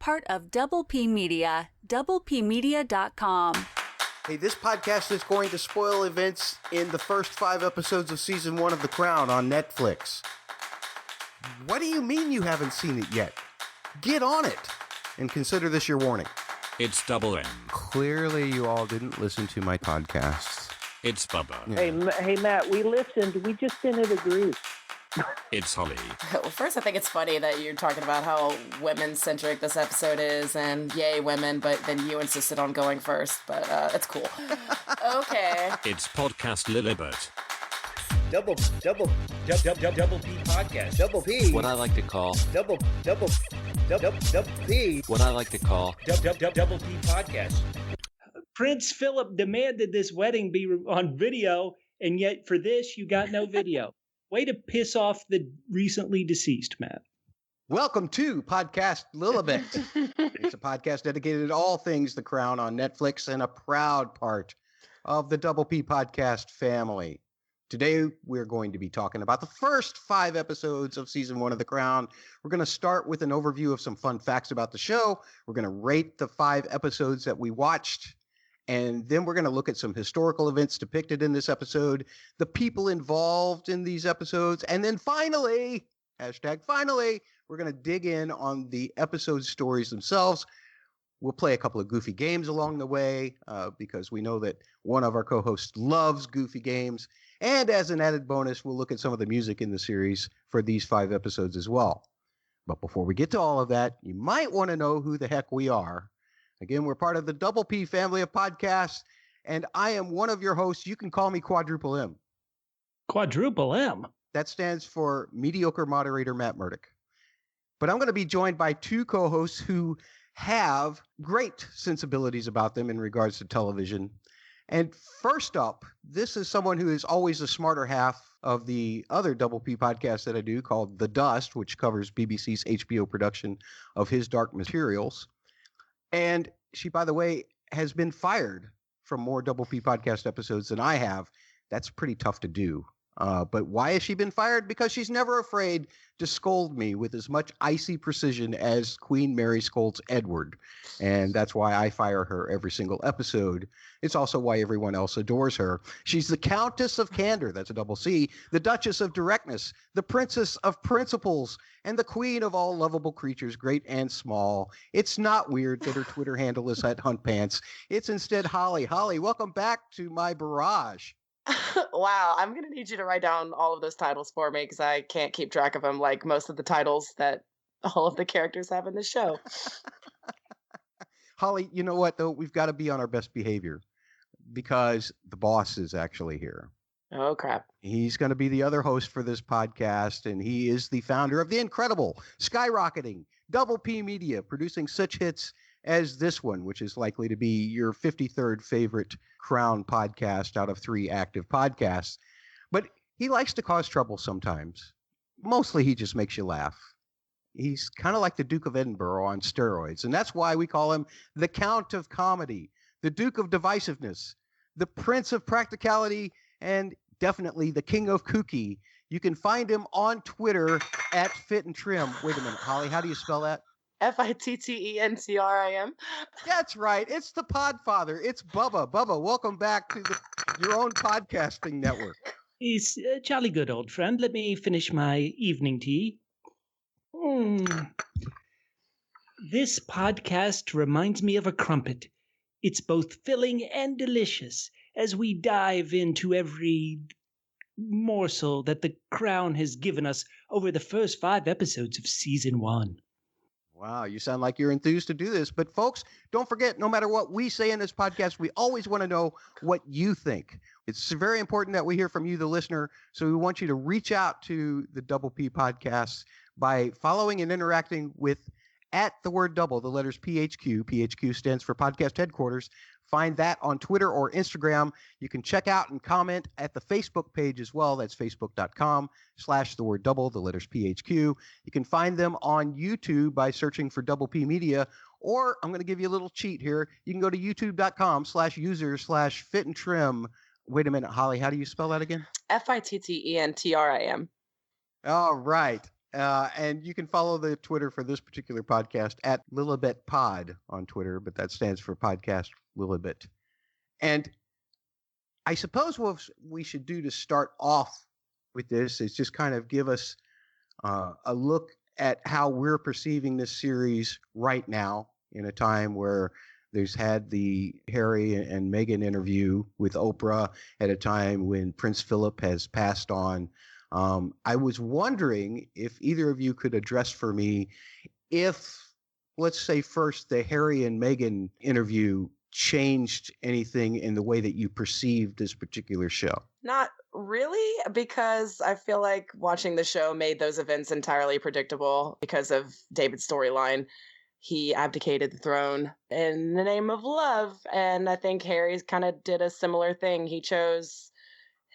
part of Double P Media, doublepmedia.com. Hey, this podcast is going to spoil events in the first 5 episodes of Season 1 of The Crown on Netflix. What do you mean you haven't seen it yet? Get on it, and consider this your warning. It's Double M. Clearly, you all didn't listen to my podcasts. It's Bubba. Yeah. Hey, Matt, we listened. We just didn't agree. It's Holly. Well, first, I think it's funny that you're talking about how women-centric this episode is, and yay, women, but then you insisted on going first, but it's cool. Okay. It's Podcast Lilibet. Double P podcast. Double P. What I like to call Double P. What I like to call Double P podcast. Prince Philip demanded this wedding be on video, and yet for this, you got no video. Way to piss off the recently deceased, Matt. Welcome to Podcast Lilibet. It's a podcast dedicated to all things The Crown on Netflix and a proud part of the Double P podcast family. Today, we're going to be talking about the first 5 episodes of Season 1 of The Crown. We're going to start with an overview of some fun facts about the show. We're going to rate the 5 episodes that we watched. And then we're going to look at some historical events depicted in this episode, the people involved in these episodes, and then finally, #finally, we're going to dig in on the episode stories themselves. We'll play a couple of goofy games along the way because we know that one of our co-hosts loves goofy games. And as an added bonus, we'll look at some of the music in the series for these 5 episodes as well. But before we get to all of that, you might want to know who the heck we are. Again, we're part of the Double P family of podcasts, and I am one of your hosts. You can call me Quadruple M. Quadruple M? That stands for Mediocre Moderator Matt Murdock. But I'm going to be joined by 2 co-hosts who have great sensibilities about them in regards to television. And first up, this is someone who is always the smarter half of the other Double P podcast that I do called The Dust, which covers BBC's HBO production of His Dark Materials. And she, by the way, has been fired from more Double P podcast episodes than I have. That's pretty tough to do. But why has she been fired? Because she's never afraid to scold me with as much icy precision as Queen Mary scolds Edward. And that's why I fire her every single episode. It's also why everyone else adores her. She's the Countess of Candor, that's a double C, the Duchess of Directness, the Princess of Principles, and the Queen of all lovable creatures, great and small. It's not weird that her Twitter handle is at Huntpants. It's instead Holly. Holly, welcome back to my barrage. Wow, I'm going to need you to write down all of those titles for me because I can't keep track of them like most of the titles that all of the characters have in the show. Holly, you know what, though? We've got to be on our best behavior because the boss is actually here. Oh, crap. He's going to be the other host for this podcast, and he is the founder of the incredible, skyrocketing Double P Media, producing such hits as this one, which is likely to be your 53rd favorite Crown podcast out of 3 active podcasts. But he likes to cause trouble sometimes. Mostly he just makes you laugh. He's kind of like the Duke of Edinburgh on steroids, and that's why we call him the Count of Comedy, the Duke of Divisiveness, the Prince of Practicality, and definitely the King of Kooky. You can find him on Twitter at Fit and Trim. Wait a minute, Holly, how do you spell that? FITTENTRIM. That's right. It's the Podfather. It's Bubba. Bubba, welcome back to your own podcasting network. He's a jolly good old friend. Let me finish my evening tea. This podcast reminds me of a crumpet. It's both filling and delicious as we dive into every morsel that the Crown has given us over the first 5 episodes of Season 1. Wow, you sound like you're enthused to do this. But folks, don't forget, no matter what we say in this podcast, we always want to know what you think. It's very important that we hear from you, the listener. So we want you to reach out to the Double P podcasts by following and interacting with at the word double, the letters PHQ. PHQ stands for Podcast Headquarters. Find that on Twitter or Instagram. You can check out and comment at the Facebook page as well. That's facebook.com/the word double, the letters PHQ. You can find them on YouTube by searching for Double P Media, or I'm going to give you a little cheat here. You can go to youtube.com/user/fit and trim. Wait a minute, Holly, how do you spell that again? FITTENTRIM. All right. And you can follow the Twitter for this particular podcast at Lilibet Pod on Twitter, but that stands for Podcast Lilibet. And I suppose what we should do to start off with this is just kind of give us a look at how we're perceiving this series right now in a time where there's had the Harry and Meghan interview with Oprah at a time when Prince Philip has passed on. I was wondering if either of you could address for me if, let's say first, the Harry and Meghan interview changed anything in the way that you perceived this particular show. Not really, because I feel like watching the show made those events entirely predictable because of David's storyline. He abdicated the throne in the name of love, and I think Harry kind of did a similar thing. He chose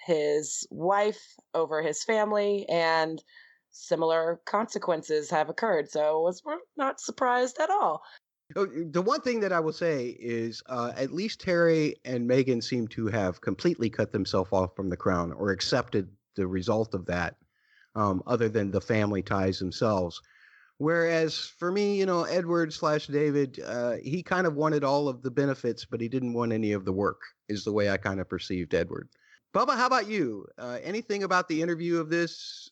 his wife over his family, and similar consequences have occurred, so we're not surprised at all. The one thing that I will say is at least Harry and Meghan seem to have completely cut themselves off from the crown or accepted the result of that, other than the family ties themselves. Whereas for me, Edward/David, he kind of wanted all of the benefits, but he didn't want any of the work, is the way I kind of perceived Edward. Bubba, how about you? Anything about the interview of this,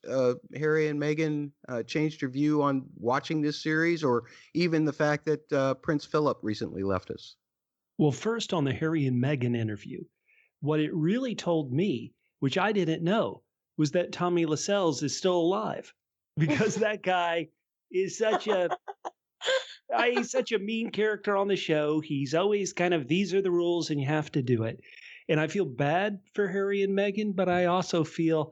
Harry and Meghan, changed your view on watching this series, or even the fact that Prince Philip recently left us? Well, first on the Harry and Meghan interview, what it really told me, which I didn't know, was that Tommy Lascelles is still alive, because that guy is he's such a mean character on the show. He's always kind of, these are the rules and you have to do it. And I feel bad for Harry and Meghan, but I also feel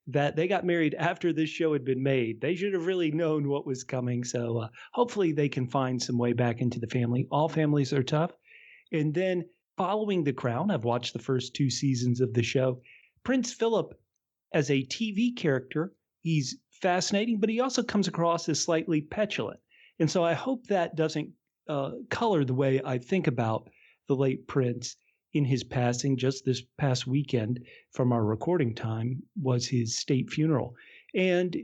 that they got married after this show had been made. They should have really known what was coming. So hopefully they can find some way back into the family. All families are tough. And then following The Crown, I've watched the first 2 seasons of the show. Prince Philip, as a TV character, he's fascinating, but he also comes across as slightly petulant. And so I hope that doesn't color the way I think about the late Prince. In his passing, just this past weekend from our recording time was his state funeral. And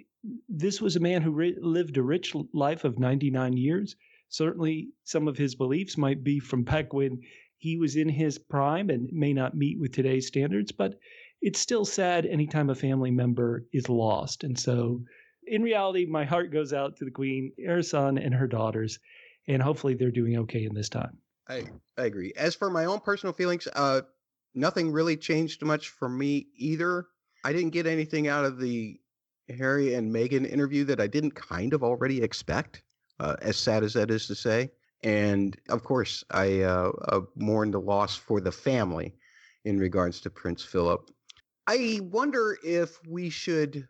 this was a man who lived a rich life of 99 years. Certainly some of his beliefs might be from back when he was in his prime and may not meet with today's standards, but it's still sad anytime a family member is lost. And so in reality, my heart goes out to the Queen, her son, and her daughters, and hopefully they're doing okay in this time. I agree. As for my own personal feelings, nothing really changed much for me either. I didn't get anything out of the Harry and Meghan interview that I didn't kind of already expect, as sad as that is to say. And of course, I mourn the loss for the family in regards to Prince Philip. I wonder if we should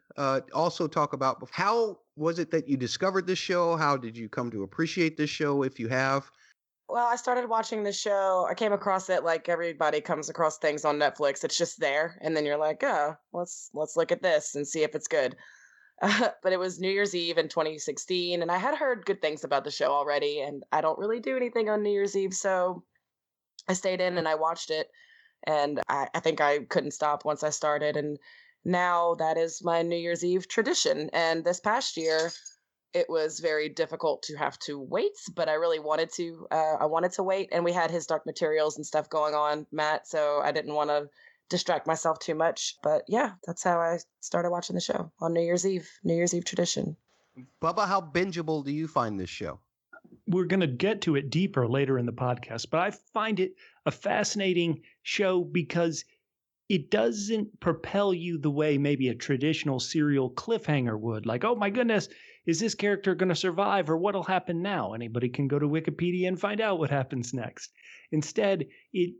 also talk about how was it that you discovered this show? How did you come to appreciate this show, if you have? Well, I started watching the show. I came across it like everybody comes across things on Netflix. It's just there. And then you're like, oh, let's look at this and see if it's good. But it was New Year's Eve in 2016. And I had heard good things about the show already. And I don't really do anything on New Year's Eve. So I stayed in and I watched it. And I think I couldn't stop once I started. And now that is my New Year's Eve tradition. And this past year, it was very difficult to have to wait, but I really wanted to. I wanted to wait, and we had his Dark Materials and stuff going on, Matt, so I didn't want to distract myself too much. But yeah, that's how I started watching the show on New Year's Eve tradition. Bubba, how bingeable do you find this show? We're going to get to it deeper later in the podcast, but I find it a fascinating show because it doesn't propel you the way maybe a traditional serial cliffhanger would. Like, oh my goodness, is this character going to survive, or what'll happen now? Anybody can go to Wikipedia and find out what happens next. Instead, it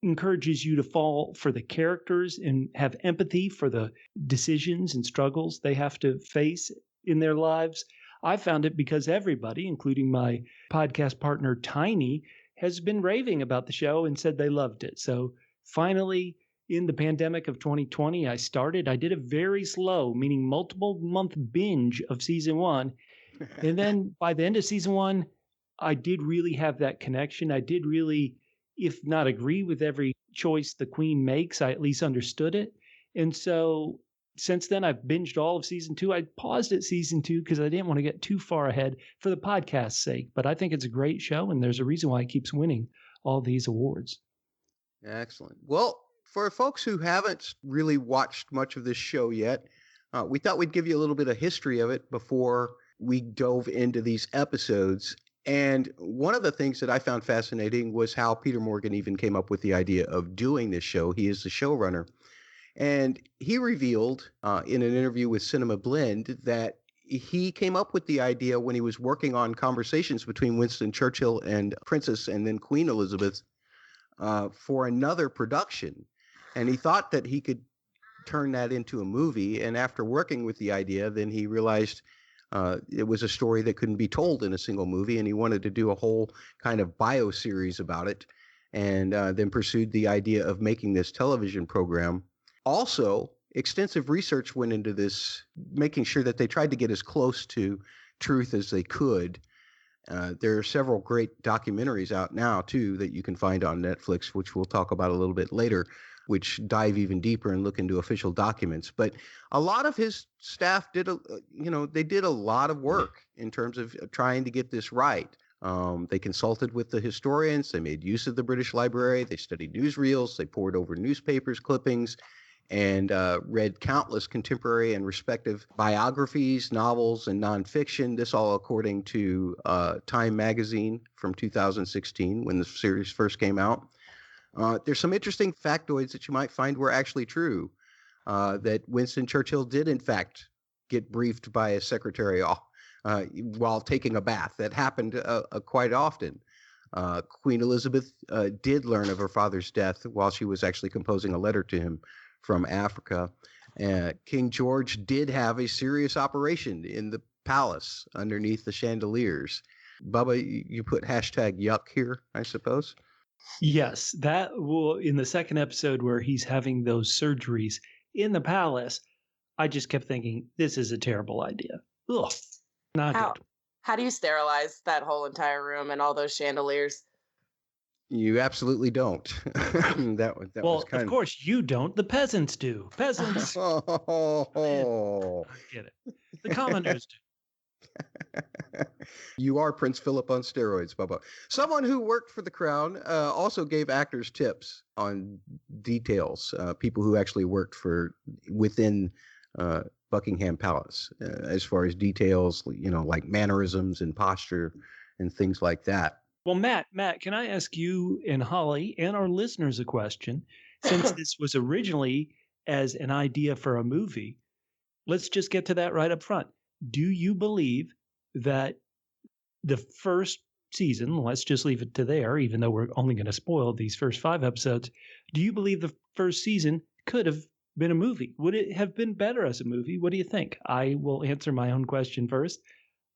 encourages you to fall for the characters and have empathy for the decisions and struggles they have to face in their lives. I found it because everybody, including my podcast partner Tiny, has been raving about the show and said they loved it. So finally, in the pandemic of 2020, I did a very slow, meaning multiple month binge of season 1. And then by the end of season 1, I did really have that connection. I did really, if not agree with every choice the Queen makes, I at least understood it. And so since then, I've binged all of season 2. I paused at season 2 because I didn't want to get too far ahead for the podcast's sake. But I think it's a great show, and there's a reason why it keeps winning all these awards. Excellent. Well, for folks who haven't really watched much of this show yet, we thought we'd give you a little bit of history of it before we dove into these episodes. And one of the things that I found fascinating was how Peter Morgan even came up with the idea of doing this show. He is the showrunner. And he revealed in an interview with Cinema Blend that he came up with the idea when he was working on conversations between Winston Churchill and Princess and then Queen Elizabeth for another production. And he thought that he could turn that into a movie. And after working with the idea, then he realized it was a story that couldn't be told in a single movie. And he wanted to do a whole kind of bio series about it. And then pursued the idea of making this television program. Also, extensive research went into this, making sure that they tried to get as close to truth as they could. There are several great documentaries out now, too, that you can find on Netflix, which we'll talk about a little bit later, which dive even deeper and look into official documents. But a lot of his staff did a lot of work in terms of trying to get this right. They consulted with the historians. They made use of the British Library. They studied newsreels. They pored over newspapers, clippings, and read countless contemporary and respective biographies, novels, and nonfiction. This all according to Time magazine from 2016 when the series first came out. There's some interesting factoids that you might find were actually true, that Winston Churchill did, in fact, get briefed by his secretary while taking a bath. That happened quite often. Queen Elizabeth did learn of her father's death while she was actually composing a letter to him from Africa. King George did have a serious operation in the palace underneath the chandeliers. Bubba, you put hashtag yuck here, I suppose? Yes, that will, in the second episode where he's having those surgeries in the palace, I just kept thinking, this is a terrible idea. Ugh, not good. How do you sterilize that whole entire room and all those chandeliers? You absolutely don't. that was kind of course you don't. The peasants do. Peasants. Oh. Get it. The commoners do. You are Prince Philip on steroids, Bubba. Someone who worked for the Crown also gave actors tips on details. People who actually worked within Buckingham Palace, as far as details, like mannerisms and posture and things like that. Well, Matt, can I ask you and Holly and our listeners a question? Since this was originally as an idea for a movie, let's just get to that right up front. Do you believe that the first season, let's just leave it to there, even though we're only going to spoil these first 5 episodes, do you believe the first season could have been a movie? Would it have been better as a movie? What do you think? I will answer my own question first.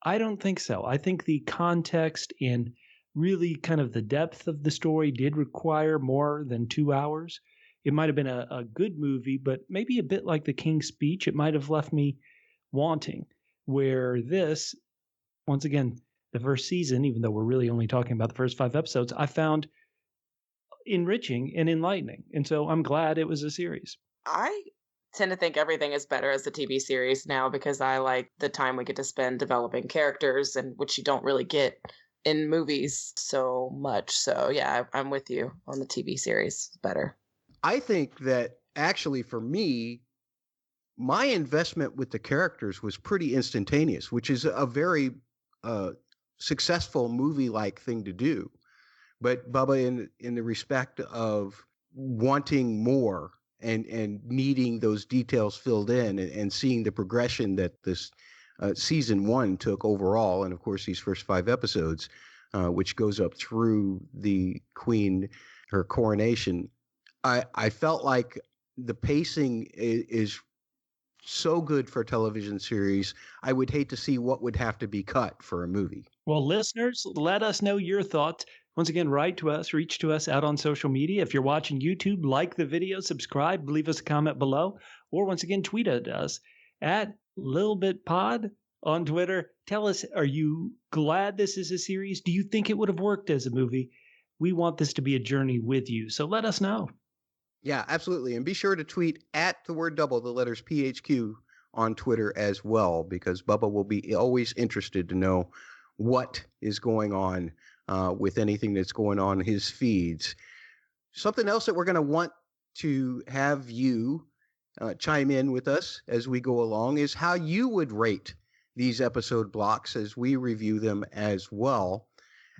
I don't think so. I think the context and really kind of the depth of the story did require more than 2 hours. It might have been a good movie, but maybe a bit like The King's Speech, it might have left me wanting. Where this, once again, the first season, even though we're really only talking about the first 5 episodes, I found enriching and enlightening. And so I'm glad it was a series. I tend to think everything is better as a TV series now because I like the time we get to spend developing characters, and which you don't really get in movies so much. So yeah, I'm with you on the TV series. It's better. I think that actually for me, my investment with the characters was pretty instantaneous, which is a very successful movie-like thing to do. But Bubba, in the respect of wanting more and needing those details filled in and seeing the progression that this season 1 took overall, and of course these first 5 episodes, which goes up through the Queen, her coronation, I felt like the pacing is so good for a television series. I would hate to see what would have to be cut for a movie. Well, listeners, let us know your thoughts. Once again, write to us, reach to us out on social media. If you're watching YouTube, like the video, subscribe, leave us a comment below, or once again, tweet at us at LilibetPod on Twitter. Tell us, are you glad this is a series? Do you think it would have worked as a movie? We want this to be a journey with you, so let us know. Yeah, absolutely. And be sure to tweet at the word double, the letters PHQ on Twitter as well, because Bubba will be always interested to know what is going on with anything that's going on in his feeds. Something else that we're going to want to have you chime in with us as we go along is how you would rate these episode blocks as we review them as well.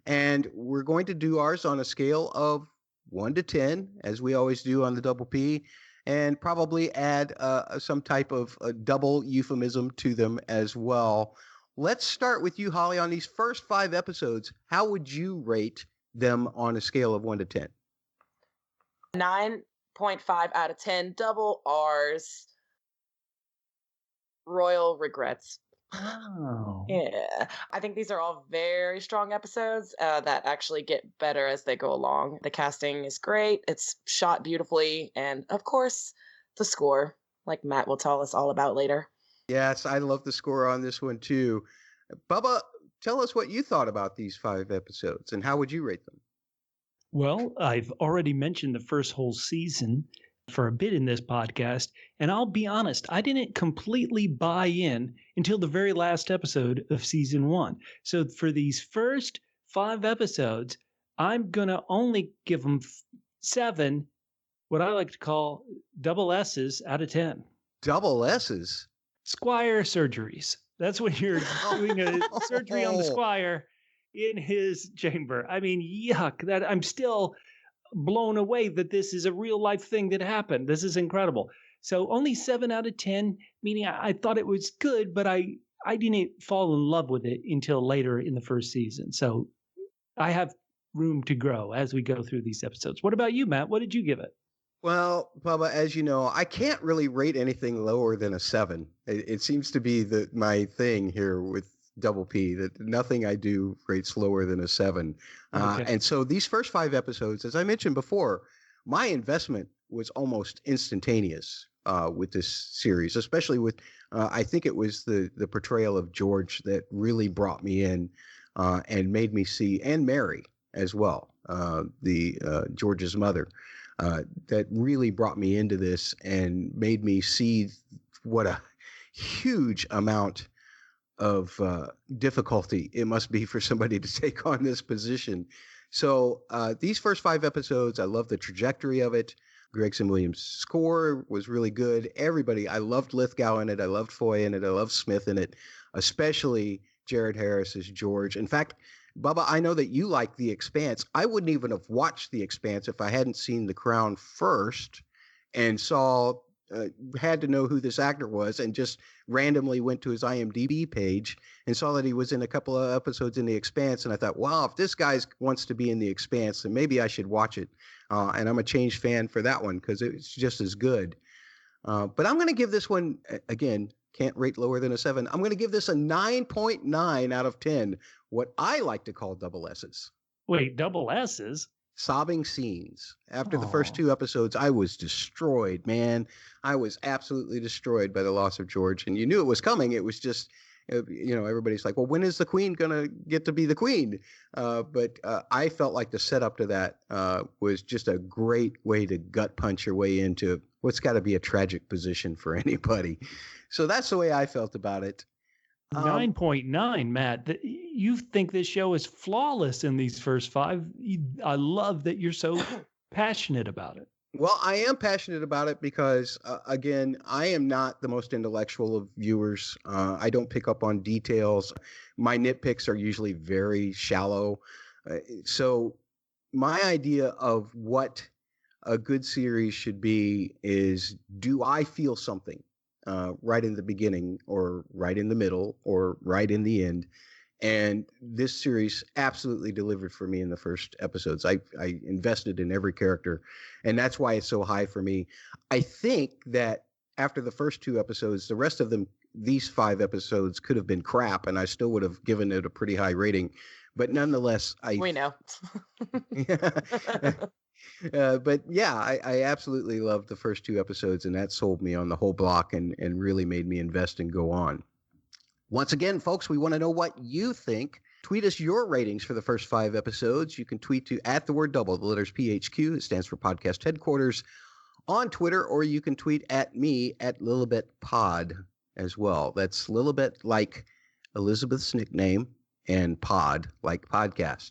And we're going to do ours on a scale of 1 to 10, as we always do on the Double P, and probably add some type of double euphemism to them as well. Let's start with you, Holly, on these first 5 episodes. How would you rate them on a scale of 1 to 10? 9.5 out of 10, double R's. Royal regrets. Oh. Yeah, I think these are all very strong episodes that actually get better as they go along. The casting is great. It's shot beautifully. And of course, the score, like Matt will tell us all about later. Yes, I love the score on this one too. Bubba, tell us what you thought about these 5 episodes and how would you rate them? Well, I've already mentioned the first whole season for a bit in this podcast, and I'll be honest, I didn't completely buy in until the very last episode of season 1. So for these first 5 episodes, I'm going to only give them 7, what I like to call double S's out of 10. Double S's? Squire surgeries. That's when you're doing a surgery on the squire in his chamber. I mean, yuck, that I'm still blown away that this is a real life thing that happened. This is incredible. So only 7 out of 10, meaning I thought it was good, but I didn't fall in love with it until later in the first season. So I have room to grow as we go through these episodes. What about you, Matt? What did you give it? Well, Bubba, as you know, I can't really rate anything lower than a 7. It seems to be my thing here with Double P, that nothing I do rates lower than a 7. Okay. And so these first 5 episodes, as I mentioned before, my investment was almost instantaneous with this series, especially with, I think it was the portrayal of George that really brought me in and made me see, and Mary as well, George's mother, that really brought me into this and made me see what a huge amount of difficulty it must be for somebody to take on this position. So these first 5 episodes, I love the trajectory of it. Gregson Williams' score was really good. Everybody, I loved Lithgow in it. I loved Foy in it. I loved Smith in it, especially Jared Harris as George. In fact, Bubba, I know that you like The Expanse. I wouldn't even have watched The Expanse if I hadn't seen The Crown first and had to know who this actor was and just randomly went to his IMDb page and saw that he was in a couple of episodes in The Expanse. And I thought, wow, if this guy wants to be in The Expanse, then maybe I should watch it. And I'm a changed fan for that one because it's just as good. But I'm going to give this one, again, can't rate lower than a 7. I'm going to give this a 9.9 out of 10, what I like to call double S's. Wait, double S's? Sobbing scenes. After the first 2 episodes, I was destroyed, man. I was absolutely destroyed by the loss of George. And you knew it was coming. It was just, everybody's like, well, when is the queen going to get to be the queen? But I felt like the setup to that was just a great way to gut punch your way into what's got to be a tragic position for anybody. So that's the way I felt about it. 9.9, Matt. You think this show is flawless in these first 5. I love that you're so passionate about it. Well, I am passionate about it because, again, I am not the most intellectual of viewers. I don't pick up on details. My nitpicks are usually very shallow. So my idea of what a good series should be is, do I feel something right in the beginning or right in the middle or right in the end? And this series absolutely delivered for me in the first episodes. I invested in every character, and that's why it's so high for me. I think that after the first 2 episodes, the rest of them, these 5 episodes could have been crap, and I still would have given it a pretty high rating. But nonetheless, we know. But yeah, I absolutely loved the first 2 episodes, and that sold me on the whole block and really made me invest and go on. Once again, folks, we want to know what you think. Tweet us your ratings for the first 5 episodes. You can tweet to @the word double, the letters PHQ. It stands for Podcast Headquarters. on Twitter, or you can tweet at me at Lilibet Pod as well. That's Lilibet like Elizabeth's nickname and pod like podcast.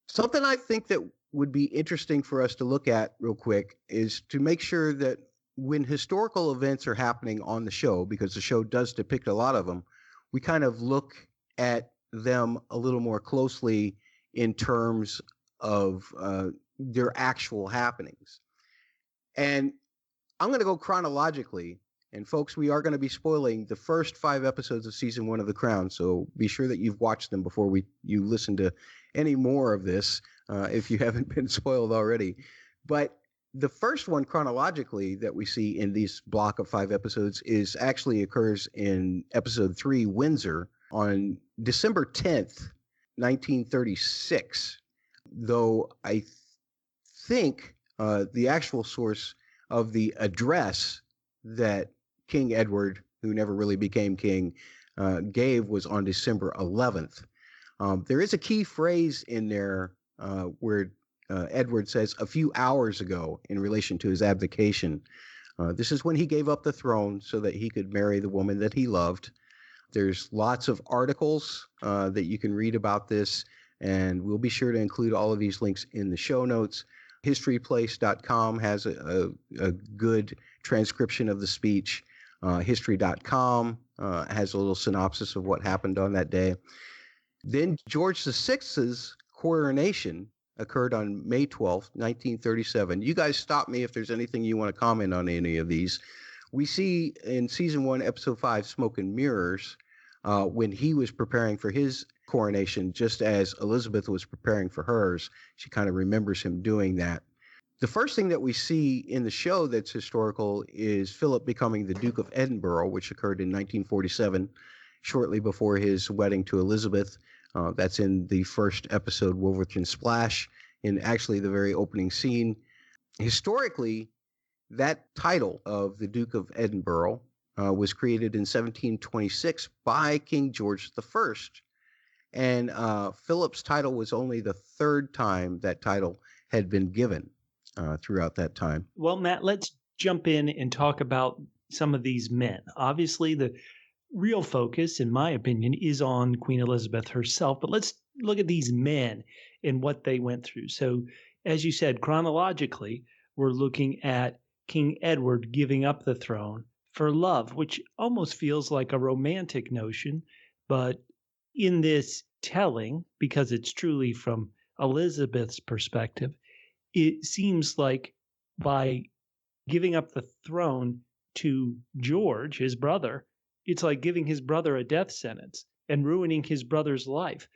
Something I think that would be interesting for us to look at real quick is to make sure that when historical events are happening on the show, because the show does depict a lot of them, we kind of look at them a little more closely in terms of their actual happenings. And I'm going to go chronologically. And folks, we are going to be spoiling the first 5 episodes of season 1 of The Crown. So be sure that you've watched them before you listen to any more of this, if you haven't been spoiled already. But the first one chronologically that we see in this block of 5 episodes actually occurs in episode 3, Windsor, on December 10th, 1936. Though I think the actual source of the address that King Edward, who never really became king, gave was on December 11th. There is a key phrase in there where Edward says a few hours ago in relation to his abdication. This is when he gave up the throne so that he could marry the woman that he loved. There's lots of articles that you can read about this, and we'll be sure to include all of these links in the show notes. Historyplace.com has a good transcription of the speech. History.com has a little synopsis of what happened on that day. Then George VI's coronation occurred on May 12th, 1937. You guys stop me if there's anything you want to comment on any of these. We see in season 1, episode 5, Smoke and Mirrors, when he was preparing for his coronation, just as Elizabeth was preparing for hers. She kind of remembers him doing that. The first thing that we see in the show that's historical is Philip becoming the Duke of Edinburgh, which occurred in 1947, shortly before his wedding to Elizabeth. That's in the first episode, Wolferton Splash, in actually the very opening scene. Historically, that title of the Duke of Edinburgh was created in 1726 by King George I. And Philip's title was only the 3rd time that title had been given throughout that time. Well, Matt, let's jump in and talk about some of these men. Obviously, the real focus, in my opinion, is on Queen Elizabeth herself, but let's look at these men and what they went through. So, as you said, chronologically, we're looking at King Edward giving up the throne for love, which almost feels like a romantic notion, but in this telling, because it's truly from Elizabeth's perspective, it seems like by giving up the throne to George, his brother, it's like giving his brother a death sentence and ruining his brother's life.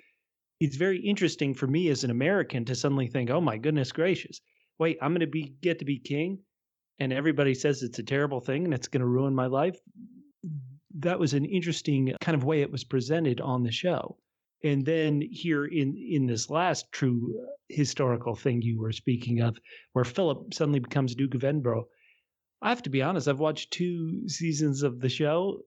It's very interesting for me as an American to suddenly think, oh my goodness gracious, wait, I'm going to get to be king, and everybody says it's a terrible thing and it's going to ruin my life. That was an interesting kind of way it was presented on the show. And then here in this last true historical thing you were speaking of, where Philip suddenly becomes Duke of Edinburgh, I have to be honest, I've watched 2 seasons of the show.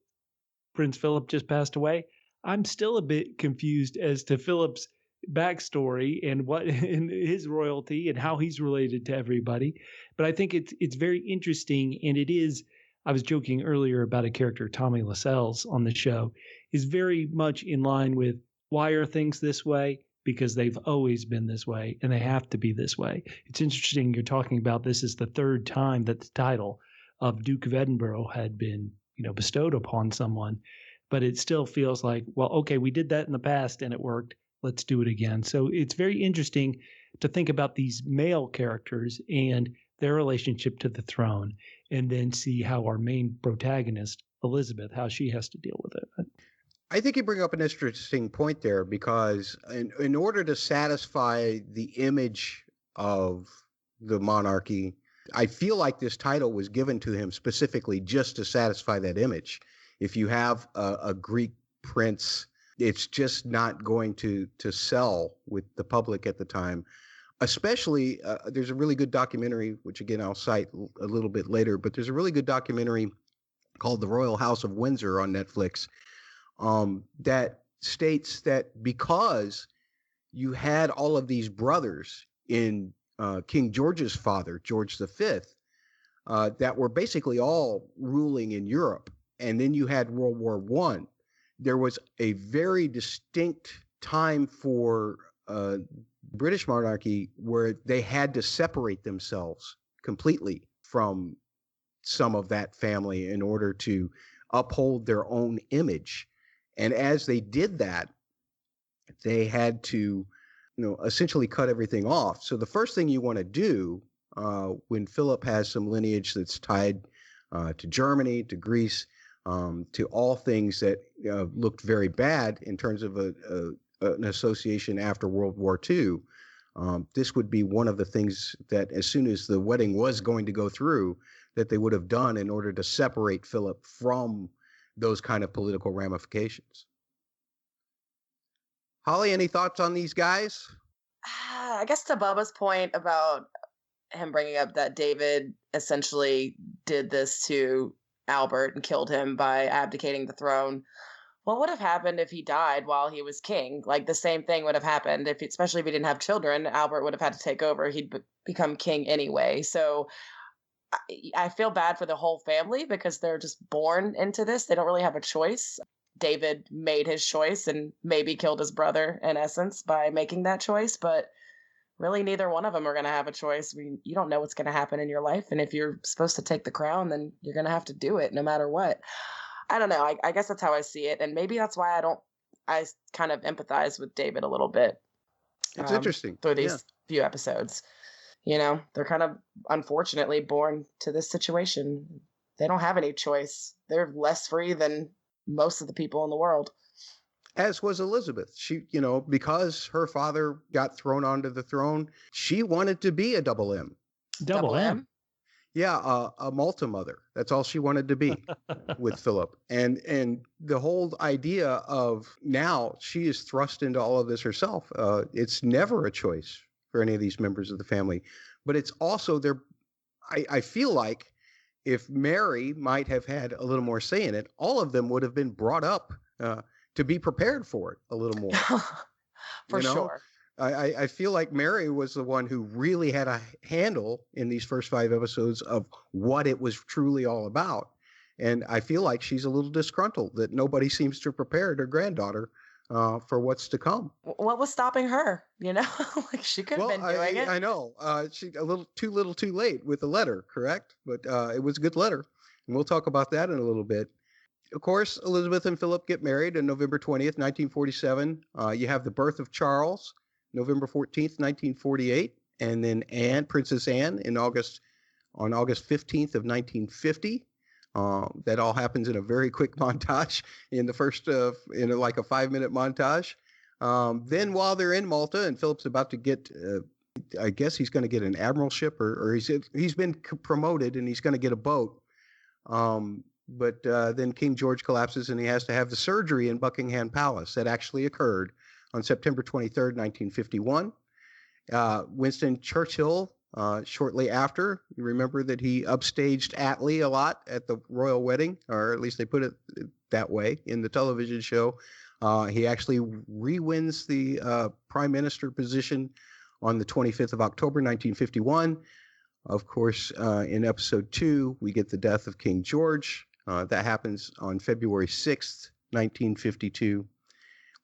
Prince Philip just passed away. I'm still a bit confused as to Philip's backstory and what and his royalty and how he's related to everybody. But I think it's very interesting, and it is. I was joking earlier about a character, Tommy Lascelles, on the show, is very much in line with why are things this way? Because they've always been this way, and they have to be this way. It's interesting you're talking about this is the 3rd time that the title of Duke of Edinburgh had been, bestowed upon someone, but it still feels like, well, okay, we did that in the past and it worked. Let's do it again. So it's very interesting to think about these male characters and their relationship to the throne, and then see how our main protagonist, Elizabeth, how she has to deal with it. I think you bring up an interesting point there, because in order to satisfy the image of the monarchy, I feel like this title was given to him specifically just to satisfy that image. If you have a Greek prince, it's just not going to sell with the public at the time. Especially, there's a really good documentary, which again I'll cite a little bit later, but there's a really good documentary called The Royal House of Windsor on Netflix that states that because you had all of these brothers in King George's father, George V, that were basically all ruling in Europe. And then you had World War I. There was a very distinct time for British monarchy where they had to separate themselves completely from some of that family in order to uphold their own image. And as they did that, they had to, essentially cut everything off. So the first thing you want to do when Philip has some lineage that's tied to Germany, to Greece, to all things that looked very bad in terms of an association after World War II, this would be one of the things that as soon as the wedding was going to go through, that they would have done in order to separate Philip from those kind of political ramifications. Holly, any thoughts on these guys? I guess to Bubba's point about him bringing up that David essentially did this to Albert and killed him by abdicating the throne. What would have happened if he died while he was king? Like the same thing would have happened especially if he didn't have children. Albert would have had to take over. He'd become king anyway. So I feel bad for the whole family because they're just born into this. They don't really have a choice. David made his choice and maybe killed his brother in essence by making that choice, but really neither one of them are going to have a choice. You don't know what's going to happen in your life, and if you're supposed to take the crown, then you're going to have to do it no matter what. I don't know. I guess that's how I see it, and maybe that's why I kind of empathize with David a little bit. It's interesting. Through these few episodes. They're kind of unfortunately born to this situation. They don't have any choice. They're less free than most of the people in the world. As was Elizabeth. She, because her father got thrown onto the throne, she wanted to be a double M. Double M? Yeah, a Malta mother. That's all she wanted to be with Philip. And the whole idea of now she is thrust into all of this herself. It's never a choice for any of these members of the family. But it's also I feel like if Mary might have had a little more say in it, all of them would have been brought up to be prepared for it a little more. For sure. I feel like Mary was the one who really had a handle in these first 5 episodes of what it was truly all about. And I feel like she's a little disgruntled that nobody seems to prepare her granddaughter for what's to come. What was stopping her? Like she could have been doing it. I know. She a little too late with the letter, correct? But it was a good letter. And we'll talk about that in a little bit. Of course, Elizabeth and Philip get married on November 20th, 1947. You have the birth of Charles, November 14th, 1948. And then Princess Anne on August 15th of 1950. That all happens in a very quick montage in the first, like a 5-minute montage. Then while they're in Malta and Philip's about to get, I guess he's going to get an admiralship or he's been promoted and he's going to get a boat. But then King George collapses and he has to have the surgery in Buckingham Palace. That actually occurred on September 23rd, 1951. Winston Churchill, shortly after, you remember that he upstaged Attlee a lot at the royal wedding, or at least they put it that way in the television show. He actually re-wins the prime minister position on the 25th of October, 1951. Of course, in episode 2, we get the death of King George. That happens on February 6th, 1952.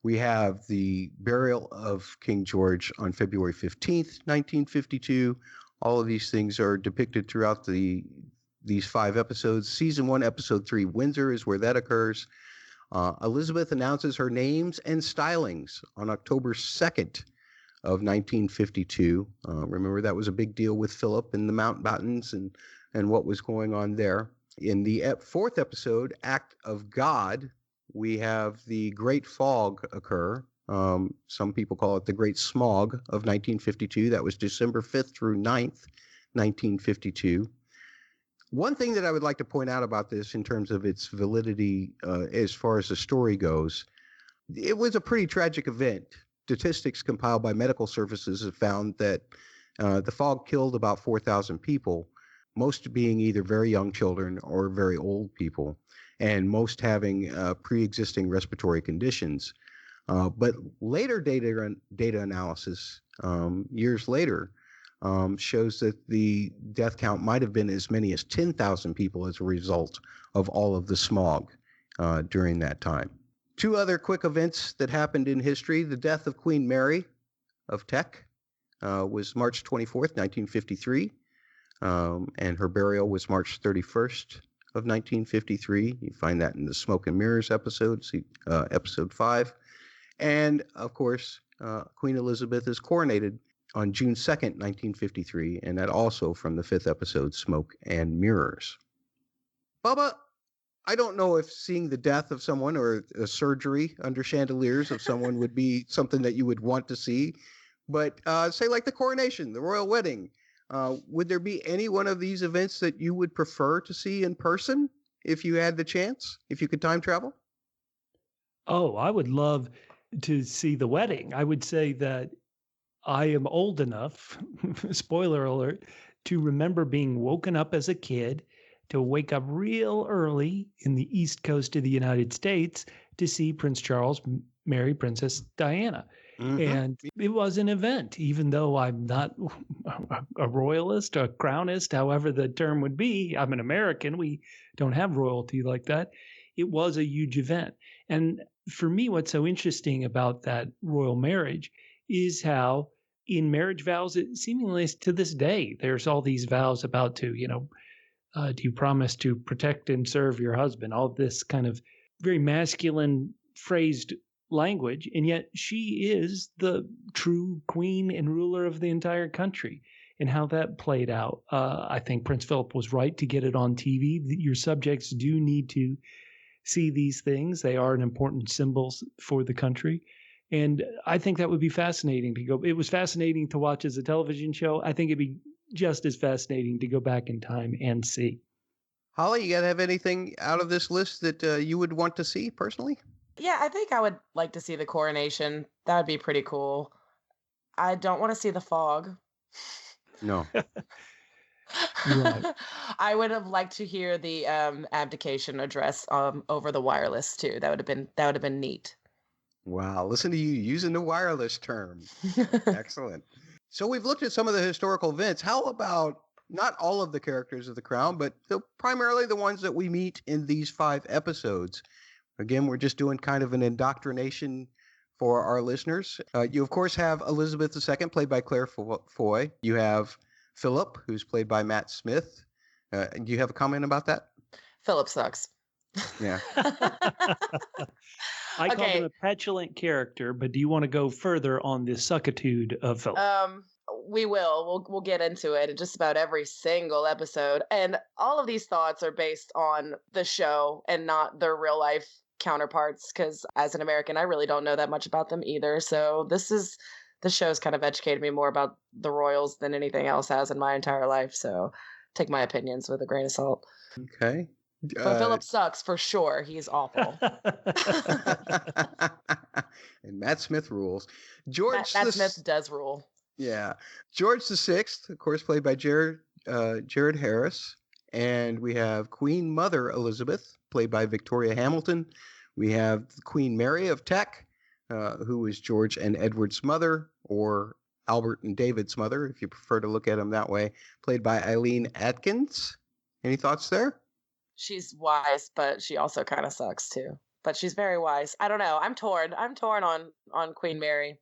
We have the burial of King George on February 15th, 1952. All of these things are depicted throughout these 5 episodes. Season 1, episode 3, Windsor is where that occurs. Elizabeth announces her names and stylings on October 2nd of 1952. Remember, that was a big deal with Philip and the Mountbattens and what was going on there. In the 4th episode, Act of God, we have the Great Fog occur. Some people call it the Great Smog of 1952. That was December 5th through 9th, 1952. One thing that I would like to point out about this in terms of its validity as far as the story goes, it was a pretty tragic event. Statistics compiled by medical services have found that the fog killed about 4,000 people, most being either very young children or very old people, and most having pre-existing respiratory conditions. But later data analysis, years later, shows that the death count might have been as many as 10,000 people as a result of all of the smog during that time. Two other quick events that happened in history. The death of Queen Mary of Teck was March 24th, 1953, and her burial was March 31st of 1953. You find that in the Smoke and Mirrors episode, episode 5. And, of course, Queen Elizabeth is coronated on June 2nd, 1953, and that also from the 5th episode, Smoke and Mirrors. Bubba, I don't know if seeing the death of someone or a surgery under chandeliers of someone would be something that you would want to see, but say like the coronation, the royal wedding, would there be any one of these events that you would prefer to see in person if you had the chance, if you could time travel? Oh, I would love to see the wedding. I would say that I am old enough, spoiler alert, to remember being woken up as a kid, to wake up real early in the East Coast of the United States to see Prince Charles marry Princess Diana. Mm-hmm. And it was an event, even though I'm not a royalist, a crownist, however the term would be. I'm an American. We don't have royalty like that. It was a huge event. And for me, what's so interesting about that royal marriage is how in marriage vows, it seemingly to this day, there's all these vows about do you promise to protect and serve your husband? All this kind of very masculine phrased language. And yet she is the true queen and ruler of the entire country. And how that played out. I think Prince Philip was right to get it on TV. Your subjects do need to see these things. They are an important symbols for the country. And I think that would be fascinating to go. It was fascinating to watch as a television show. I think it'd be just as fascinating to go back in time and see. Holly, you got to have anything out of this list that you would want to see personally? Yeah, I think I would like to see the coronation. That would be pretty cool. I don't want to see the fog. No. Right. I would have liked to hear the abdication address over the wireless too. That would have been neat. Wow, listen to you using the wireless term. Excellent. So we've looked at some of the historical events. How about not all of the characters of the Crown, but primarily the ones that we meet in these 5 episodes? Again, we're just doing kind of an indoctrination for our listeners. You, of course, have Elizabeth II, played by Claire Foy. You have Philip, who's played by Matt Smith. Do you have a comment about that? Philip sucks. Yeah. I call him a petulant character, but do you want to go further on the suckitude of Philip? We will. We'll get into it in just about every single episode. And all of these thoughts are based on the show and not their real life counterparts, because as an American, I really don't know that much about them either. So the show's kind of educated me more about the royals than anything else has in my entire life. So take my opinions with a grain of salt. Okay. But Philip sucks for sure. He's awful. And Matt Smith rules. Matt Smith does rule. Yeah. George VI, of course, played by Jared Harris. And we have Queen Mother Elizabeth, played by Victoria Hamilton. We have Queen Mary of Teck, who is George and Edward's mother, or Albert and David's mother, if you prefer to look at them that way, played by Eileen Atkins. Any thoughts there? She's wise, but she also kind of sucks too. But she's very wise. I don't know. I'm torn on Queen Mary.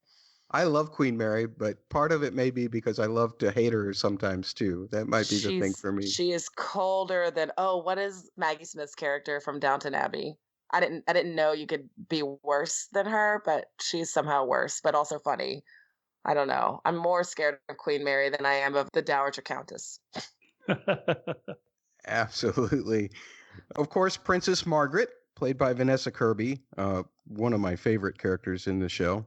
I love Queen Mary, but part of it may be because I love to hate her sometimes too. That might be the thing for me. She is colder than what is Maggie Smith's character from Downton Abbey? I didn't know you could be worse than her, but she's somehow worse, but also funny. I don't know. I'm more scared of Queen Mary than I am of the Dowager Countess. Absolutely. Of course, Princess Margaret, played by Vanessa Kirby, one of my favorite characters in the show.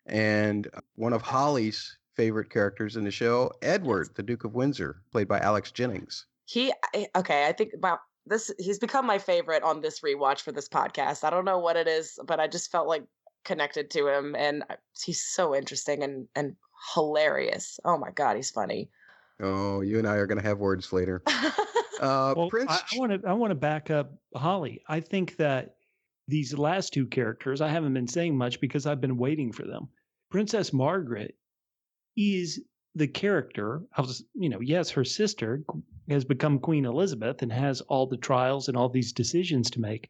And one of Holly's favorite characters in the show, Edward, the Duke of Windsor, played by Alex Jennings. I think about this. He's become my favorite on this rewatch for this podcast. I don't know what it is, but I just felt like connected to him, and he's so interesting and hilarious. Oh my God, he's funny. Oh, you and I are going to have words later. Well, Prince. I want to back up Holly. I think that these last 2 characters, I haven't been saying much because I've been waiting for them. Princess Margaret is the character, yes, her sister has become Queen Elizabeth and has all the trials and all these decisions to make.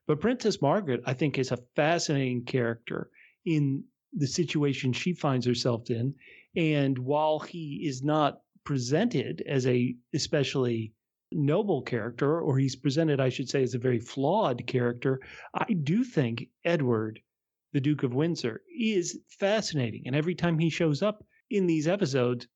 But Princess Margaret, I think, is a fascinating character in the situation she finds herself in. And while he is not presented as a especially noble character, or he's presented, I should say, as a very flawed character, I do think Edward, the Duke of Windsor, is fascinating. And every time he shows up in these episodes,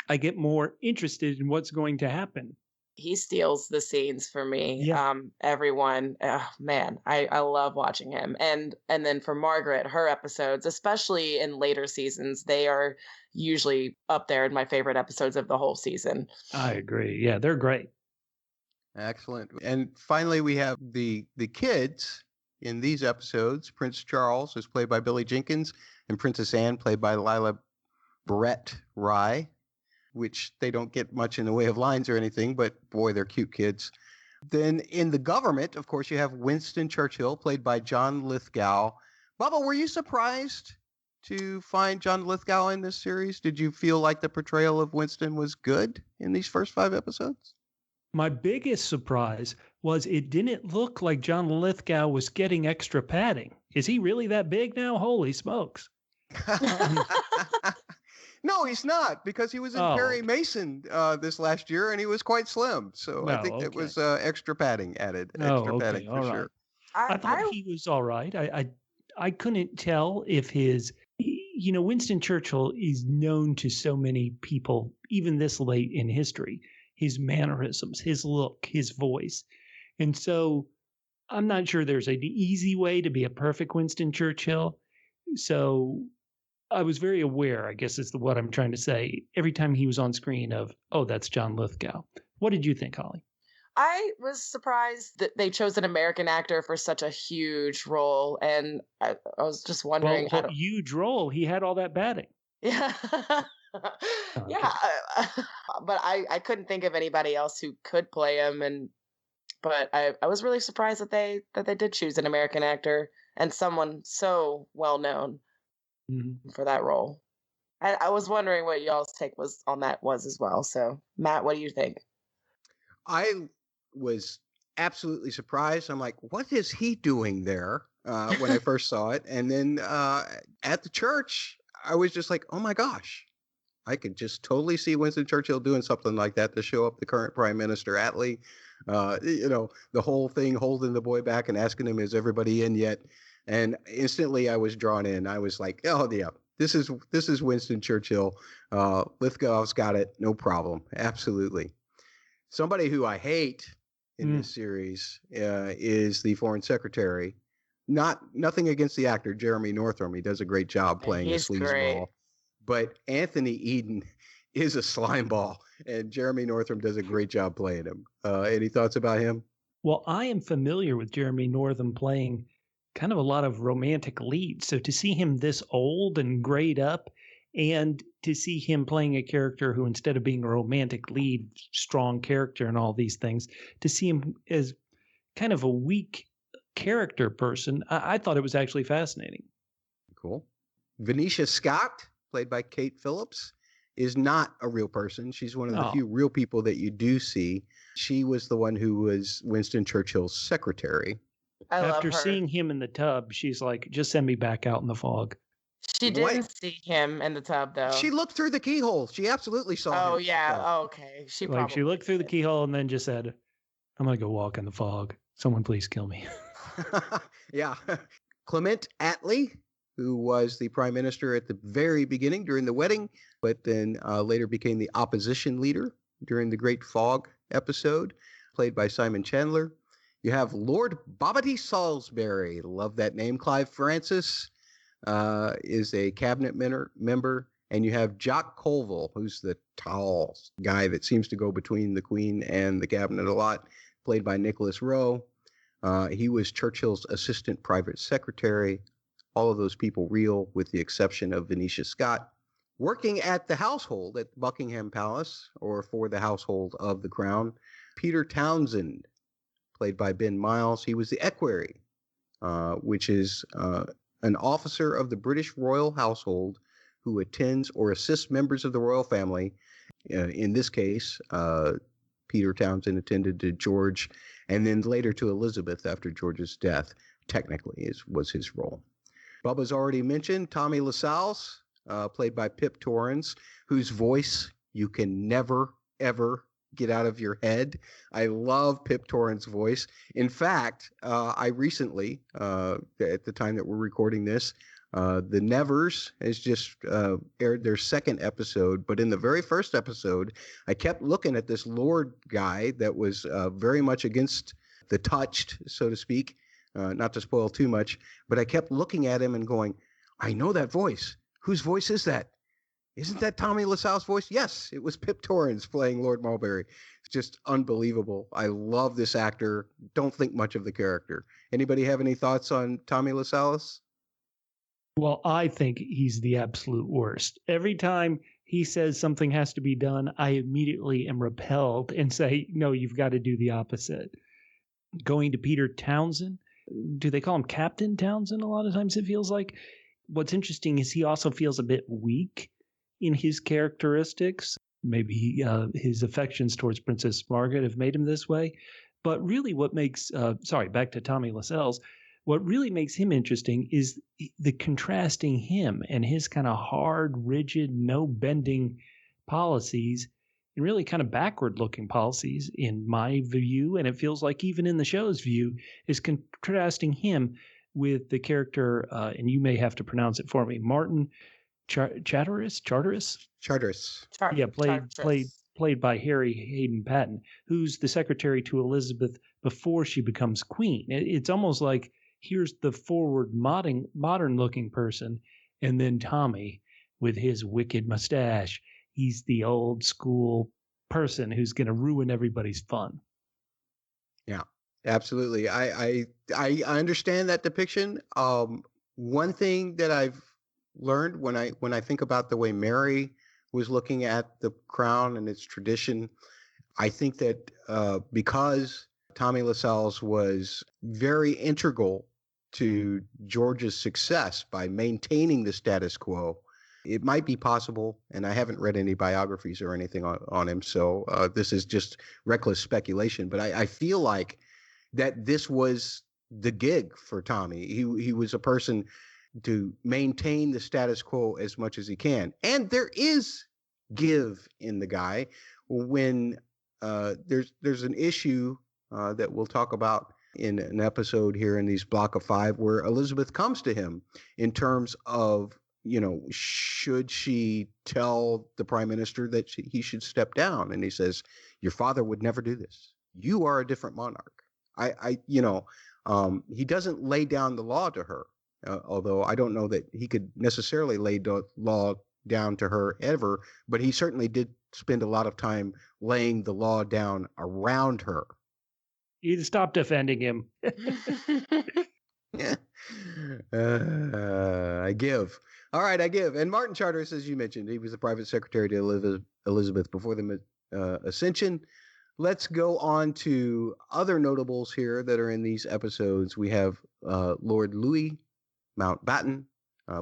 I get more interested in what's going to happen. He steals the scenes for me. Yeah. Everyone, man, I love watching him. And then for Margaret, her episodes, especially in later seasons, they are usually up there in my favorite episodes of the whole season. I agree. Yeah, they're great. Excellent. And finally, we have the kids in these episodes. Prince Charles is played by Billy Jenkins, and Princess Anne played by Lila Brett Rye, which they don't get much in the way of lines or anything, but boy, they're cute kids. Then in the government, of course, you have Winston Churchill, played by John Lithgow. Bubba, were you surprised to find John Lithgow in this series? Did you feel like the portrayal of Winston was good in these first 5 episodes? My biggest surprise was it didn't look like John Lithgow was getting extra padding. Is he really that big now? Holy smokes. No, he's not, because he was in Perry Mason this last year, and he was quite slim. So I think it was extra padding added. Extra padding for sure. I thought he was all right. I couldn't tell if his, Winston Churchill is known to so many people, even this late in history, his mannerisms, his look, his voice. And so I'm not sure there's an easy way to be a perfect Winston Churchill. So I was very aware, I guess is what I'm trying to say, every time he was on screen of, oh, that's John Lithgow. What did you think, Holly? I was surprised that they chose an American actor for such a huge role. And I was just wondering. Well, huge role. He had all that batting. Yeah. Yeah. But I couldn't think of anybody else who could play him. But I was really surprised that they did choose an American actor and someone so well known for that role. I was wondering what y'all's take was as well. So Matt, what do you think? I was absolutely surprised. I'm like, what is he doing there when I first saw it? And then at the church, I was just like, oh my gosh, I could just totally see Winston Churchill doing something like that to show up the current Prime Minister Attlee. The whole thing holding the boy back and asking him, is everybody in yet? And instantly I was drawn in. I was like, oh yeah, this is Winston Churchill. Lithgow's got it. No problem. Absolutely. Somebody who I hate in this series is the Foreign Secretary. Nothing against the actor, Jeremy Northam. He does a great job playing a sleazeball. But Anthony Eden is a slime ball, and Jeremy Northam does a great job playing him. Any thoughts about him? Well, I am familiar with Jeremy Northam playing kind of a lot of romantic leads. So to see him this old and grayed up, and to see him playing a character who, instead of being a romantic lead, strong character and all these things, to see him as kind of a weak character person, I thought it was actually fascinating. Cool. Venetia Scott, played by Kate Phillips, is not a real person. She's one of the few real people that you do see. She was the one who was Winston Churchill's secretary. After seeing him in the tub, she's like, just send me back out in the fog. She didn't see him in the tub, though. She looked through the keyhole. She absolutely saw him. Oh, yeah. Oh, okay. She looked through the keyhole and then just said, I'm going to go walk in the fog. Someone please kill me. Yeah. Clement Attlee, who was the prime minister at the very beginning during the wedding, but then later became the opposition leader during the Great Fog episode, played by Simon Chandler. You have Lord Bobbity Salisbury. Love that name. Clive Francis is a cabinet member. And you have Jock Colville, who's the tall guy that seems to go between the Queen and the cabinet a lot, played by Nicholas Rowe. He was Churchill's assistant private secretary. All of those people real, with the exception of Venetia Scott. Working at the household at Buckingham Palace, or for the household of the Crown, Peter Townsend, played by Ben Miles. He was the equerry, which is an officer of the British royal household who attends or assists members of the royal family. In this case, Peter Townsend attended to George and then later to Elizabeth after George's death, technically, was his role. Bubba's already mentioned Tommy Lascelles, played by Pip Torrens, whose voice you can never, ever get out of your head. I love Pip Torrens' voice. In fact, I recently, at the time that we're recording this, The Nevers has just aired their second episode, but in the very first episode, I kept looking at this Lord guy that was very much against the touched, so to speak, not to spoil too much, but I kept looking at him and going, I know that voice. Whose voice is that? Isn't that Tommy Lascelles' voice? Yes, it was Pip Torrens playing Lord Mulberry. It's just unbelievable. I love this actor. Don't think much of the character. Anybody have any thoughts on Tommy Lascelles? Well, I think he's the absolute worst. Every time he says something has to be done, I immediately am repelled and say, no, you've got to do the opposite. Going to Peter Townsend, do they call him Captain Townsend a lot of times, it feels like? What's interesting is he also feels a bit weak in his characteristics. Maybe his affections towards Princess Margaret have made him this way. But really what makes, back to Tommy Lascelles, what really makes him interesting is the contrasting him and his kind of hard, rigid, no bending policies and really kind of backward looking policies in my view. And it feels like even in the show's view is contrasting him with the character, and you may have to pronounce it for me, Martin Charteris? Yeah, played by Hadden-Paton, who's the secretary to Elizabeth before she becomes queen. It's almost like here's the forward modern-looking person, and then Tommy with his wicked mustache. He's the old school person who's going to ruin everybody's fun. Yeah, absolutely. I understand that depiction. One thing that I've learned when I think about the way Mary was looking at the crown and its tradition, I think that because Tommy Lascelles was very integral to George's success by maintaining the status quo, it might be possible, and I haven't read any biographies or anything on him, so this is just reckless speculation, but I feel like that this was the gig for Tommy. He was a person to maintain the status quo as much as he can. And there is give in the guy when there's an issue that we'll talk about in an episode here in these block of 5 where Elizabeth comes to him in terms of, should she tell the prime minister that he should step down? And he says, your father would never do this. You are a different monarch. He doesn't lay down the law to her. Although I don't know that he could necessarily lay the law down to her ever, but he certainly did spend a lot of time laying the law down around her. You stop defending him. Yeah. I give. All right, I give. And Martin Charteris, as you mentioned, he was the private secretary to Elizabeth before the Ascension. Let's go on to other notables here that are in these episodes. We have Lord Louis Mountbatten,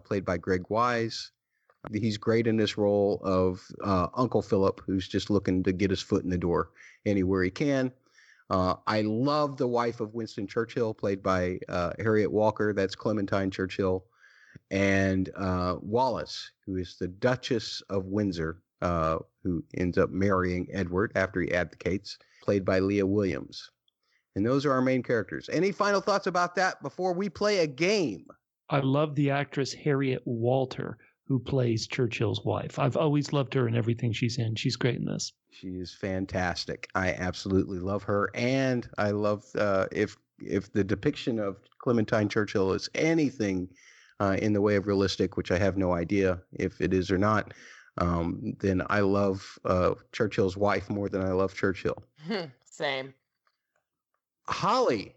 played by Greg Wise. He's great in this role of Uncle Philip, who's just looking to get his foot in the door anywhere he can. I love the wife of Winston Churchill, played by Harriet Walker. That's Clementine Churchill. And Wallis, who is the Duchess of Windsor, who ends up marrying Edward after he abdicates, played by Leah Williams. And those are our main characters. Any final thoughts about that before we play a game? I love the actress Harriet Walter, who plays Churchill's wife. I've always loved her in everything she's in. She's great in this. She is fantastic. I absolutely love her. And I love if the depiction of Clementine Churchill is anything in the way of realistic, which I have no idea if it is or not, then I love Churchill's wife more than I love Churchill. Same. Holly,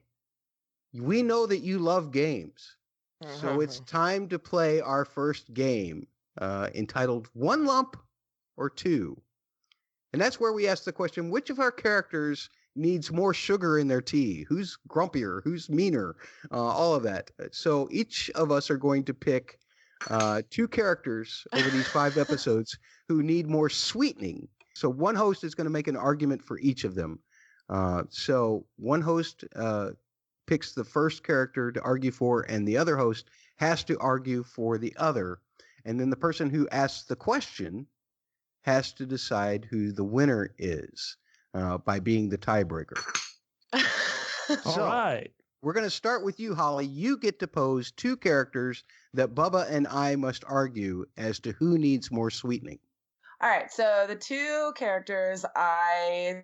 we know that you love games. So it's time to play our first game entitled One Lump or Two. And that's where we ask the question, which of our characters needs more sugar in their tea? Who's grumpier? Who's meaner? All of that. So each of us are going to pick two characters over these 5 episodes who need more sweetening. So one host is going to make an argument for each of them. So one host picks the first character to argue for, and the other host has to argue for the other. And then the person who asks the question has to decide who the winner is by being the tiebreaker. All right. We're going to start with you, Holly. You get to pose 2 characters that Bubba and I must argue as to who needs more sweetening. All right, so the 2 characters I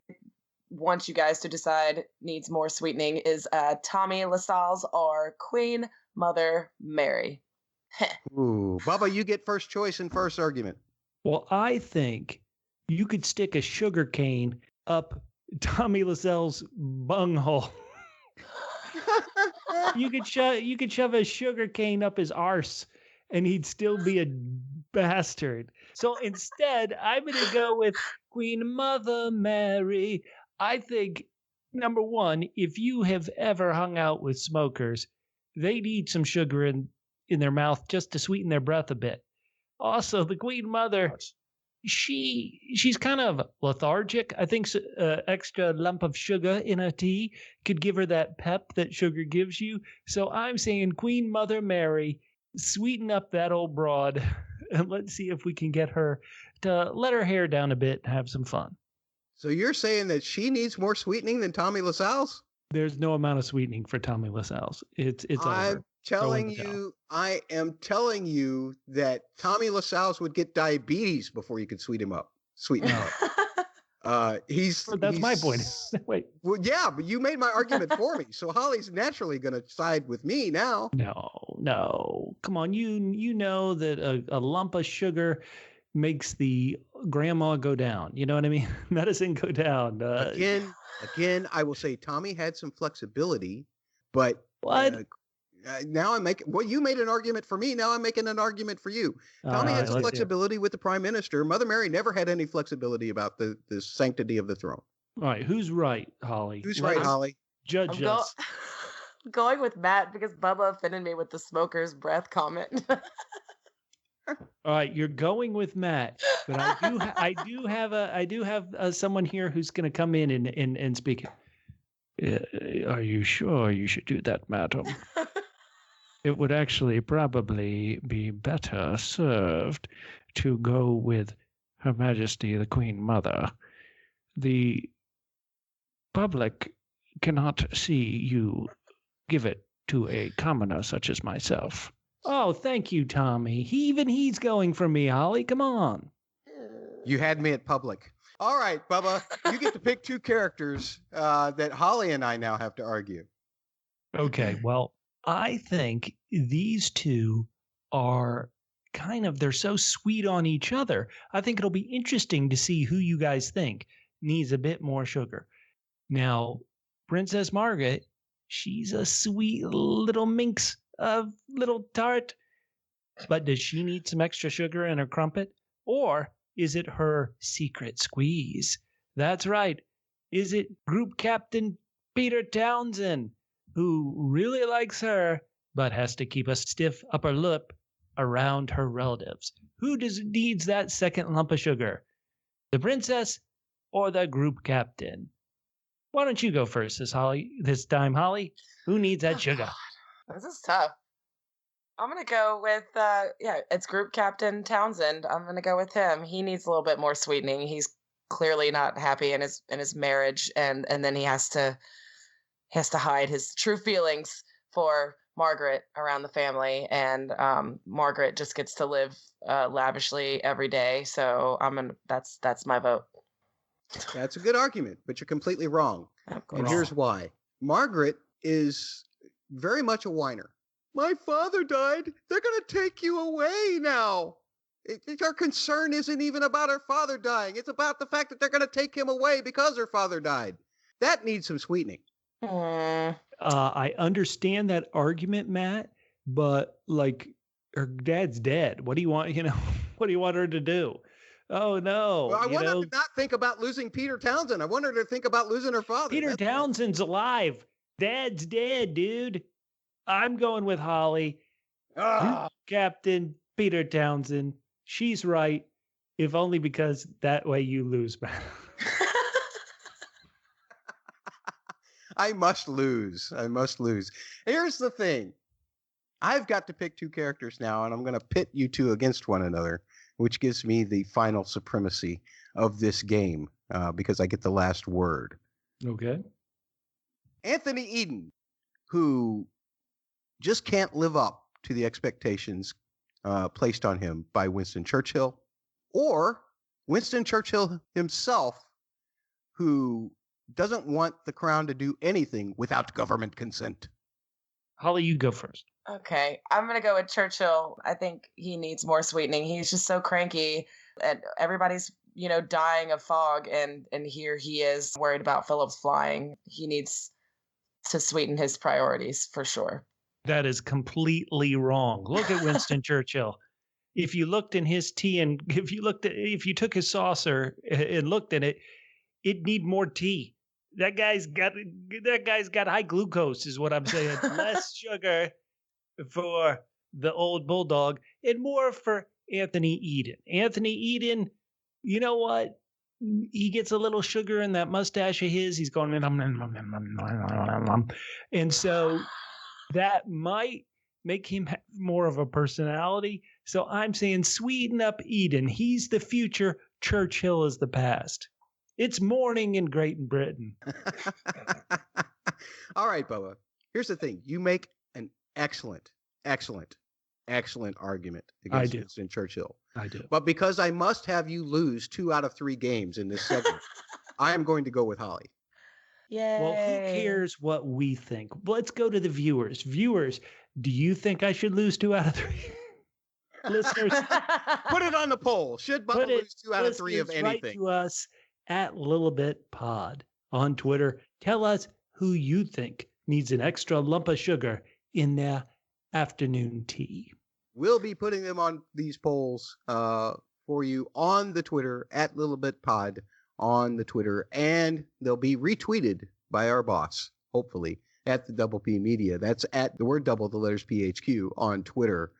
want you guys to decide needs more sweetening is Tommy Lascelles or Queen Mother Mary. Ooh, Bubba, you get first choice and first argument. Well, I think you could stick a sugar cane up Tommy Lascelles' bunghole. You could shove a sugar cane up his arse, and he'd still be a bastard. So instead, I'm going to go with Queen Mother Mary. I think, number one, if you have ever hung out with smokers, they need some sugar in their mouth just to sweeten their breath a bit. Also, the Queen Mother, she's kind of lethargic. I think extra lump of sugar in a tea could give her that pep that sugar gives you. So I'm saying Queen Mother Mary, sweeten up that old broad, and let's see if we can get her to let her hair down a bit and have some fun. So you're saying that she needs more sweetening than Tommy Lascelles? There's no amount of sweetening for Tommy Lascelles. It's over. I am telling you that Tommy Lascelles would get diabetes before you could sweeten him up. That's my point. Wait. Well, yeah, but you made my argument for me. So Holly's naturally going to side with me now. No. Come on. You know that a lump of sugar makes the grandma go down. You know what I mean? Medicine go down. Again, I will say Tommy had some flexibility, but what? Now I'm making. Well, you made an argument for me. Now I'm making an argument for you. Tommy had some flexibility with the Prime Minister. Mother Mary never had any flexibility about the sanctity of the throne. All right, who's right, Holly? Who's right, Holly? Judge us. Going with Matt because Bubba offended me with the smoker's breath comment. All right, you're going with Matt, but I do have someone here who's going to come in and speak. Are you sure you should do that, madam? It would actually probably be better served to go with Her Majesty the Queen Mother. The public cannot see you give it to a commoner such as myself. Oh, thank you, Tommy. He's going for me, Holly. Come on. You had me at public. All right, Bubba, you get to pick 2 characters that Holly and I now have to argue. Okay, well, I think these 2 are they're so sweet on each other. I think it'll be interesting to see who you guys think needs a bit more sugar. Now, Princess Margaret, she's a sweet little minx, a little tart. But does she need some extra sugar in her crumpet? Or is it her secret squeeze? That's right. Is it Group Captain Peter Townsend, who really likes her, but has to keep a stiff upper lip around her relatives? Who needs that second lump of sugar? The princess or the group captain? Why don't you go first this time, Holly? Who needs that sugar? This is tough. I'm going to go with, it's Group Captain Townsend. I'm going to go with him. He needs a little bit more sweetening. He's clearly not happy in his marriage, and then he has to hide his true feelings for Margaret around the family, and Margaret just gets to live lavishly every day. So that's my vote. That's a good argument, but you're completely wrong. And here's why. Margaret is very much a whiner. My father died. They're going to take you away now. Her concern isn't even about her father dying. It's about the fact that they're going to take him away because her father died. That needs some sweetening. I understand that argument, Matt, but her dad's dead. What do you want? What do you want her to do? Oh no! Well, I want her to not think about losing Peter Townsend. I want her to think about losing her father. Peter Townsend's alive. Dad's dead, dude. I'm going with Holly. Captain Peter Townsend. She's right, if only because that way you lose, man. I must lose. I must lose. Here's the thing. I've got to pick two characters now, and I'm going to pit you two against one another, which gives me the final supremacy of this game because I get the last word. Okay. Anthony Eden, who just can't live up to the expectations placed on him by Winston Churchill, or Winston Churchill himself, who doesn't want the crown to do anything without government consent. Holly, you go first. Okay, I'm gonna go with Churchill. I think he needs more sweetening. He's just so cranky, and everybody's dying of fog, and here he is worried about Phillips flying. He needs to sweeten his priorities for sure. That is completely wrong. Look at Winston Churchill. If you looked in his tea and if you took his saucer and looked in it, it'd need more tea. That guy's got high glucose, is what I'm saying. Less sugar for the old bulldog and more for Anthony Eden. Anthony Eden, you know what? He gets a little sugar in that mustache of his. He's going, and so that might make him have more of a personality. So I'm saying sweeten up Eden. He's the future. Churchill is the past. It's morning in Great Britain. All right, Bubba. Here's the thing. You make an excellent argument against Winston Churchill. I do. But because I must have you lose 2 out of 3 games in this segment, I am going to go with Holly. Yay. Well, who cares what we think? Let's go to the viewers. Viewers, do you think I should lose 2 out of 3? Listeners, put it on the poll. Should Bubba lose 2 out of 3 of anything? Write to us at Lilibet Pod on Twitter. Tell us who you think needs an extra lump of sugar in their afternoon tea. We'll be putting them on these polls for you on the Twitter at Lilibet Pod on the Twitter, and they'll be retweeted by our boss, hopefully, at the Double P Media. That's at the word double, the letters PHQ on Twitter.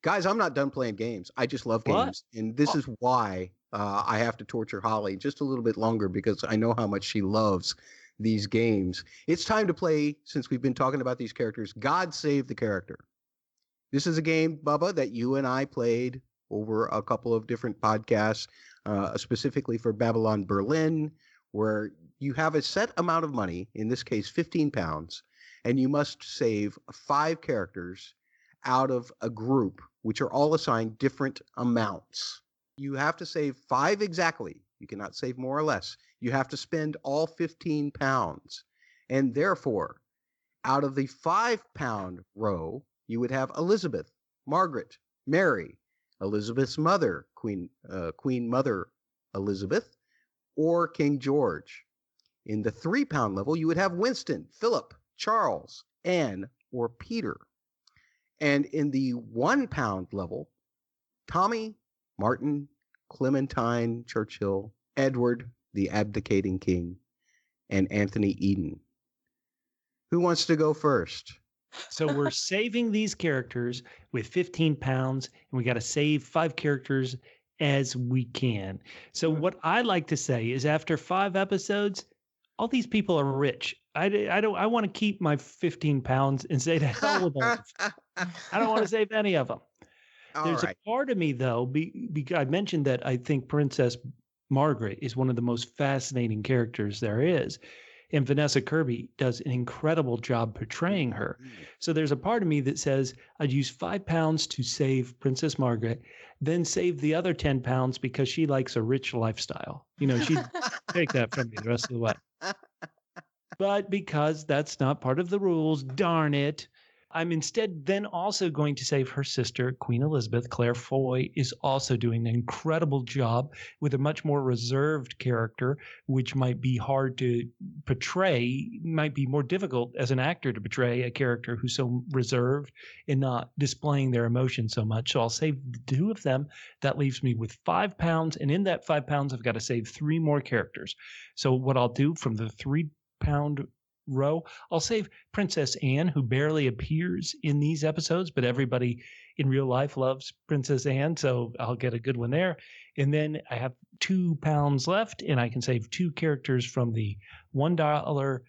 Guys, I'm not done playing games. I just love games. And this is why I have to torture Holly just a little bit longer, because I know how much she loves these games. It's time to play, since we've been talking about these characters, God Save the Character. This is a game, Bubba, that you and I played over a couple of different podcasts, specifically for Babylon Berlin, where you have a set amount of money, in this case 15 pounds, and you must save 5 characters out of a group, which are all assigned different amounts. You have to save 5 exactly. You cannot save more or less. You have to spend all 15 pounds. And therefore, out of the 5-pound row, you would have Elizabeth, Margaret, Mary, Elizabeth's mother, Queen Mother Elizabeth, or King George. In the 3-pound level, you would have Winston, Philip, Charles, Anne, or Peter. And in the 1-pound level, Tommy, Martin, Clementine, Churchill, Edward, the abdicating king, and Anthony Eden. Who wants to go first? So we're saving these characters with 15 pounds, and we got to save 5 characters as we can. So what I like to say is, after 5 episodes, all these people are rich. I want to keep my 15 pounds and say to hell with them. I don't want to save any of them. There's a part of me, though, because I mentioned that I think Princess Margaret is one of the most fascinating characters there is. And Vanessa Kirby does an incredible job portraying her. So there's a part of me that says I'd use 5 pounds to save Princess Margaret, then save the other 10 pounds because she likes a rich lifestyle. She'd take that from me the rest of the way. But because that's not part of the rules, darn it, I'm instead then also going to save her sister, Queen Elizabeth. Claire Foy is also doing an incredible job with a much more reserved character, which might be hard to portray, might be more difficult as an actor to portray a character who's so reserved and not displaying their emotions so much. So I'll save the 2 of them. That leaves me with 5 pounds. And in that 5 pounds, I've got to save 3 more characters. So what I'll do from the 3-pound Rowe. I'll save Princess Anne, who barely appears in these episodes, but everybody in real life loves Princess Anne, so I'll get a good one there. And then I have £2 left, and I can save 2 characters from the $1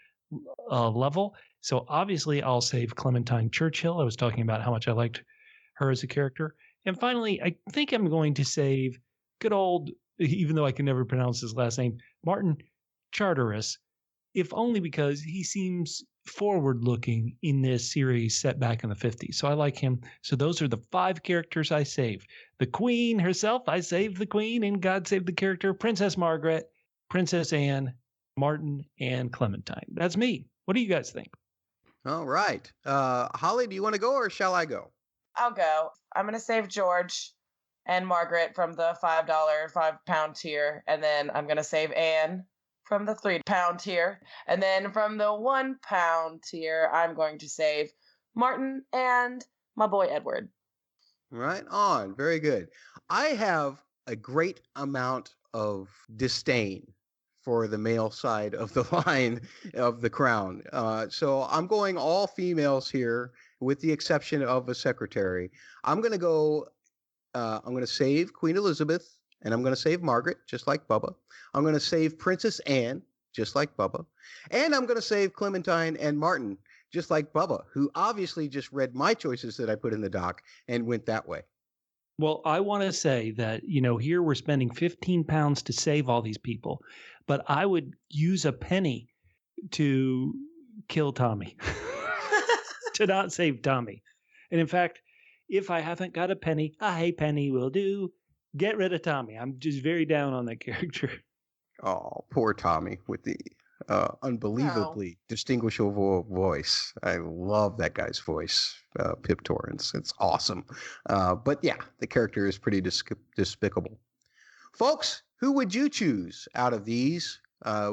level. So obviously, I'll save Clementine Churchill. I was talking about how much I liked her as a character. And finally, I think I'm going to save good old, even though I can never pronounce his last name, Martin Charteris, if only because he seems forward-looking in this series set back in the 50s. So I like him. So those are the 5 characters I saved. The Queen herself, I saved the Queen, and God saved the character, Princess Margaret, Princess Anne, Martin, and Clementine. That's me. What do you guys think? All right. Holly, do you want to go or shall I go? I'll go. I'm going to save George and Margaret from the £5 tier. And then I'm going to save Anne from the £3 tier. And then from the £1 tier, I'm going to save Martin and my boy Edward. Right on. Very good. I have a great amount of disdain for the male side of the line of the crown. So I'm going all females here, with the exception of a secretary. I'm going to go, I'm going to save Queen Elizabeth, and I'm going to save Margaret, just like Bubba. I'm going to save Princess Anne, just like Bubba. And I'm going to save Clementine and Martin, just like Bubba, who obviously just read my choices that I put in the doc and went that way. Well, I want to say that, here we're spending £15 to save all these people, but I would use a penny to kill Tommy, to not save Tommy. And in fact, if I haven't got a penny, a penny will do. Get rid of Tommy. I'm just very down on that character. Oh, poor Tommy with the unbelievably distinguishable voice. I love that guy's voice, Pip Torrens. It's awesome. But yeah, the character is pretty despicable. Folks, who would you choose out of these?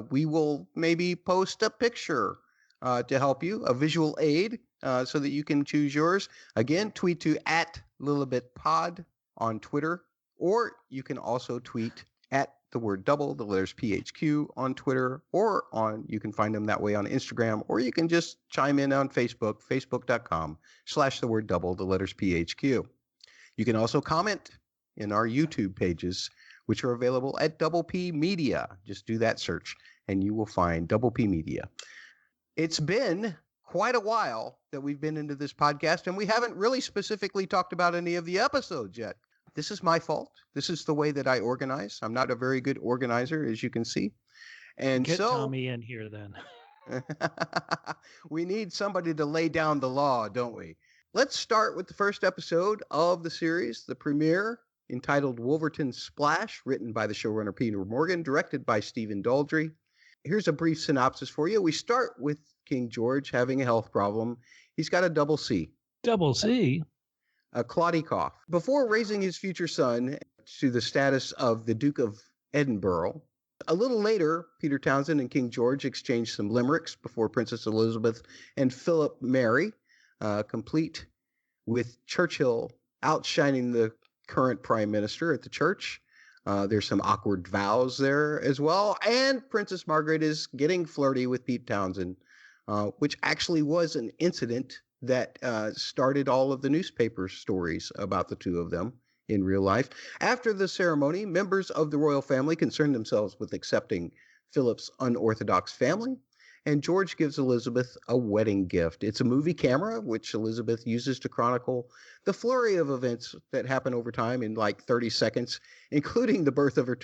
We will maybe post a picture to help you, a visual aid, so that you can choose yours. Again, tweet to @LilibetPod on Twitter, or you can also tweet at the word double, the letters PHQ on Twitter, or you can find them that way on Instagram, or you can just chime in on Facebook, facebook.com/the word double, the letters PHQ. You can also comment in our YouTube pages, which are available at Double P Media. Just do that search and you will find Double P Media. It's been quite a while that we've been into this podcast, and we haven't really specifically talked about any of the episodes yet. This is my fault. This is the way that I organize. I'm not a very good organizer, as you can see. And Get so Tommy in here then. we need somebody to lay down the law, don't we? Let's start with the first episode of the series, the premiere, entitled Wolferton Splash, written by the showrunner Peter Morgan, directed by Stephen Daldry. Here's a brief synopsis for you. We start with King George having a health problem. He's got a double C. Double C? A clotty cough. Before raising his future son to the status of the Duke of Edinburgh, a little later, Peter Townsend and King George exchange some limericks before Princess Elizabeth and Philip marry, complete with Churchill outshining the current prime minister at the church. There's some awkward vows there as well. And Princess Margaret is getting flirty with Pete Townsend, which actually was an incident that started all of the newspaper stories about the two of them in real life. After the ceremony, members of the royal family concerned themselves with accepting Philip's unorthodox family, and George gives Elizabeth a wedding gift. It's a movie camera, which Elizabeth uses to chronicle the flurry of events that happen over time in like 30 seconds, including the birth of her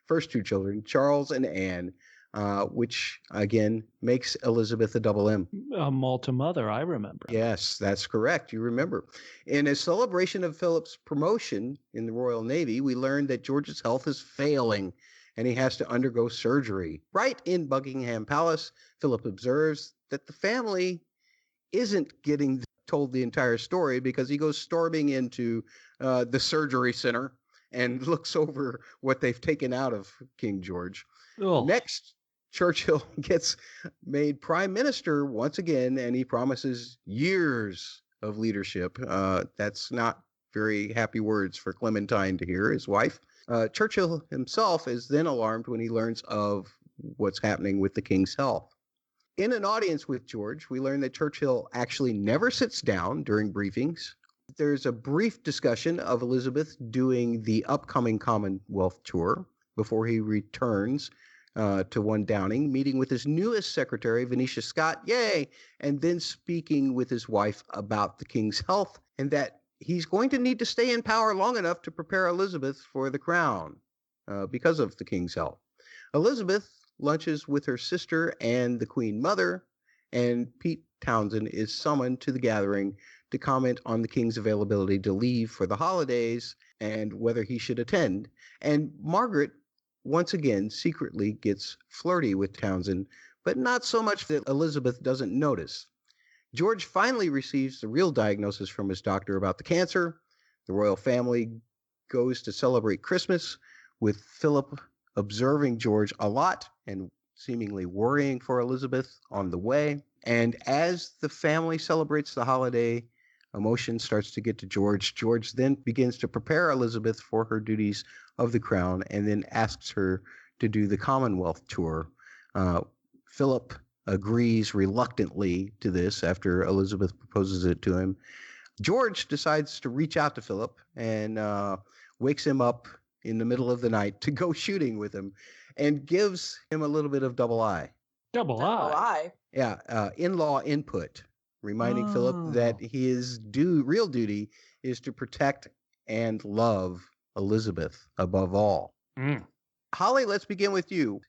first two children, Charles and Anne, which, again, makes Elizabeth a double M. A Malta mother, I remember. Yes, that's correct. You remember. In a celebration of Philip's promotion in the Royal Navy, we learned that George's health is failing, and he has to undergo surgery. Right in Buckingham Palace, Philip observes that the family isn't getting told the entire story because he goes storming into the surgery center and looks over what they've taken out of King George. Oh. Next, Churchill gets made prime minister once again, and he promises years of leadership. That's not very happy words for Clementine to hear, his wife. Churchill himself is then alarmed when he learns of what's happening with the king's health. In an audience with George, we learn that Churchill actually never sits down during briefings. There's a brief discussion of Elizabeth doing the upcoming Commonwealth tour before he returns to 1 Downing, meeting with his newest secretary, Venetia Scott, yay, and then speaking with his wife about the king's health and that he's going to need to stay in power long enough to prepare Elizabeth for the crown because of the king's health. Elizabeth lunches with her sister and the Queen Mother, and Pete Townsend is summoned to the gathering to comment on the king's availability to leave for the holidays and whether he should attend. And Margaret once again secretly gets flirty with Townsend, but not so much that Elizabeth doesn't notice. George finally receives the real diagnosis from his doctor about the cancer. The royal family goes to celebrate Christmas, with Philip observing George a lot and seemingly worrying for Elizabeth on the way. And as the family celebrates the holiday, emotion starts to get to George. George then begins to prepare Elizabeth for her duties of the crown and then asks her to do the Commonwealth tour. Philip agrees reluctantly to this after Elizabeth proposes it to him. George decides to reach out to Philip and wakes him up in the middle of the night to go shooting with him and gives him a little bit of double eye. Double eye. Yeah, in-law input, reminding Philip that his real duty is to protect and love Elizabeth above all. Holly, let's begin with you.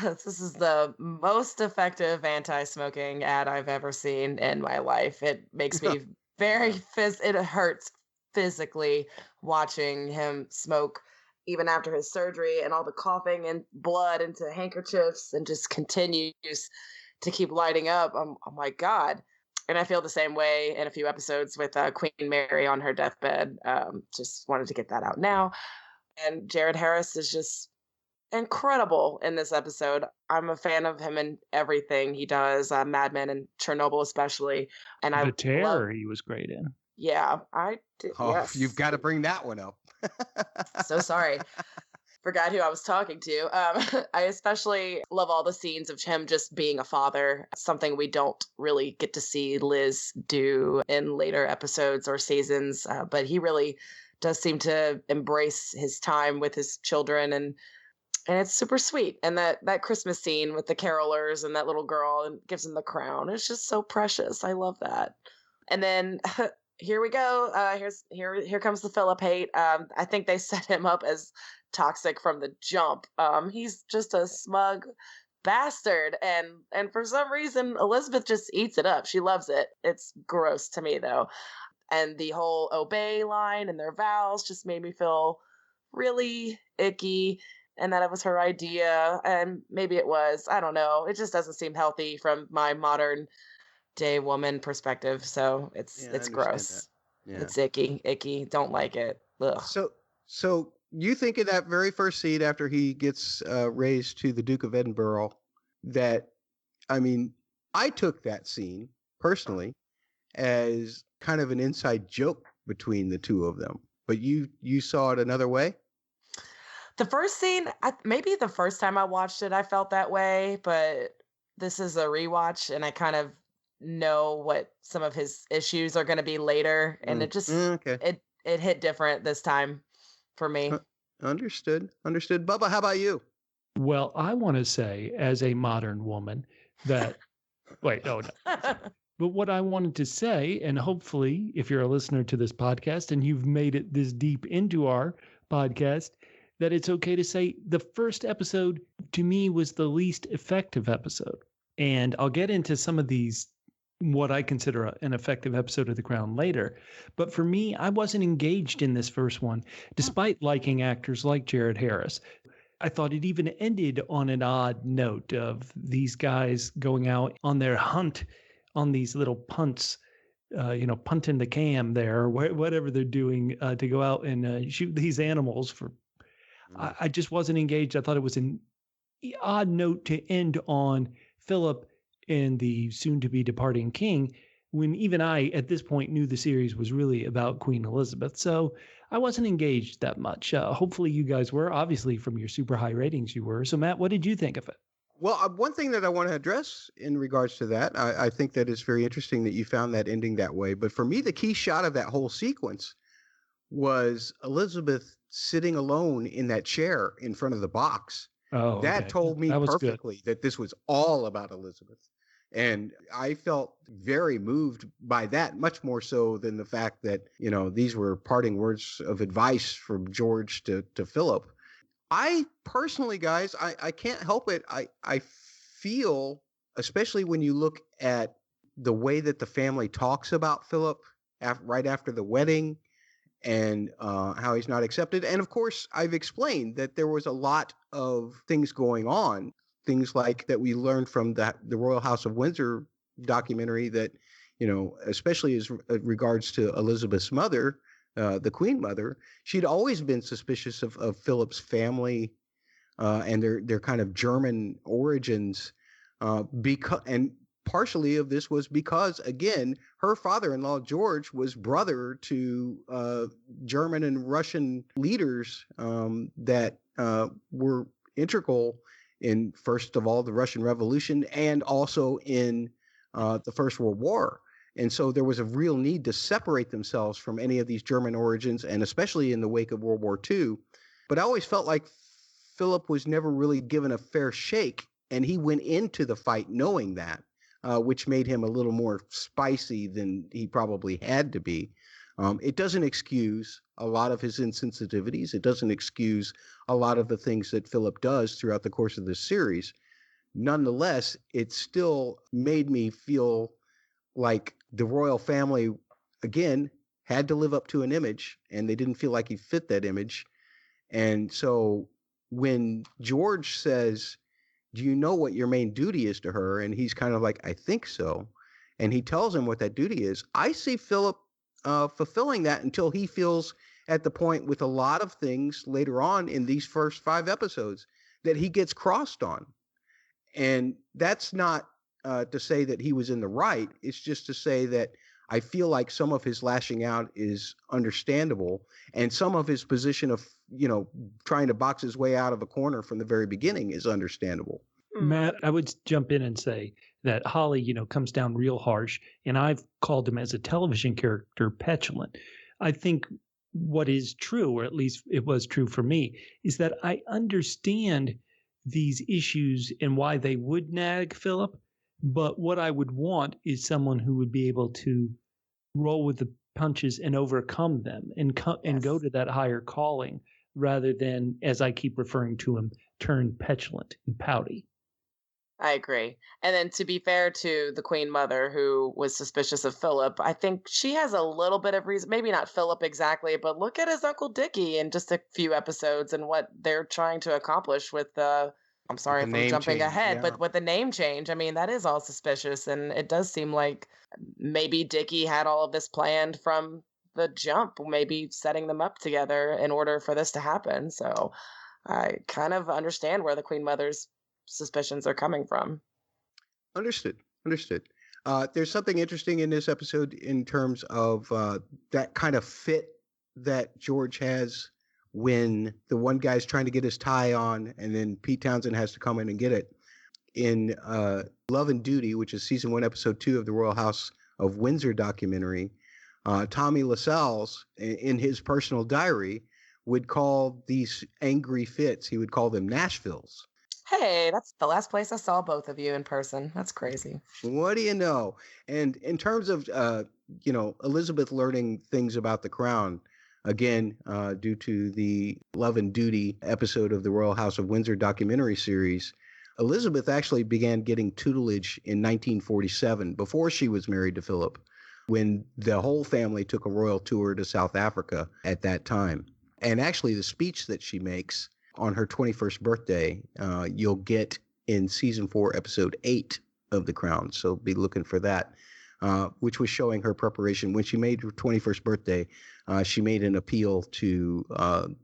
This is the most effective anti-smoking ad I've ever seen in my life. It makes me it hurts physically watching him smoke even after his surgery, and all the coughing and blood into handkerchiefs, and just continues to keep lighting up. Oh my God. And I feel the same way in a few episodes with Queen Mary on her deathbed. Just wanted to get that out now. And Jared Harris is just incredible in this episode. I'm a fan of him in everything he does, Mad Men and Chernobyl especially. And The Terror he was great in. Yeah, I did. Oh, Yes. you've got to bring that one up. So sorry. Forgot who I was talking to. I especially love all the scenes of him just being a father, something we don't really get to see Liz do in later episodes or seasons. But he really does seem to embrace his time with his children, and it's super sweet. And that Christmas scene with the carolers and that little girl and gives him the crown. It's just so precious. I love that. And then here we go. Here comes the Philip hate. I think they set him up as toxic from the jump. He's just a smug bastard, and for some reason Elizabeth just eats it up. She loves it. It's gross to me though. And the whole obey line and their vows just made me feel really icky, and that it was her idea, and maybe it was. I don't know. It just doesn't seem healthy from my modern day woman perspective. So it's gross. Yeah. It's icky. Don't like it. Ugh. So you think in that very first scene after he gets raised to the Duke of Edinburgh, that, I mean, I took that scene personally as kind of an inside joke between the two of them, but you saw it another way? The first scene, maybe the first time I watched it, I felt that way, but this is a rewatch, and I kind of know what some of his issues are going to be later, and it just it hit different this time for me. Understood. Bubba, how about you? Well, I want to say, as a modern woman, that wait, no. But what I wanted to say, and hopefully if you're a listener to this podcast and you've made it this deep into our podcast, that it's okay to say the first episode to me was the least effective episode. And I'll get into some of these, what I consider an effective episode of The Crown later. But for me, I wasn't engaged in this first one, despite liking actors like Jared Harris. I thought it even ended on an odd note of these guys going out on their hunt on these little punts, punting the cam there, or whatever they're doing to go out and shoot these animals for. I just wasn't engaged. I thought it was an odd note to end on Philip and the soon-to-be departing king, when even I, at this point, knew the series was really about Queen Elizabeth. So I wasn't engaged that much. Hopefully you guys were. Obviously, from your super high ratings, you were. So, Matt, what did you think of it? Well, one thing that I want to address in regards to that, I think that it's very interesting that you found that ending that way. But for me, the key shot of that whole sequence was Elizabeth sitting alone in that chair in front of the box. Oh, That okay. told me That was good. perfectly that this was all about Elizabeth. And I felt very moved by that, much more so than the fact that, these were parting words of advice from George to Philip. I personally, guys, I can't help it. I feel, especially when you look at the way that the family talks about Philip right after the wedding, and how he's not accepted. And of course, I've explained that there was a lot of things going on, things like that we learned from the Royal House of Windsor documentary that, especially as regards to Elizabeth's mother, the Queen Mother, she'd always been suspicious of Philip's family and their kind of German origins, and partially of this was because, again, her father-in-law George was brother to German and Russian leaders that were integral in, first of all, the Russian Revolution and also in the First World War. And so there was a real need to separate themselves from any of these German origins, and especially in the wake of World War II. But I always felt like Philip was never really given a fair shake, and he went into the fight knowing that, which made him a little more spicy than he probably had to be. It doesn't excuse a lot of his insensitivities. It doesn't excuse a lot of the things that Philip does throughout the course of this series. Nonetheless, it still made me feel like the royal family, again, had to live up to an image, and they didn't feel like he fit that image. And so when George says, do you know what your main duty is to her? And he's kind of like, I think so. And he tells him what that duty is. I see Philip fulfilling that until he feels at the point with a lot of things later on in these first 5 episodes that he gets crossed on. And that's not to say that he was in the right. It's just to say that I feel like some of his lashing out is understandable, and some of his position of, trying to box his way out of a corner from the very beginning is understandable. Matt, I would jump in and say that Holly, comes down real harsh, and I've called him as a television character petulant. I think what is true, or at least it was true for me, is that I understand these issues and why they would nag Philip. But what I would want is someone who would be able to roll with the punches and overcome them and go to that higher calling, rather than, as I keep referring to him, turn petulant and pouty. I agree. And then, to be fair to the Queen Mother, who was suspicious of Philip, I think she has a little bit of reason, maybe not Philip exactly, but look at his Uncle Dickie in just a few episodes and what they're trying to accomplish with I'm sorry if I'm jumping ahead, but with the name change, I mean, that is all suspicious. And it does seem like maybe Dickie had all of this planned from the jump, maybe setting them up together in order for this to happen. So I kind of understand where the Queen Mother's suspicions are coming from. Understood. There's something interesting in this episode in terms of that kind of fit that George has when the one guy's trying to get his tie on, and then Pete Townsend has to come in and get it. In Love and Duty, which is season 1, episode 2 of the Royal House of Windsor documentary, Tommy Lascelles, in his personal diary, would call these angry fits, he would call them Nashvilles. Hey, that's the last place I saw both of you in person. That's crazy. What do you know? And in terms of, Elizabeth learning things about the crown, again, due to the Love and Duty episode of the Royal House of Windsor documentary series, Elizabeth actually began getting tutelage in 1947, before she was married to Philip, when the whole family took a royal tour to South Africa at that time. And actually, the speech that she makes on her 21st birthday, you'll get in season 4, episode 8 of The Crown. So be looking for that, which was showing her preparation. When she made her 21st birthday, she made an appeal to on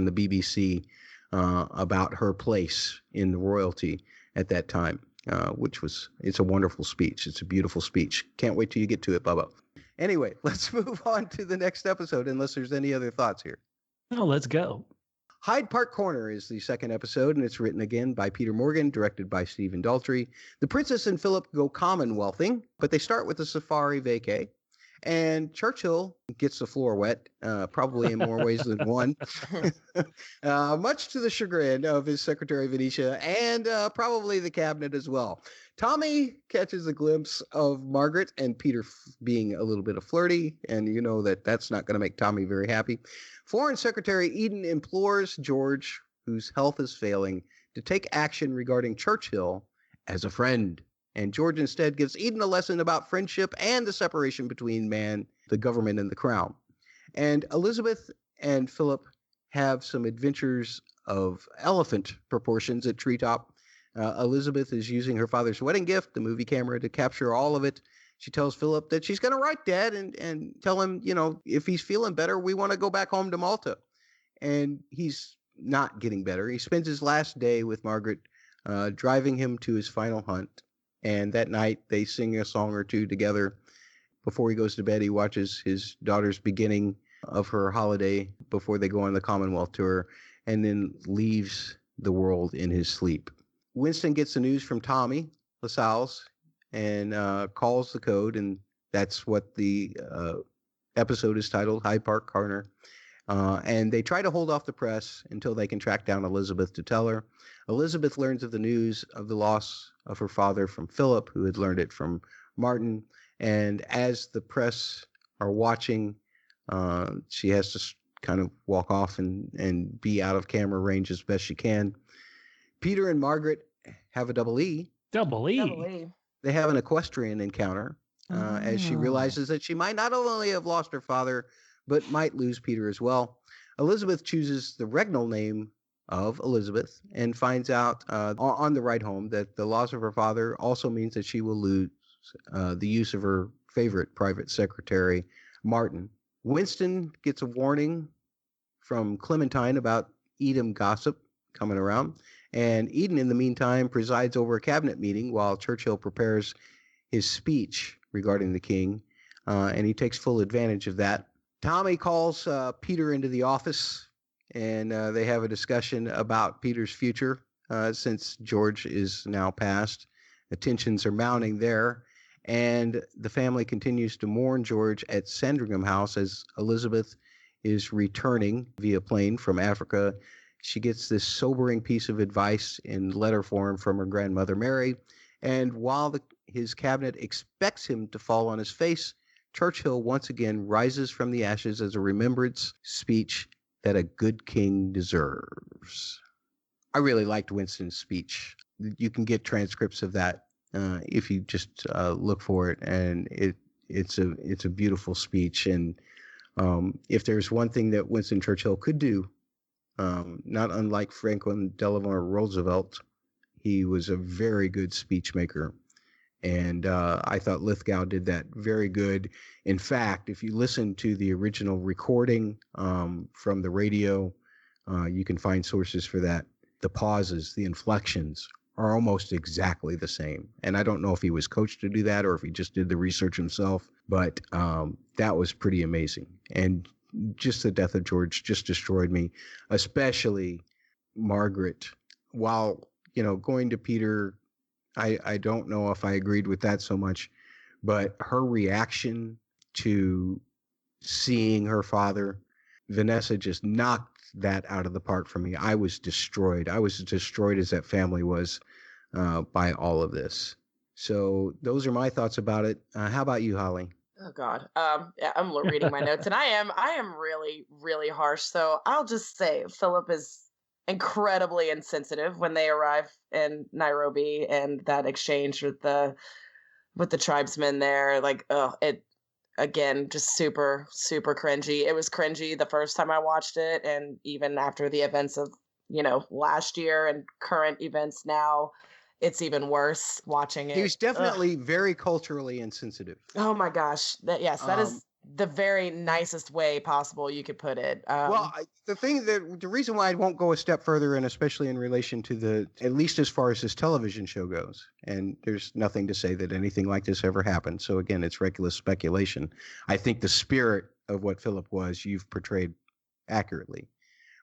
the BBC about her place in the royalty at that time, it's a wonderful speech. It's a beautiful speech. Can't wait till you get to it, Bubba. Anyway, let's move on to the next episode, unless there's any other thoughts here. No, let's go. Hyde Park Corner is the second episode, and it's written again by Peter Morgan, directed by Stephen Daldry. The princess and Philip go commonwealthing, but they start with a safari vacay. And Churchill gets the floor wet, probably in more ways than one, much to the chagrin of his secretary Venetia and probably the cabinet as well. Tommy catches a glimpse of Margaret and Peter being a little bit of flirty, and you know that that's not going to make Tommy very happy. Foreign Secretary Eden implores George, whose health is failing, to take action regarding Churchill as a friend. And George instead gives Eden a lesson about friendship and the separation between man, the government, and the crown. And Elizabeth and Philip have some adventures of elephant proportions at Treetop. Elizabeth is using her father's wedding gift, the movie camera, to capture all of it. She tells Philip that she's going to write Dad and tell him, you know, if he's feeling better, we want to go back home to Malta. And he's not getting better. He spends his last day with Margaret, driving him to his final hunt. And that night they sing a song or two together. Before he goes to bed, he watches his daughter's beginning of her holiday before they go on the Commonwealth tour, and then leaves the world in his sleep. Winston gets the news from Tommy, Lascelles, and calls the code, and that's what the episode is titled, Hyde Park Corner. And they try to hold off the press until they can track down Elizabeth to tell her. Elizabeth learns of the news of the loss of her father from Philip, who had learned it from Martin. And as the press are watching, she has to kind of walk off and be out of camera range as best she can. Peter and Margaret have a double E. Double E. Double E. They have an equestrian encounter as she realizes that she might not only have lost her father, but might lose Peter as well. Elizabeth chooses the regnal name of Elizabeth and finds out on the ride home that the loss of her father also means that she will lose the use of her favorite private secretary, Martin. Winston gets a warning from Clementine about Edam gossip coming around, and Eden, in the meantime, presides over a cabinet meeting while Churchill prepares his speech regarding the king, and he takes full advantage of that. Tommy calls Peter into the office, and they have a discussion about Peter's future since George is now passed. The tensions are mounting there, and the family continues to mourn George at Sandringham House as Elizabeth is returning via plane from Africa. She gets this sobering piece of advice in letter form from her grandmother Mary, and while his cabinet expects him to fall on his face, Churchill once again rises from the ashes as a remembrance speech that a good king deserves. I really liked Winston's speech. You can get transcripts of that if you just look for it, and it's a beautiful speech. And if there's one thing that Winston Churchill could do, not unlike Franklin Delano Roosevelt, he was a very good speech maker. And I thought Lithgow did that very good. In fact, if you listen to the original recording from the radio, you can find sources for that. The pauses, the inflections are almost exactly the same. And I don't know if he was coached to do that or if he just did the research himself, but that was pretty amazing. And just the death of George just destroyed me, especially Margaret. While, going to Peter, I don't know if I agreed with that so much, but her reaction to seeing her father, Vanessa just knocked that out of the park for me. I was destroyed. I was destroyed as that family was by all of this. So those are my thoughts about it. How about you, Holly? Oh God. Yeah, I'm reading my notes, and I am really, really harsh. So I'll just say Philip is incredibly insensitive when they arrive in Nairobi, and that exchange with the tribesmen there, it again, just super, super cringy. It was cringy the first time I watched it, and even after the events of, last year and current events now, it's even worse watching it. He was definitely very culturally insensitive. Oh my gosh. That is the very nicest way possible you could put it. The reason why I won't go a step further, and especially in relation to at least as far as this television show goes, and there's nothing to say that anything like this ever happened. So again, it's reckless speculation. I think the spirit of what Philip was, you've portrayed accurately.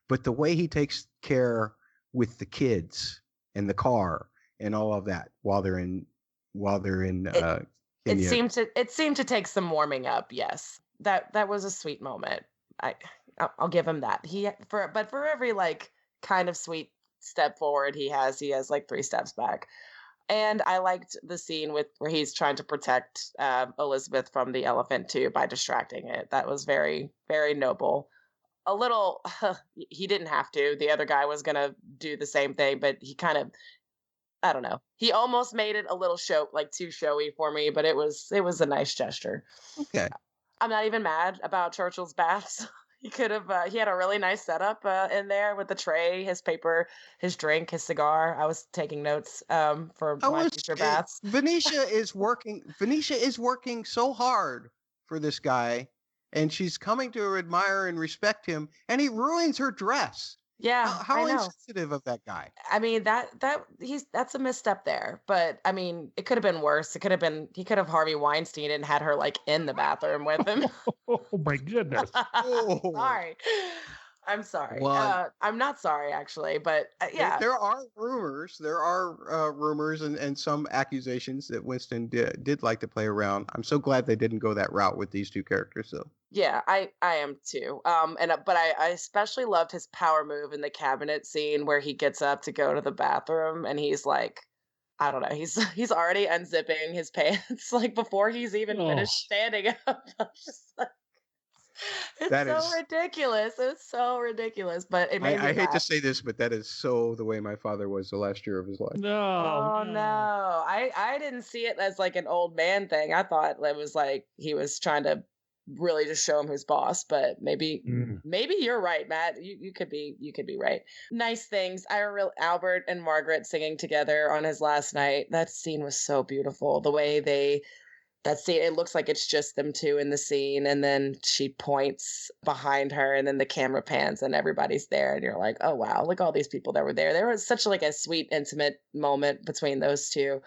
but the way he takes care with the kids and the car and all of that while they're in It Kenya. seemed to take some warming up. Yes, that was a sweet moment. I'll give him that. But for every like kind of sweet step forward he has like 3 steps back. And I liked the scene where he's trying to protect Elizabeth from the elephant too by distracting it. That was very, very noble. A little, he didn't have to. The other guy was gonna do the same thing, but he kind of, I don't know. He almost made it a little too showy for me, but it was a nice gesture. Okay. I'm not even mad about Churchill's baths. He could have. He had a really nice setup in there with the tray, his paper, his drink, his cigar. I was taking notes for my future baths. Venetia is working so hard for this guy, and she's coming to admire and respect him, and he ruins her dress. Yeah, How I know. insensitive of that guy. I mean that's a misstep there. But I mean, it could have been worse. He could have Harvey Weinstein and had her like in the bathroom with him. Oh my goodness. Oh. Sorry. I'm sorry. Well, I'm not sorry actually, but yeah. There are rumors. There are rumors and some accusations that Winston did like to play around. I'm so glad they didn't go that route with these 2 characters, though. Yeah, I am too. But I especially loved his power move in the cabinet scene where he gets up to go to the bathroom and he's like, I don't know, he's already unzipping his pants like before he's even finished standing up. I'm just like, it's ridiculous. It's so ridiculous, but it made me I hate to laugh. say this, but that is so the way my father was the last year of his life. Oh no. I didn't see it as like an old man thing. I thought it was like he was trying to really just show him who's boss, but maybe you're right, Matt. You could be right. Nice things. Albert and Margaret singing together on his last night. That scene was so beautiful. The way that scene, it looks like it's just them 2 in the scene, and then she points behind her, and then the camera pans, and everybody's there, and you're like, oh wow, look at all these people that were there. There was such like a sweet, intimate moment between those 2,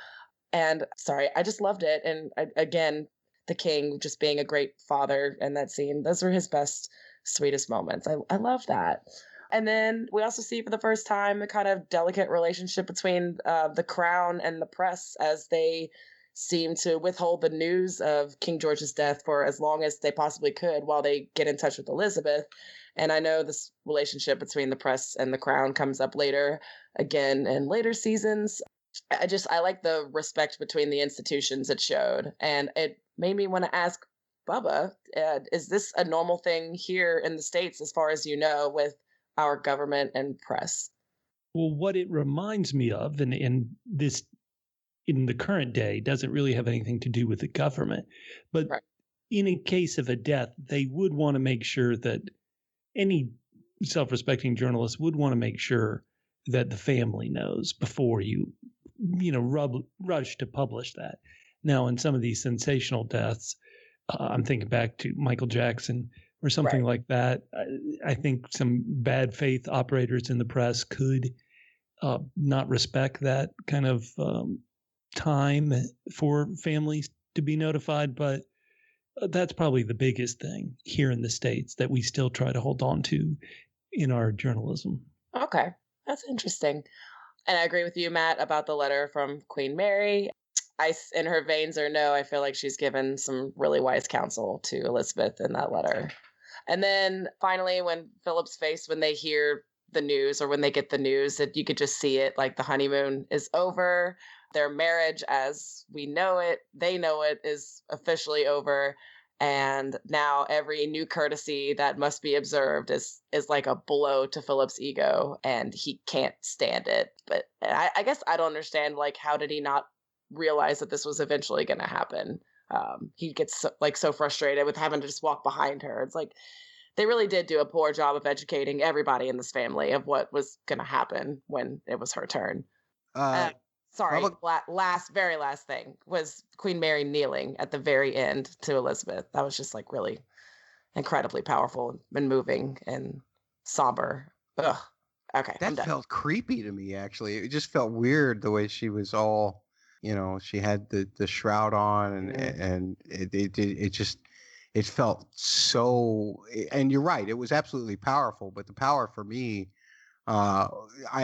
and sorry, I just loved it. And again, the king just being a great father in that scene. Those were his best, sweetest moments. I love that. And then we also see for the first time the kind of delicate relationship between the crown and the press as they seem to withhold the news of King George's death for as long as they possibly could while they get in touch with Elizabeth. And I know this relationship between the press and the crown comes up later, again in later seasons. I like the respect between the institutions it showed. And it made me want to ask Bubba, is this a normal thing here in the States, as far as you know, with our government and press? Well, what it reminds me of, and this in the current day doesn't really have anything to do with the government, but in a case of a death, they would want to make sure that any self-respecting journalist would want to make sure that the family knows before you rush to publish that. Now, in some of these sensational deaths, I'm thinking back to Michael Jackson or something like that. I think some bad faith operators in the press could not respect that kind of time for families to be notified, but that's probably the biggest thing here in the States that we still try to hold on to in our journalism. Okay, that's interesting. And I agree with you, Matt, about the letter from Queen Mary. Ice in her veins or no, I feel like she's given some really wise counsel to Elizabeth in that letter. And then finally, when Phillips' face, when they hear the news or when they get the news, that you could just see it, like the honeymoon is over. Their marriage, as we know it, they know it, is officially over. And now every new courtesy that must be observed is like a blow to Philip's ego, and he can't stand it. But I guess I don't understand, like, how did he not realize that this was eventually going to happen? He gets so frustrated with having to just walk behind her. It's like they really did do a poor job of educating everybody in this family of what was going to happen when it was her turn. Sorry, very last thing was Queen Mary kneeling at the very end to Elizabeth. That was just like really incredibly powerful and moving and somber. Ugh. Okay, that felt creepy to me, actually. It just felt weird the way she was all, she had the shroud on, and it it felt so, and you're right, it was absolutely powerful, but the power for me, I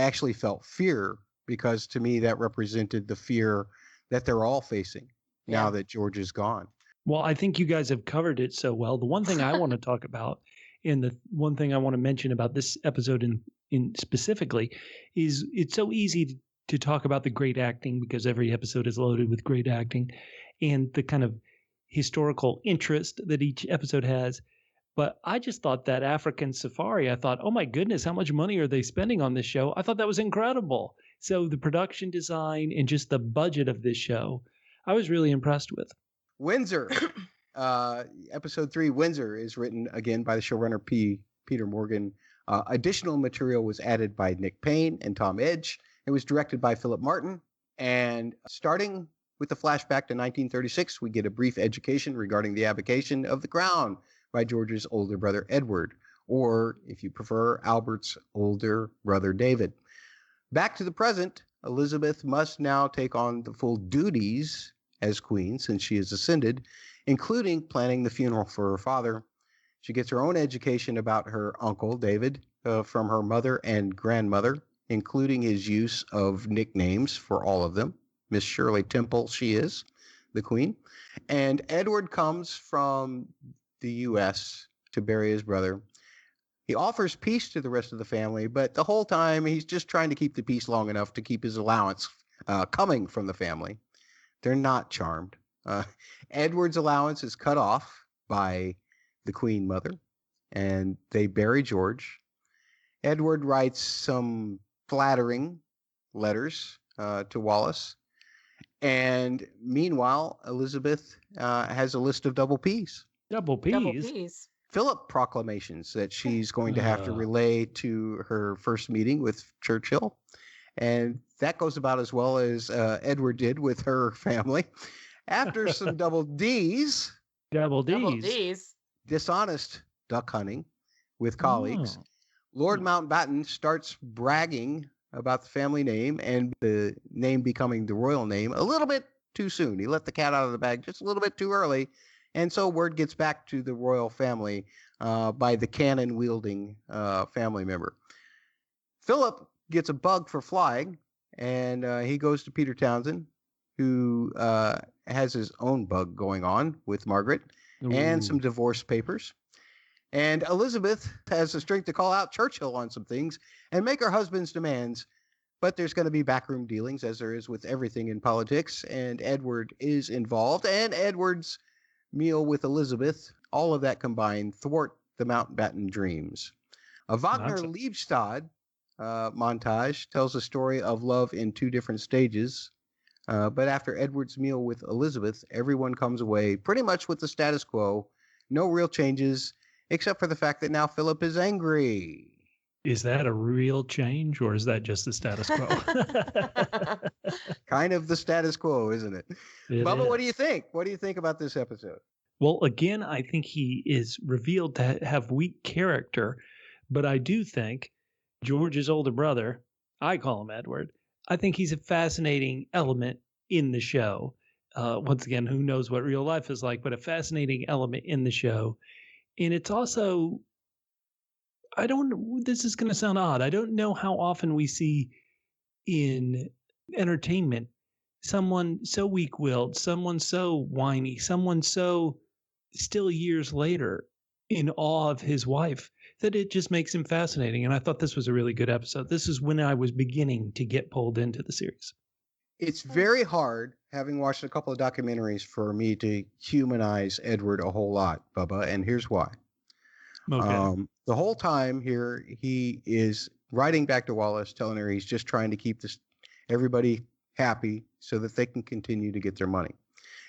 actually felt fear, because to me that represented the fear that they're all facing now that George is gone. Well, I think you guys have covered it so well. The one thing I want to talk about, and the one thing I want to mention about this episode in specifically, is it's so easy to talk about the great acting, because every episode is loaded with great acting, and the kind of historical interest that each episode has. But I just thought that African safari, I thought, oh my goodness, how much money are they spending on this show? I thought that was incredible. So the production design and just the budget of this show, I was really impressed with. Windsor, episode 3, Windsor, is written again by the showrunner Peter Morgan. Additional material was added by Nick Payne and Tom Edge. It was directed by Philip Martin. And starting with the flashback to 1936, we get a brief education regarding the abdication of the crown by George's older brother Edward, or if you prefer, Albert's older brother David. Back to the present, Elizabeth must now take on the full duties as queen since she has ascended, including planning the funeral for her father. She gets her own education about her uncle David from her mother and grandmother, including his use of nicknames for all of them. Miss Shirley Temple, she is the queen. And Edward comes from the U.S. to bury his brother. He offers peace to the rest of the family, but the whole time he's just trying to keep the peace long enough to keep his allowance coming from the family. They're not charmed. Edward's allowance is cut off by the Queen Mother, and they bury George. Edward writes some flattering letters to Wallace, and meanwhile, Elizabeth has a list of double P's. Double P's? Philip proclamations that she's going to have to relay to her first meeting with Churchill. And that goes about as well as Edward did with her family. After some double D's, dishonest duck hunting with colleagues, Lord Mountbatten starts bragging about the family name and the name becoming the royal name a little bit too soon. He let the cat out of the bag just a little bit too early. And so word gets back to the royal family by the cannon-wielding family member. Philip gets a bug for flying, and he goes to Peter Townsend, who has his own bug going on with Margaret and some divorce papers. And Elizabeth has the strength to call out Churchill on some things and make her husband's demands. But there's going to be backroom dealings, as there is with everything in politics, and Edward is involved, and Edward's meal with Elizabeth, all of that combined, thwart the Mountbatten dreams. A Wagner-Liebstad montage tells a story of love in 2 different stages. But after Edward's meal with Elizabeth, everyone comes away pretty much with the status quo. No real changes, except for the fact that now Philip is angry. Is that a real change, or is that just the status quo? Kind of the status quo, isn't it? Bubba, what do you think? What do you think about this episode? Well, again, I think he is revealed to have weak character, but I do think George's older brother, I call him Edward, I think he's a fascinating element in the show. Once again, who knows what real life is like, but a fascinating element in the show. And it's also, this is going to sound odd. I don't know how often we see in entertainment someone so weak-willed, someone so whiny, someone so still years later in awe of his wife, that it just makes him fascinating. And I thought this was a really good episode. This is when I was beginning to get pulled into the series. It's very hard, having watched a couple of documentaries, for me to humanize Edward a whole lot, Bubba, and here's why. Okay. The whole time here, he is writing back to Wallace, telling her he's just trying to keep everybody happy so that they can continue to get their money.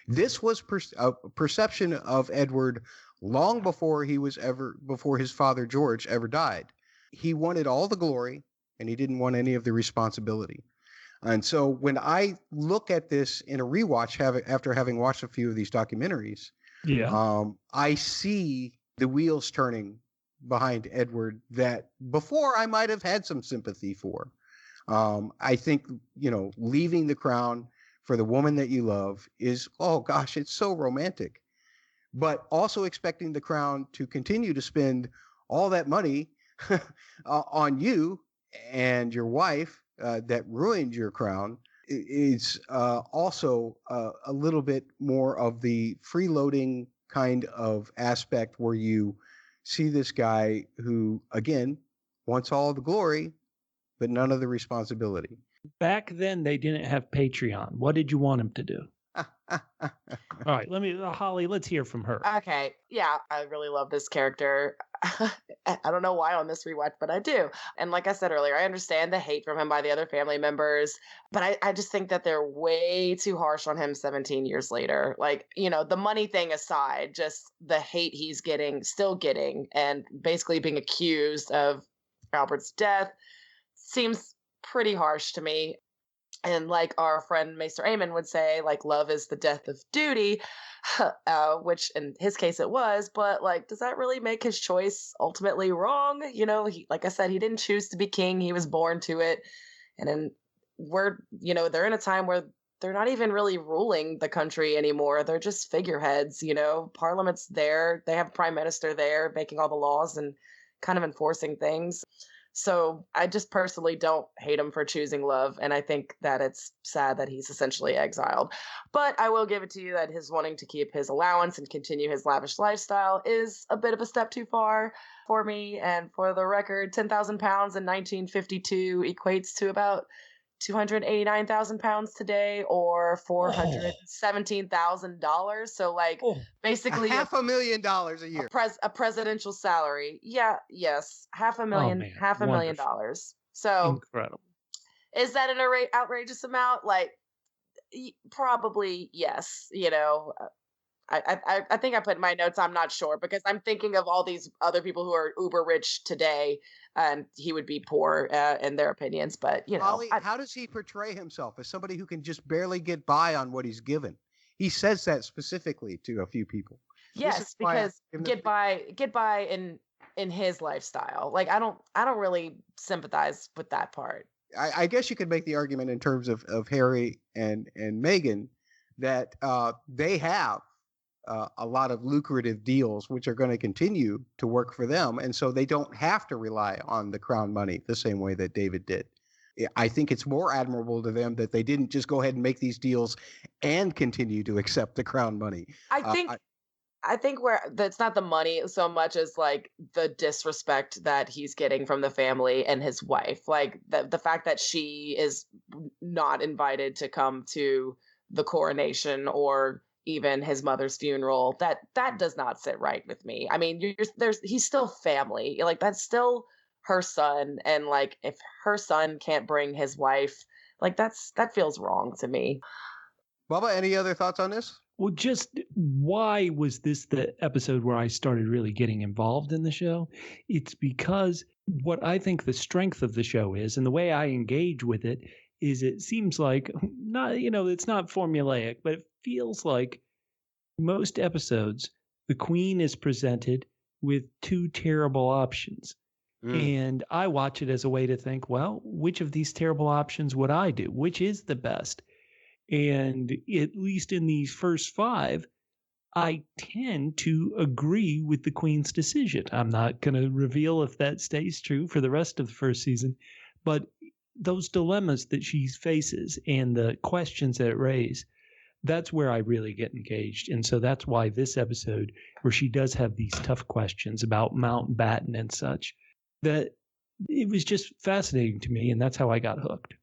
This was a perception of Edward long before before his father George ever died. He wanted all the glory, and he didn't want any of the responsibility. And so when I look at this in a rewatch, after having watched a few of these documentaries, I see the wheels turning behind Edward that before I might have had some sympathy for. I think, leaving the crown for the woman that you love is, oh gosh, it's so romantic. but also expecting the crown to continue to spend all that money on you and your wife that ruined your crown is also a little bit more of the freeloading kind of aspect where you see this guy who, again, wants all the glory, but none of the responsibility. Back then, they didn't have Patreon. What did you want him to do? All right, Holly, let's hear from her. Okay, yeah, I really love this character. I don't know why on this rewatch, but I do. And like I said earlier, I understand the hate from him by the other family members, but I just think that they're way too harsh on him 17 years later. Like, the money thing aside, just the hate he's still getting, and basically being accused of Albert's death seems pretty harsh to me. And like our friend Maester Aemon would say, like, love is the death of duty, which in his case it was. But like, does that really make his choice ultimately wrong? Like I said, he didn't choose to be king. He was born to it. And then they're in a time where they're not even really ruling the country anymore. They're just figureheads, Parliament's there. They have a prime minister there making all the laws and kind of enforcing things. So I just personally don't hate him for choosing love, and I think that it's sad that he's essentially exiled. But I will give it to you that his wanting to keep his allowance and continue his lavish lifestyle is a bit of a step too far for me. And for the record, £10,000 in 1952 equates to about £289,000 today, or $417,000. So like basically $500,000 a year. A presidential salary. Yes. $500,000. So incredible. Is that an outrageous amount? Like, probably yes. I think I put in my notes, I'm not sure, because I'm thinking of all these other people who are uber rich today, and he would be poor in their opinions. But, Holly, how does he portray himself as somebody who can just barely get by on what he's given? He says that specifically to a few people. Yes, because get by in his lifestyle. Like, I don't really sympathize with that part. I guess you could make the argument in terms of Harry and Meghan that they have a lot of lucrative deals, which are going to continue to work for them. And so they don't have to rely on the crown money the same way that David did. I think it's more admirable to them that they didn't just go ahead and make these deals and continue to accept the crown money. I think where that's not the money so much as like the disrespect that he's getting from the family and his wife. Like the fact that she is not invited to come to the coronation or even his mother's funeral, that does not sit right with me. I mean, he's still family. Like, that's still her son, and like, if her son can't bring his wife, like, that feels wrong to me. Bubba, any other thoughts on this? Well, just why was this the episode where I started really getting involved in the show? It's because what I think the strength of the show is, and the way I engage with it, is it seems like it's not formulaic, but it feels like most episodes, the Queen is presented with two terrible options. And I watch it as a way to think, well, which of these terrible options would I do? Which is the best? And at least in these first 5, I tend to agree with the Queen's decision. I'm not going to reveal if that stays true for the rest of the first season, but those dilemmas that she faces and the questions that it raises, that's where I really get engaged. And so that's why this episode, where she does have these tough questions about Mountbatten and such, that it was just fascinating to me, and that's how I got hooked.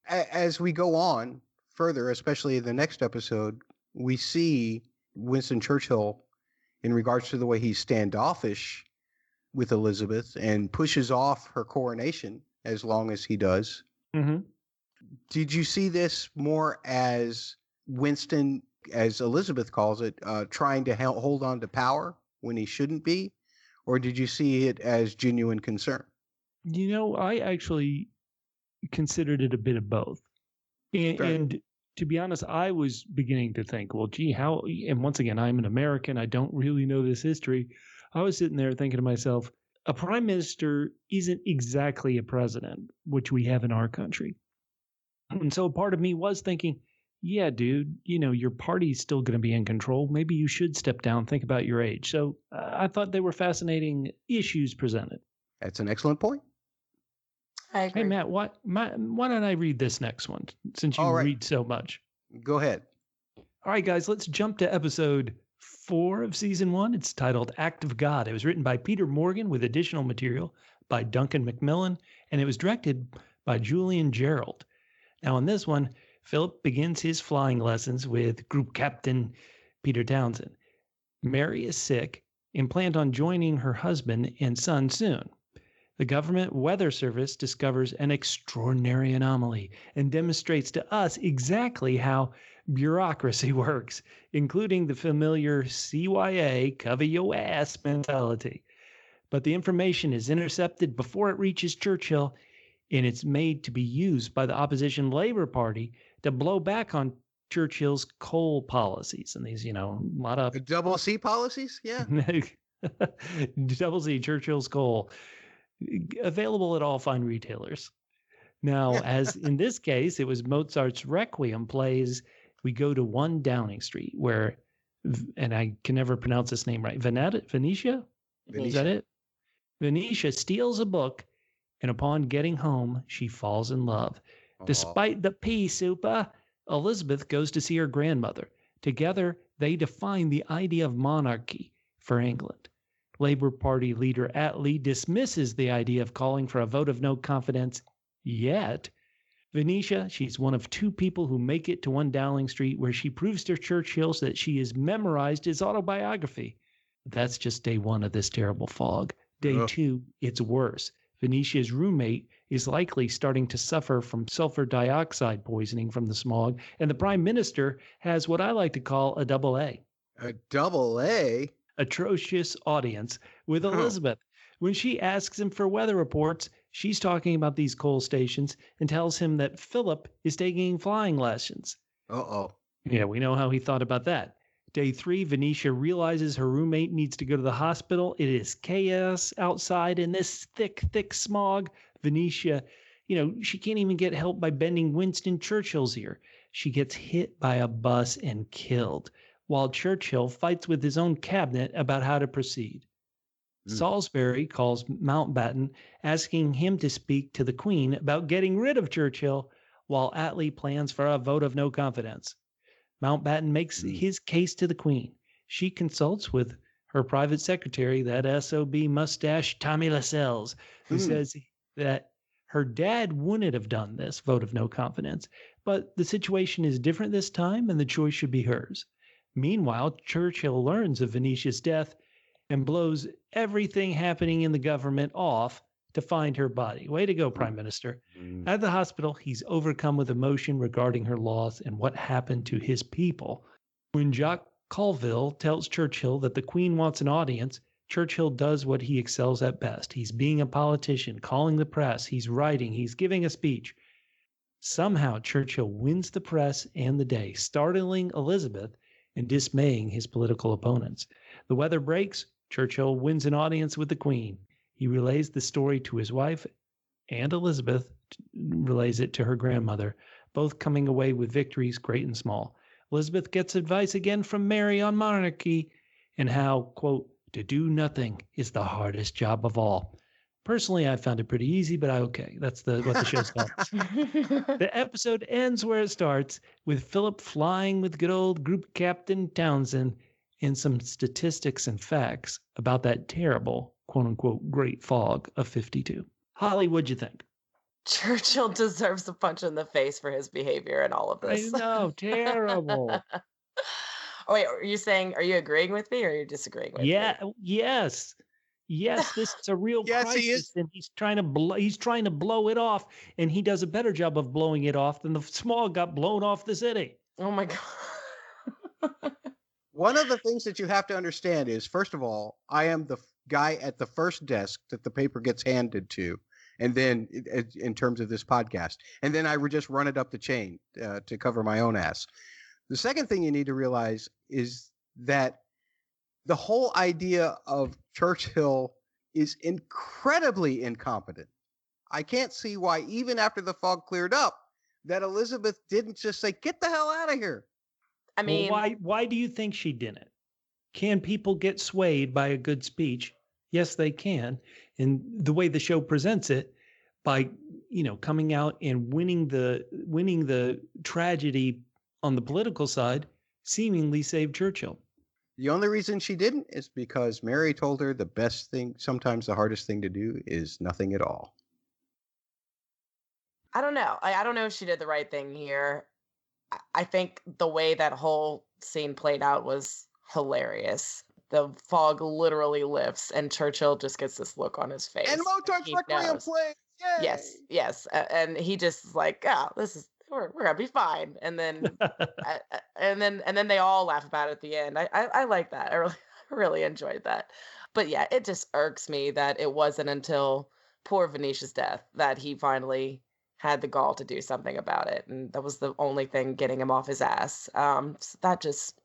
As we go on further, especially in the next episode, we see Winston Churchill in regards to the way he's standoffish with Elizabeth and pushes off her coronation as long as he does. Mm-hmm. Did you see this more as Winston, as Elizabeth calls it, trying to hold on to power when he shouldn't be? Or did you see it as genuine concern? I actually considered it a bit of both. And to be honest, I was beginning to think, well, gee, how, and once again, I'm an American. I don't really know this history. I was sitting there thinking to myself, a prime minister isn't exactly a president, which we have in our country. And so part of me was thinking, yeah, dude, your party's still going to be in control. Maybe you should step down, think about your age. So I thought they were fascinating issues presented. That's an excellent point. I agree. Hey, Matt, why don't I read this next one since you All right. read so much? Go ahead. All right, guys, let's jump to episode 4 of season 1. It's titled Act of God. It was written by Peter Morgan with additional material by Duncan Macmillan, and it was directed by Julian Gerald. Now, in this one, Philip begins his flying lessons with Group Captain Peter Townsend. Mary is sick and planned on joining her husband and son soon. The government weather service discovers an extraordinary anomaly and demonstrates to us exactly how bureaucracy works, including the familiar CYA cover your ass mentality. But the information is intercepted before it reaches Churchill, and it's made to be used by the opposition Labour Party to blow back on Churchill's coal policies. And these, a lot of The double C policies? Yeah. Double C, Churchill's coal, available at all fine retailers. Now, as in this case, it was Mozart's Requiem plays. We go to 1 Downing Street where, and I can never pronounce this name right, Venetia? Is that it? Venetia steals a book, and upon getting home, she falls in love. Despite the pea souper, Elizabeth goes to see her grandmother. Together, they define the idea of monarchy for England. Labour Party leader Attlee dismisses the idea of calling for a vote of no confidence yet. Venetia, she's one of 2 people who make it to 1 Downing Street, where she proves to Churchill that she has memorized his autobiography. That's just day 1 of this terrible fog. Day 2, it's worse. Venetia's roommate is likely starting to suffer from sulfur dioxide poisoning from the smog, and the Prime Minister has what I like to call a double A. A double A? Atrocious audience with Elizabeth. When she asks him for weather reports, she's talking about these coal stations and tells him that Philip is taking flying lessons. Uh-oh. Yeah, we know how he thought about that. Day 3, Venetia realizes her roommate needs to go to the hospital. It is chaos outside in this thick, thick smog. Venetia, she can't even get help by bending Winston Churchill's ear. She gets hit by a bus and killed, while Churchill fights with his own cabinet about how to proceed. Salisbury calls Mountbatten, asking him to speak to the Queen about getting rid of Churchill, while Attlee plans for a vote of no confidence. Mountbatten makes his case to the Queen. She consults with her private secretary, that SOB mustache Tommy Lascelles, who says that her dad wouldn't have done this vote of no confidence, but the situation is different this time and the choice should be hers. Meanwhile, Churchill learns of Venetia's death and blows everything happening in the government off to find her body. Way to go, Prime Minister. At the hospital, he's overcome with emotion regarding her loss and what happened to his people. When Jock Colville tells Churchill that the Queen wants an audience, Churchill does what he excels at best. He's being a politician, calling the press, he's writing, he's giving a speech. Somehow, Churchill wins the press and the day, startling Elizabeth and dismaying his political opponents. The weather breaks. Churchill wins an audience with the Queen. He relays the story to his wife, and Elizabeth relays it to her grandmother, both coming away with victories great and small. Elizabeth gets advice again from Mary on monarchy and how, quote, to do nothing is the hardest job of all. Personally, I found it pretty easy, but okay, that's what the show's called. The episode ends where it starts, with Philip flying with good old Group Captain Townsend and some statistics and facts about that terrible, quote-unquote, great fog of 52. Holly, what'd you think? Churchill deserves a punch in the face for his behavior in all of this. I know, terrible. Oh, wait, are you agreeing with me or are you disagreeing with me? Yes, this is a real Yes, crisis, he is. and he's trying to blow it off, and he does a better job of blowing it off than the smog got blown off the city. Oh my God. One of the things that you have to understand is, first of all, I am the guy at the first desk that the paper gets handed to, and then in terms of this podcast, and then I would just run it up the chain to cover my own ass. The second thing you need to realize is that the whole idea of Churchill is incredibly incompetent. I can't see why, even after the fog cleared up, that Elizabeth didn't just say, "Get the hell out of here." I mean, why do you think she didn't? Can people get swayed by a good speech? Yes, they can. And the way the show presents it, by coming out and winning the tragedy on the political side, seemingly saved Churchill. The only reason she didn't is because Mary told her the best thing, sometimes the hardest thing to do, is nothing at all. I don't know. I don't know if she did the right thing here. I think the way that whole scene played out was hilarious. The fog literally lifts, and Churchill just gets this look on his face. And Mozart's Requiem knows. plays. Yay! Yes. And he just is like, "Oh, we're gonna be fine." And then, and then they all laugh about it at the end. I like that. I really enjoyed that. But yeah, it just irks me that it wasn't until poor Venetia's death that he finally had the gall to do something about it, and that was the only thing getting him off his ass. So that just,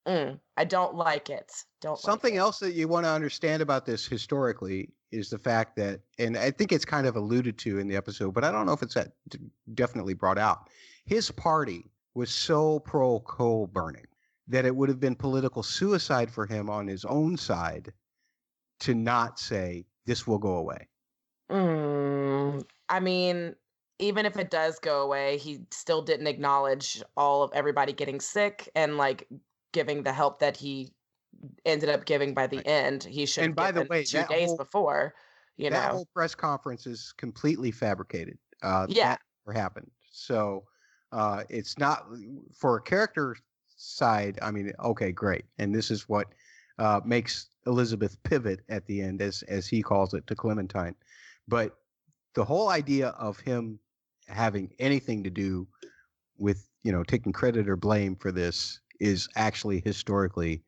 I don't like it. Something else that you want to understand about this historically is the fact that, and I think it's kind of alluded to in the episode, but I don't know if it's definitely brought out. His party was so pro coal burning that it would have been political suicide for him on his own side to not say, "This will go away." I mean, even if it does go away, he still didn't acknowledge all of everybody getting sick and like giving the help that he ended up giving by the end. He should have given 2 days before. That whole press conference is completely fabricated. That never happened. So it's not for a character side. I mean, okay, great, and this is what makes Elizabeth pivot at the end, as he calls it, to Clementine. But the whole idea of him having anything to do with, taking credit or blame for this is actually historically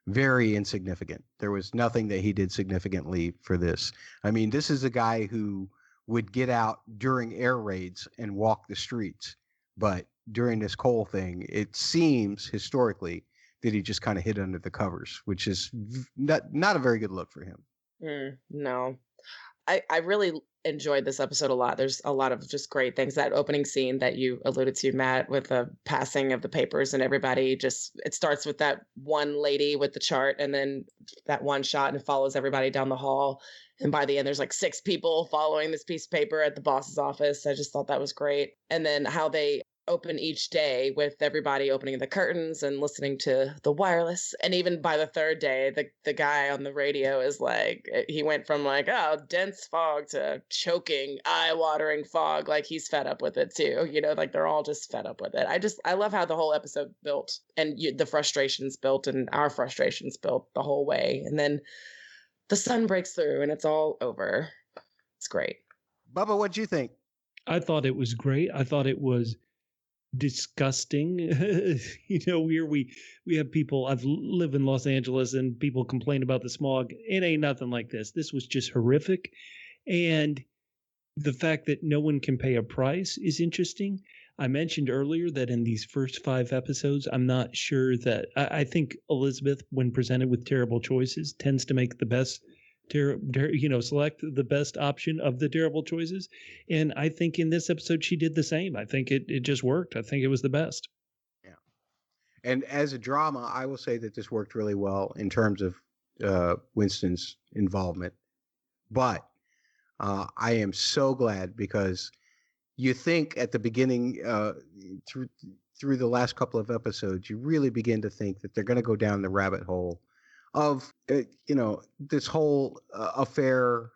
very insignificant. There was nothing that he did significantly for this. I mean, this is a guy who would get out during air raids and walk the streets. But during this coal thing, it seems historically that he just kind of hid under the covers, which is not a very good look for him. No. I really enjoyed this episode a lot. There's a lot of just great things. That opening scene that you alluded to, Matt, with the passing of the papers and everybody, it starts with that one lady with the chart and then that one shot and follows everybody down the hall. And by the end, there's like 6 people following this piece of paper at the boss's office. I just thought that was great. And then how they open each day with everybody opening the curtains and listening to the wireless. And even by the 3rd day, the guy on the radio is like, he went from like, oh, dense fog to choking, eye-watering fog. Like he's fed up with it too. Like they're all just fed up with it. I love how the whole episode built and the frustrations built and our frustrations built the whole way. And then the sun breaks through and it's all over. It's great. Bubba, what'd you think? I thought it was great. I thought it was disgusting. Here we have people. I've lived in Los Angeles and people complain about the smog. It ain't nothing like this. This was just horrific. And the fact that no one can pay a price is interesting. I mentioned earlier that in these first 5 episodes, I'm not sure that I think Elizabeth, when presented with terrible choices, tends to make the best select the best option of the terrible choices. And I think in this episode, she did the same. I think it just worked. I think it was the best. Yeah. And as a drama, I will say that this worked really well in terms of Winston's involvement. But I am so glad because you think at the beginning, through the last couple of episodes, you really begin to think that they're going to go down the rabbit hole of this whole affair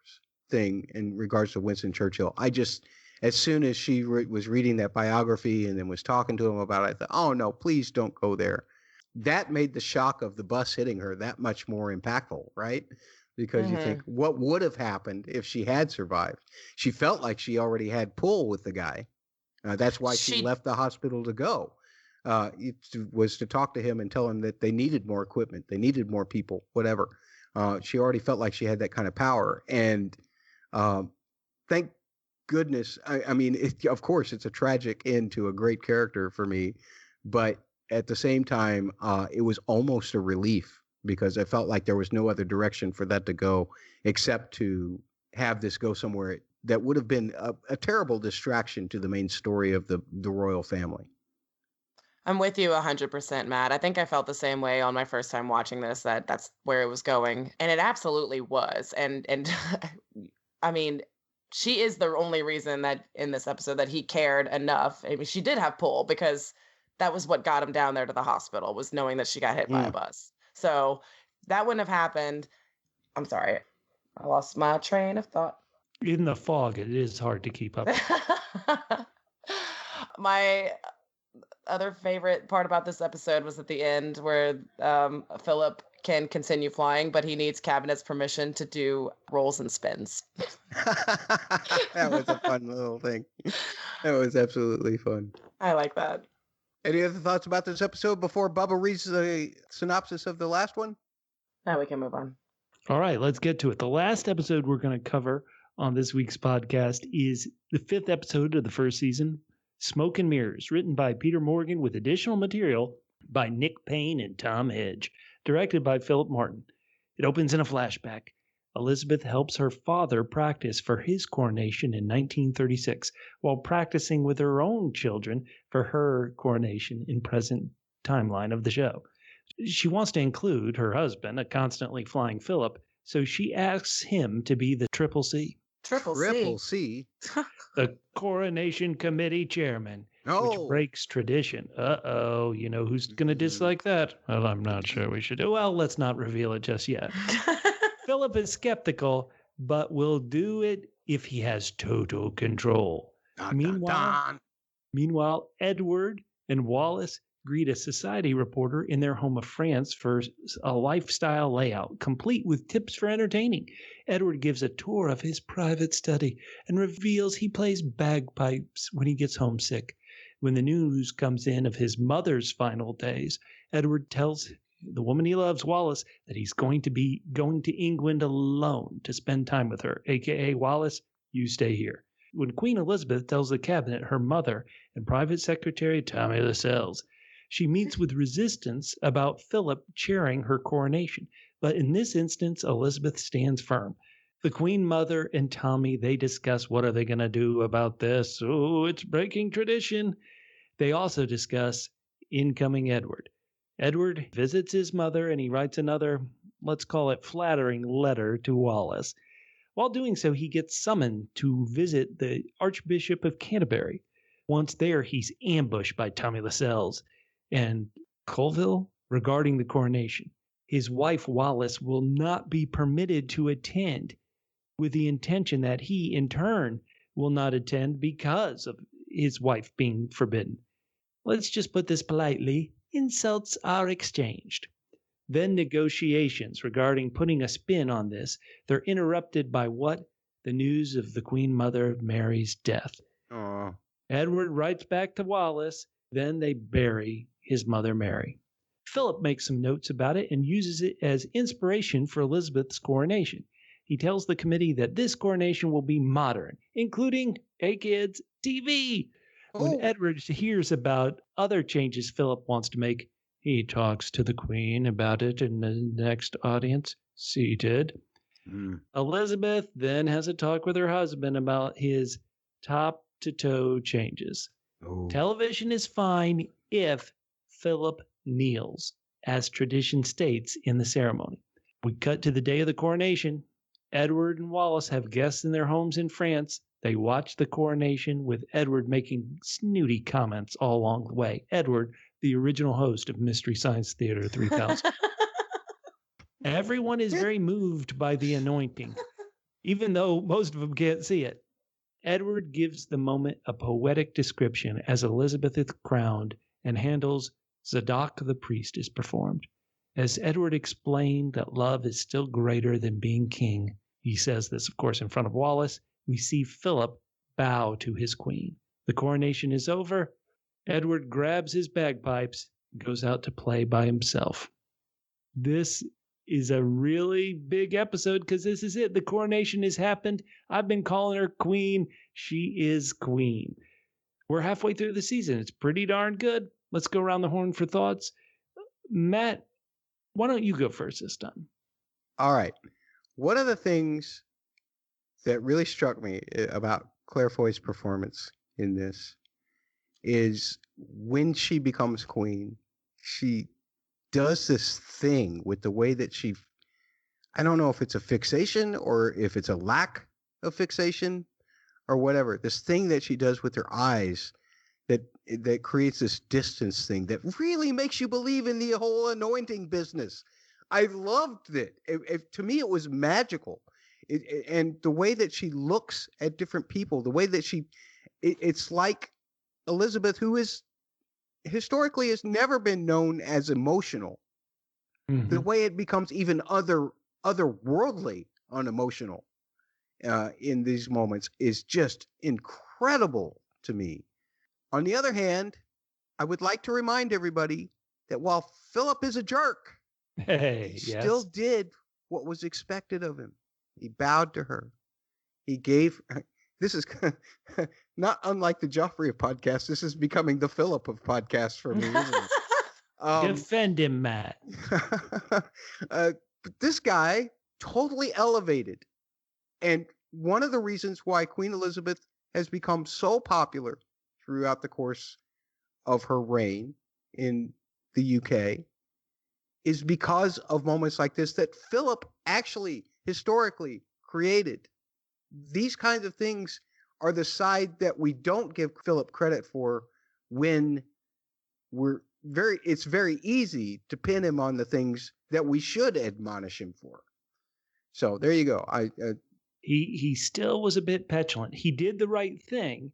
thing in regards to Winston Churchill. As soon as she was reading that biography and then was talking to him about it, I thought, oh no, please don't go there. That made the shock of the bus hitting her that much more impactful, right? Because you think, what would have happened if she had survived? She felt like she already had pull with the guy. That's why she left the hospital to go. It was to talk to him and tell him that they needed more equipment, they needed more people, whatever. She already felt like she had that kind of power, and thank goodness. I mean, of course, it's a tragic end to a great character for me, but at the same time, it was almost a relief because I felt like there was no other direction for that to go except to have this go somewhere that would have been a terrible distraction to the main story of the royal family. I'm with you 100%, Matt. I think I felt the same way on my first time watching this, that that's where it was going. And it absolutely was. And I mean, she is the only reason that in this episode that he cared enough. I mean, she did have pull because that was what got him down there to the hospital, was knowing that she got hit by a bus. So that wouldn't have happened. I'm sorry. I lost my train of thought. In the fog, it is hard to keep up. My other favorite part about this episode was at the end where Philip can continue flying, but he needs Cabinet's permission to do rolls and spins. That was a fun little thing. That was absolutely fun. I like that. Any other thoughts about this episode before Bubba reads the synopsis of the last one? Now we can move on. All right, let's get to it. The last episode we're going to cover on this week's podcast is the 5th episode of the first season, Smoke and Mirrors, written by Peter Morgan with additional material by Nick Payne and Tom Hedge, directed by Philip Martin. It opens in a flashback. Elizabeth helps her father practice for his coronation in 1936 while practicing with her own children for her coronation in present timeline of the show. She wants to include her husband, a constantly flying Philip, so she asks him to be the Triple C. Triple C. The Coronation Committee Chairman, which breaks tradition. Uh-oh, you know who's going to dislike that? Well, I'm not sure we should. Well, let's not reveal it just yet. Philip is skeptical, but will do it if he has total control. Meanwhile, Edward and Wallace greet a society reporter in their home of France for a lifestyle layout, complete with tips for entertaining. Edward gives a tour of his private study and reveals he plays bagpipes when he gets homesick. When the news comes in of his mother's final days, Edward tells the woman he loves, Wallace, that he's going to be going to England alone to spend time with her, a.k.a. Wallace, you stay here. When Queen Elizabeth tells the cabinet her mother and private secretary Tommy Lascelles, she meets with resistance about Philip chairing her coronation. But in this instance, Elizabeth stands firm. The Queen Mother and Tommy, they discuss what are they going to do about this. Oh, it's breaking tradition. They also discuss incoming Edward. Edward visits his mother and he writes another, let's call it flattering letter to Wallace. While doing so, he gets summoned to visit the Archbishop of Canterbury. Once there, he's ambushed by Tommy Lascelles and Colville regarding the coronation. His wife, Wallace, will not be permitted to attend, with the intention that he, in turn, will not attend because of his wife being forbidden. Let's just put this politely. Insults are exchanged. Then negotiations regarding putting a spin on this. They're interrupted by what? The news of the Queen Mother Mary's death. Aww. Edward writes back to Wallace. Then they bury his mother Mary. Philip makes some notes about it and uses it as inspiration for Elizabeth's coronation. He tells the committee that this coronation will be modern, including, hey kids, TV. When Edward hears about other changes Philip wants to make, he talks to the Queen about it in the next audience, seated. Elizabeth then has a talk with her husband about his top-to-toe changes. Television is fine if Philip kneels, as tradition states in the ceremony. We cut to the day of the coronation. Edward and Wallace have guests in their homes in France. They watch the coronation with Edward making snooty comments all along the way. Edward, the original host of Mystery Science Theater 3000. Everyone is very moved by the anointing, even though most of them can't see it. Edward gives the moment a poetic description as Elizabeth is crowned and handles Zadok the priest is performed. As Edward explained that love is still greater than being king, he says this, of course, in front of Wallace. We see Philip bow to his queen. The coronation is over. Edward grabs his bagpipes and goes out to play by himself. This is a really big episode because this is it. The coronation has happened. I've been calling her queen. She is queen. We're halfway through the season. It's pretty darn good. Let's go around the horn for thoughts. Matt, why don't you go first this time? All right. One of the things that really struck me about Claire Foy's performance in this is when she becomes queen, she does this thing with the way that I don't know if it's a fixation or if it's a lack of fixation or whatever. This thing that she does with her eyes that creates this distance thing that really makes you believe in the whole anointing business. I loved it. To me, it was magical. And the way that she looks at different people, the way that it's like Elizabeth, who is historically has never been known as emotional. Mm-hmm. The way it becomes even otherworldly unemotional in these moments is just incredible to me. On the other hand, I would like to remind everybody that while Philip is a jerk, he still did what was expected of him. He bowed to her. He gave. This is not unlike the Joffrey of podcasts. This is becoming the Philip of podcasts for me, isn't it? Defend him, Matt. But this guy totally elevated. And one of the reasons why Queen Elizabeth has become so popular throughout the course of her reign in the UK is because of moments like this that Philip actually historically created. These kinds of things are the side that we don't give Philip credit for when it's very easy to pin him on the things that we should admonish him for. So there you go. He still was a bit petulant. He did the right thing,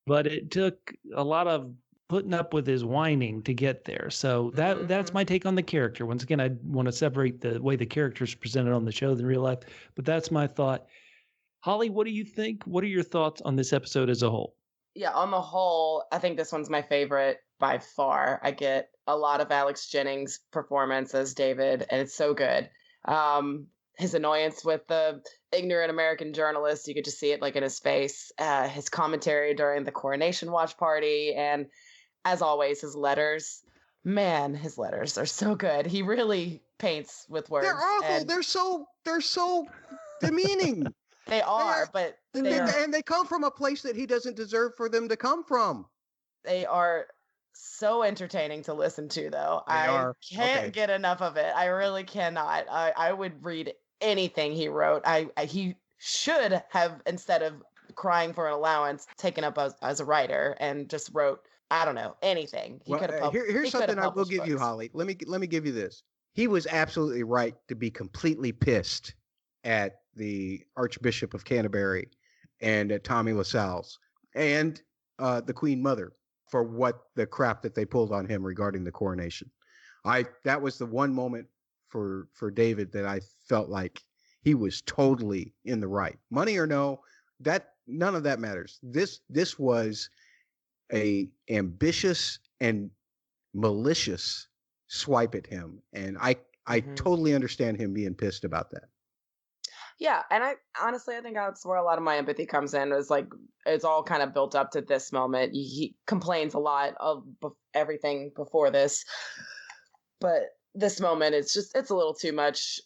but it took a lot of putting up with his whining to get there. So that's my take on the character. Once again, I want to separate the way the characters presented on the show than real life, but that's my thought. Holly, what do you think? What are your thoughts on this episode as a whole? Yeah, on the whole, I think this one's my favorite by far. I get a lot of Alex Jennings' performance as David, and it's so good. His annoyance with the ignorant American journalist, you could just see it like in his face. His commentary during the coronation watch party, and as always, his letters. Man, his letters are so good. He really paints with words. They're awful. They're so demeaning. They are, but they come from a place that he doesn't deserve for them to come from. They are so entertaining to listen to, though. I can't get enough of it. I really cannot. I would read anything he wrote. He should have, instead of crying for an allowance, taken up as a writer and just wrote, I don't know, anything. Here's something I will give you, Holly. Let me give you this. He was absolutely right to be completely pissed at the Archbishop of Canterbury and at Tommy Lascelles and the Queen Mother for what the crap that they pulled on him regarding the coronation. That was the one moment for David that I felt like he was totally in the right. Money or no, none of that matters. This was a ambitious and malicious swipe at him, and I totally understand him being pissed about that. Yeah, and I think that's where a lot of my empathy comes in. Is like it's all kind of built up to this moment. He complains a lot of everything before this, but this moment it's a little too much.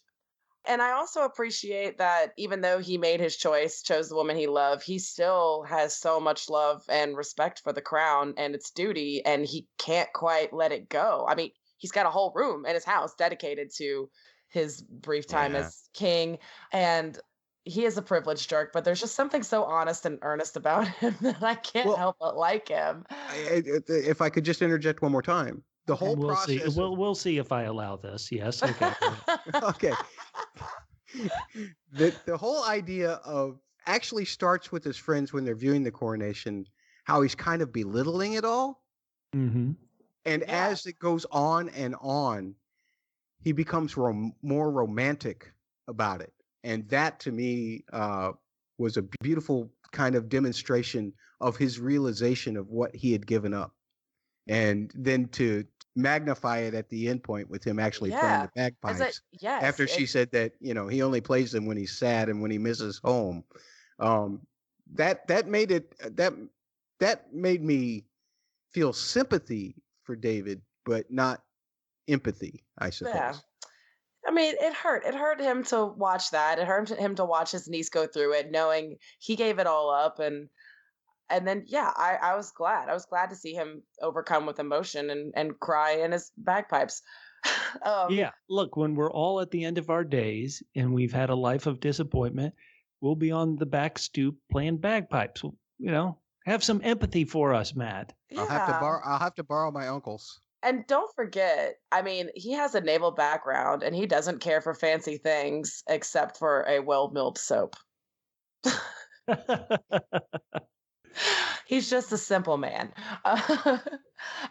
And I also appreciate that even though he made his choice, chose the woman he loved, he still has so much love and respect for the crown and its duty, and he can't quite let it go. I mean, he's got a whole room in his house dedicated to his brief time as king, and he is a privileged jerk, but there's just something so honest and earnest about him that I can't help but like him. If I could just interject one more time, the whole process. We'll see if I allow this. Yes. Okay. Okay. The whole idea of actually starts with his friends when they're viewing the coronation, how he's kind of belittling it all. Mm-hmm. And as it goes on and on, he becomes more romantic about it. And that to me was a beautiful kind of demonstration of his realization of what he had given up. And then to magnify it at the end point with him actually playing the bagpipes after she said that, he only plays them when he's sad and when he misses home. That made me feel sympathy for David, but not empathy, I suppose. I mean, it hurt. It hurt him to watch that. It hurt him to watch his niece go through it, knowing he gave it all up. And then, yeah, I was glad. I was glad to see him overcome with emotion and cry in his bagpipes. Yeah, look, when we're all at the end of our days and we've had a life of disappointment, we'll be on the back stoop playing bagpipes. Have some empathy for us, Matt. I'll have to borrow my uncle's. And don't forget, I mean, he has a naval background and he doesn't care for fancy things except for a well-milled soap. He's just a simple man.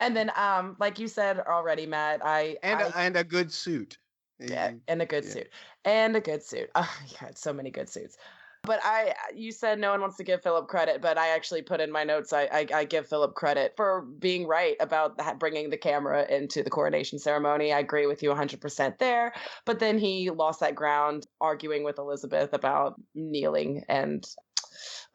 And then, like you said already, Matt, and a good suit. Yeah, and a good suit. And a good suit. Oh, he had so many good suits. But you said no one wants to give Philip credit, but I actually put in my notes, I give Philip credit for being right about bringing the camera into the coronation ceremony. I agree with you 100% there. But then he lost that ground arguing with Elizabeth about kneeling. And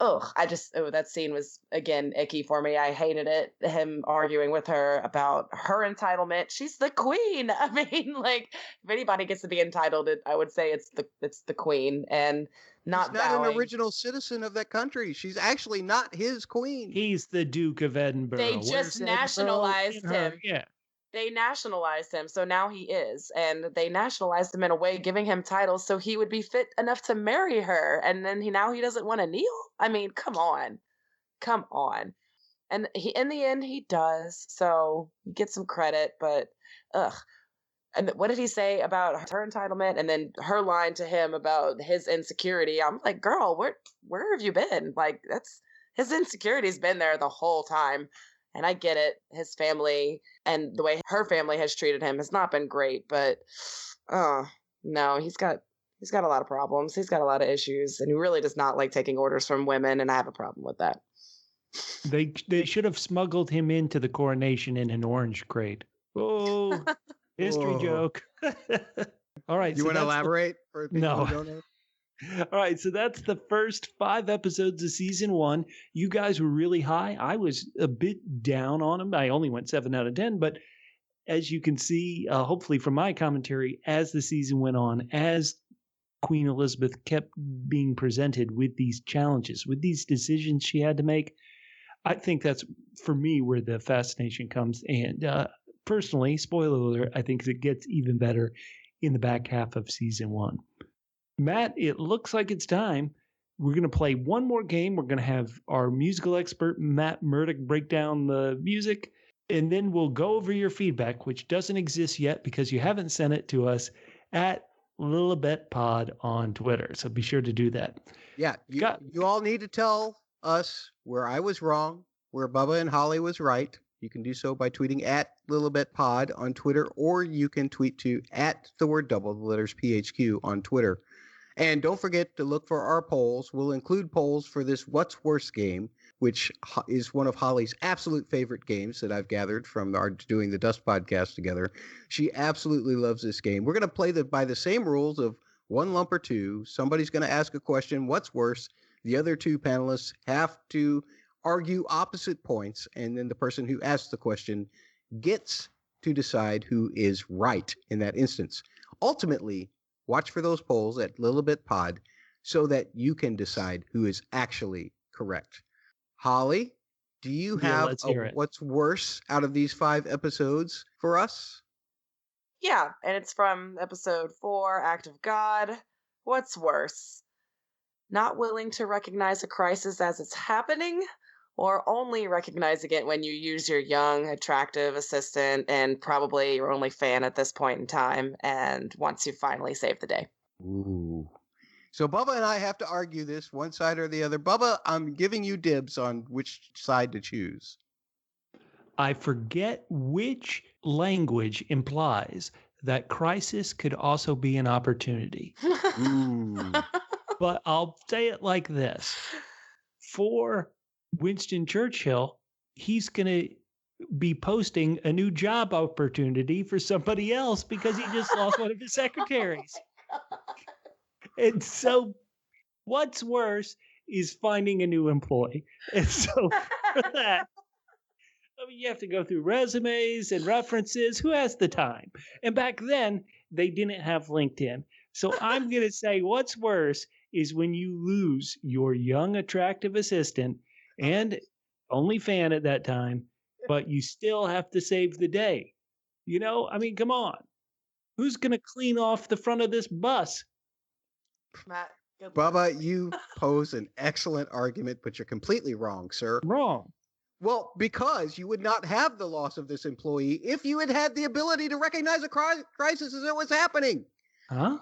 that scene was, again, icky for me. I hated it. Him arguing with her about her entitlement. She's the queen. I mean, like, if anybody gets to be entitled, I would say it's the queen. And She's not an original citizen of that country. She's actually not his queen. He's the Duke of Edinburgh. They just nationalized him. Yeah. They nationalized him, so now he is. And they nationalized him in a way, giving him titles so he would be fit enough to marry her. And then now he doesn't want to kneel? I mean, come on. Come on. And in the end, he does. So he gets some credit, but ugh. And what did he say about her entitlement? And then her line to him about his insecurity. I'm like, girl, where have you been? Like, his insecurity's been there the whole time. And I get it. His family and the way her family has treated him has not been great. But no, he's got a lot of problems. He's got a lot of issues, and he really does not like taking orders from women. And I have a problem with that. They should have smuggled him into the coronation in an orange crate. Oh. History joke. All right. You want to elaborate? For people no. who don't know? All right. So that's the first 5 episodes of season 1. You guys were really high. I was a bit down on them. I only went 7 out of 10. But as you can see, hopefully from my commentary, as the season went on, as Queen Elizabeth kept being presented with these challenges, with these decisions she had to make, I think that's, for me, where the fascination comes. And personally, spoiler alert, I think it gets even better in the back half of season 1. Matt, it looks like it's time. We're going to play one more game. We're going to have our musical expert, Matt Murdoch, break down the music, and then we'll go over your feedback, which doesn't exist yet because you haven't sent it to us at Lilibet Pod on Twitter. So be sure to do that. Yeah, you all need to tell us where I was wrong, where Bubba and Holly was right. You can do so by tweeting at Lilibet Pod on Twitter, or you can tweet to at the word double, the letters PHQ on Twitter. And don't forget to look for our polls. We'll include polls for this What's Worse game, which is one of Holly's absolute favorite games that I've gathered from our doing the Dust podcast together. She absolutely loves this game. We're going to play by the same rules of 1 lump or 2. Somebody's going to ask a question, what's worse? The other 2 panelists have to argue opposite points, and then the person who asks the question gets to decide who is right in that instance. Ultimately, watch for those polls at Lilibet Pod so that you can decide who is actually correct. Holly, do you have what's worse out of these 5 episodes for us? Yeah, and it's from episode 4, Act of God. What's worse? Not willing to recognize a crisis as it's happening, or only recognizing it when you use your young, attractive assistant and probably your only fan at this point in time, and once you finally save the day. Ooh. So Bubba and I have to argue this, one side or the other. Bubba, I'm giving you dibs on which side to choose. I forget which language implies that crisis could also be an opportunity. But I'll say it like this. For Winston Churchill, he's going to be posting a new job opportunity for somebody else because he just lost one of his secretaries. And so what's worse is finding a new employee. And so for that, I mean, you have to go through resumes and references. Who has the time? And back then, they didn't have LinkedIn. So I'm going to say what's worse is when you lose your young, attractive assistant and only fan at that time, but you still have to save the day. You know, I mean, come on. Who's going to clean off the front of this bus? Matt, good luck. Bubba, you pose an excellent argument, but you're completely wrong, sir. Wrong. Well, because you would not have the loss of this employee if you had had the ability to recognize a crisis as it was happening. Huh?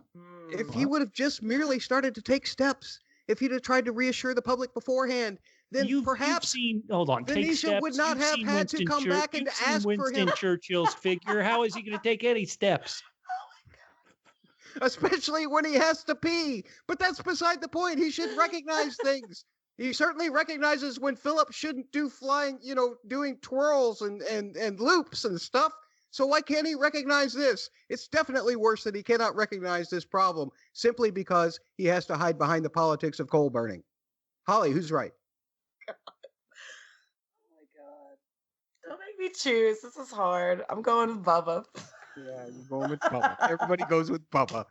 If you would have just merely started to take steps, if you'd have tried to reassure the public beforehand, then perhaps hold on, take Venetia steps. would not You've have seen had Winston to come back and ask for Winston him. Churchill's figure. How is he going to take any steps? Especially when he has to pee. But that's beside the point. He should recognize things. He certainly recognizes when Phillips shouldn't do flying, doing twirls and loops and stuff. So why can't he recognize this? It's definitely worse that he cannot recognize this problem simply because he has to hide behind the politics of coal burning. Holly, who's right? Oh my God. Don't make me choose. This is hard. I'm going with Bubba. Yeah, you're going with Bubba. Everybody goes with Bubba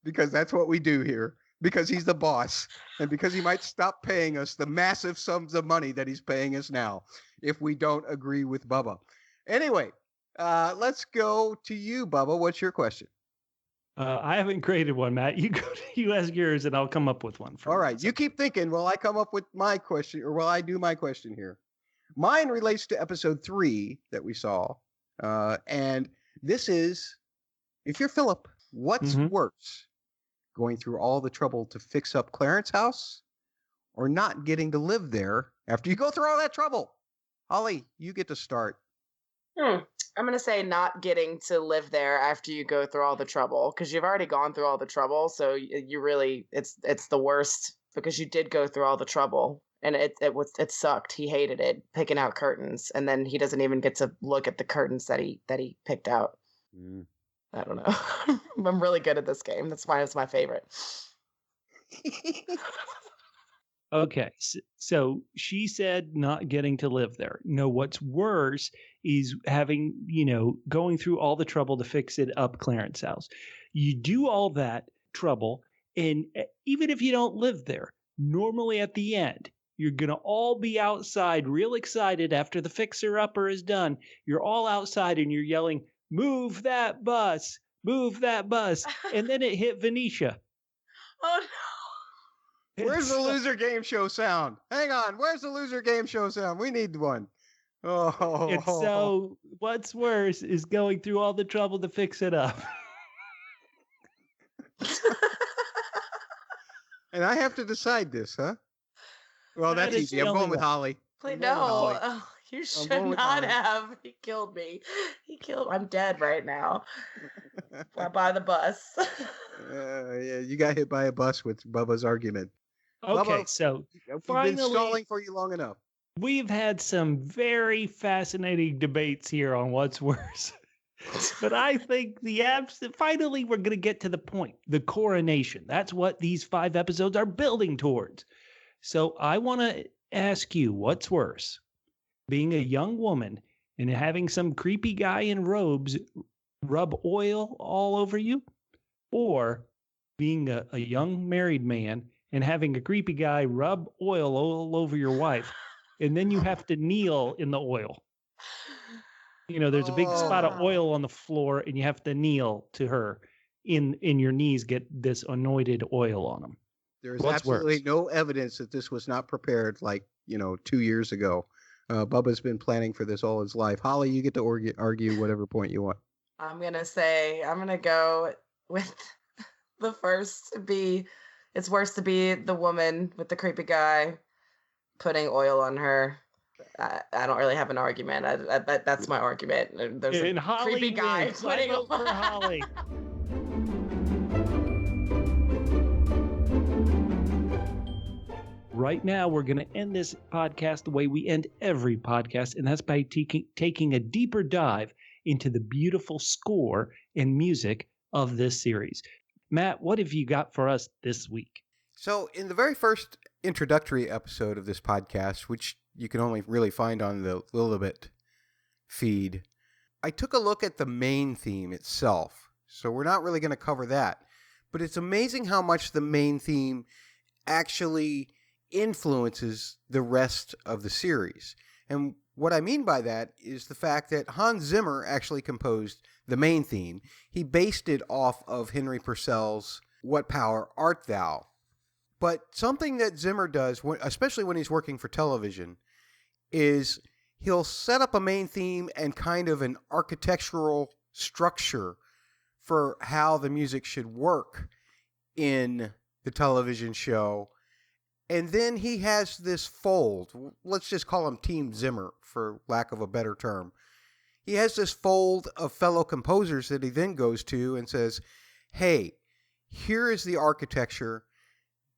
because that's what we do here. Because he's the boss and because he might stop paying us the massive sums of money that he's paying us now if we don't agree with Bubba. Anyway, let's go to you, Bubba. What's your question? I haven't created one, Matt. You ask yours and I'll come up with one. All right. You keep thinking while I come up with my question or while I do my question here. Mine relates to episode 3 that we saw. And this is, if you're Philip, what's worse? Going through all the trouble to fix up Clarence's house or not getting to live there after you go through all that trouble? Holly, you get to start. I'm going to say not getting to live there after you go through all the trouble because you've already gone through all the trouble. So you really, it's the worst because you did go through all the trouble and it sucked. He hated it picking out curtains and then he doesn't even get to look at the curtains that he picked out. I don't know. I'm really good at this game. That's why it's my favorite. Okay, so she said not getting to live there. No, what's worse is having, going through all the trouble to fix it up Clarence's house. You do all that trouble, and even if you don't live there, normally at the end, you're going to all be outside real excited after the fixer-upper is done. You're all outside and you're yelling, "Move that bus! Move that bus!" And then it hit Venetia. Oh, no. Where's the loser game show sound? Hang on. Where's the loser game show sound? We need one. Oh. And so what's worse is going through all the trouble to fix it up. And I have to decide this, huh? Well, that's That is easy. I'm going with Holly. Please, I'm going with Holly. no. Oh, you should going with not Holly. have. He killed me. I'm dead right now. By the bus. Yeah, you got hit by a bus with Bubba's argument. Okay, Bubba, so We've been finally, stalling for you long enough. we've had some very fascinating debates here on what's worse. But I think finally we're going to get to the point, the coronation. That's what these 5 episodes are building towards. So I want to ask you, what's worse? Being a young woman and having some creepy guy in robes rub oil all over you? Or being a young married man and having a creepy guy rub oil all over your wife, and then you have to kneel in the oil? There's a big spot of oil on the floor, and you have to kneel to her in your knees, get this anointed oil on them. There is What's absolutely worse? no evidence that this was not prepared 2 years ago. Bubba's been planning for this all his life. Holly, you get to argue whatever point you want. I'm going to go with the first to be, it's worse to be the woman with the creepy guy putting oil on her. I don't really have an argument. That's my argument. There's And a Holly creepy guy wins. putting I vote for Holly. Right now, we're going to end this podcast the way we end every podcast, and that's by taking a deeper dive into the beautiful score and music of this series. Matt, what have you got for us this week? So in the very first introductory episode of this podcast, which you can only really find on the Lilibet feed, I took a look at the main theme itself. So we're not really going to cover that. But it's amazing how much the main theme actually influences the rest of the series. And what I mean by that is the fact that Hans Zimmer actually composed the main theme. He based it off of Henry Purcell's What Power Art Thou? But something that Zimmer does, especially when he's working for television, is he'll set up a main theme and kind of an architectural structure for how the music should work in the television show. And then he has this fold. Let's just call him Team Zimmer, for lack of a better term. He has this fold of fellow composers that he then goes to and says, hey, here is the architecture.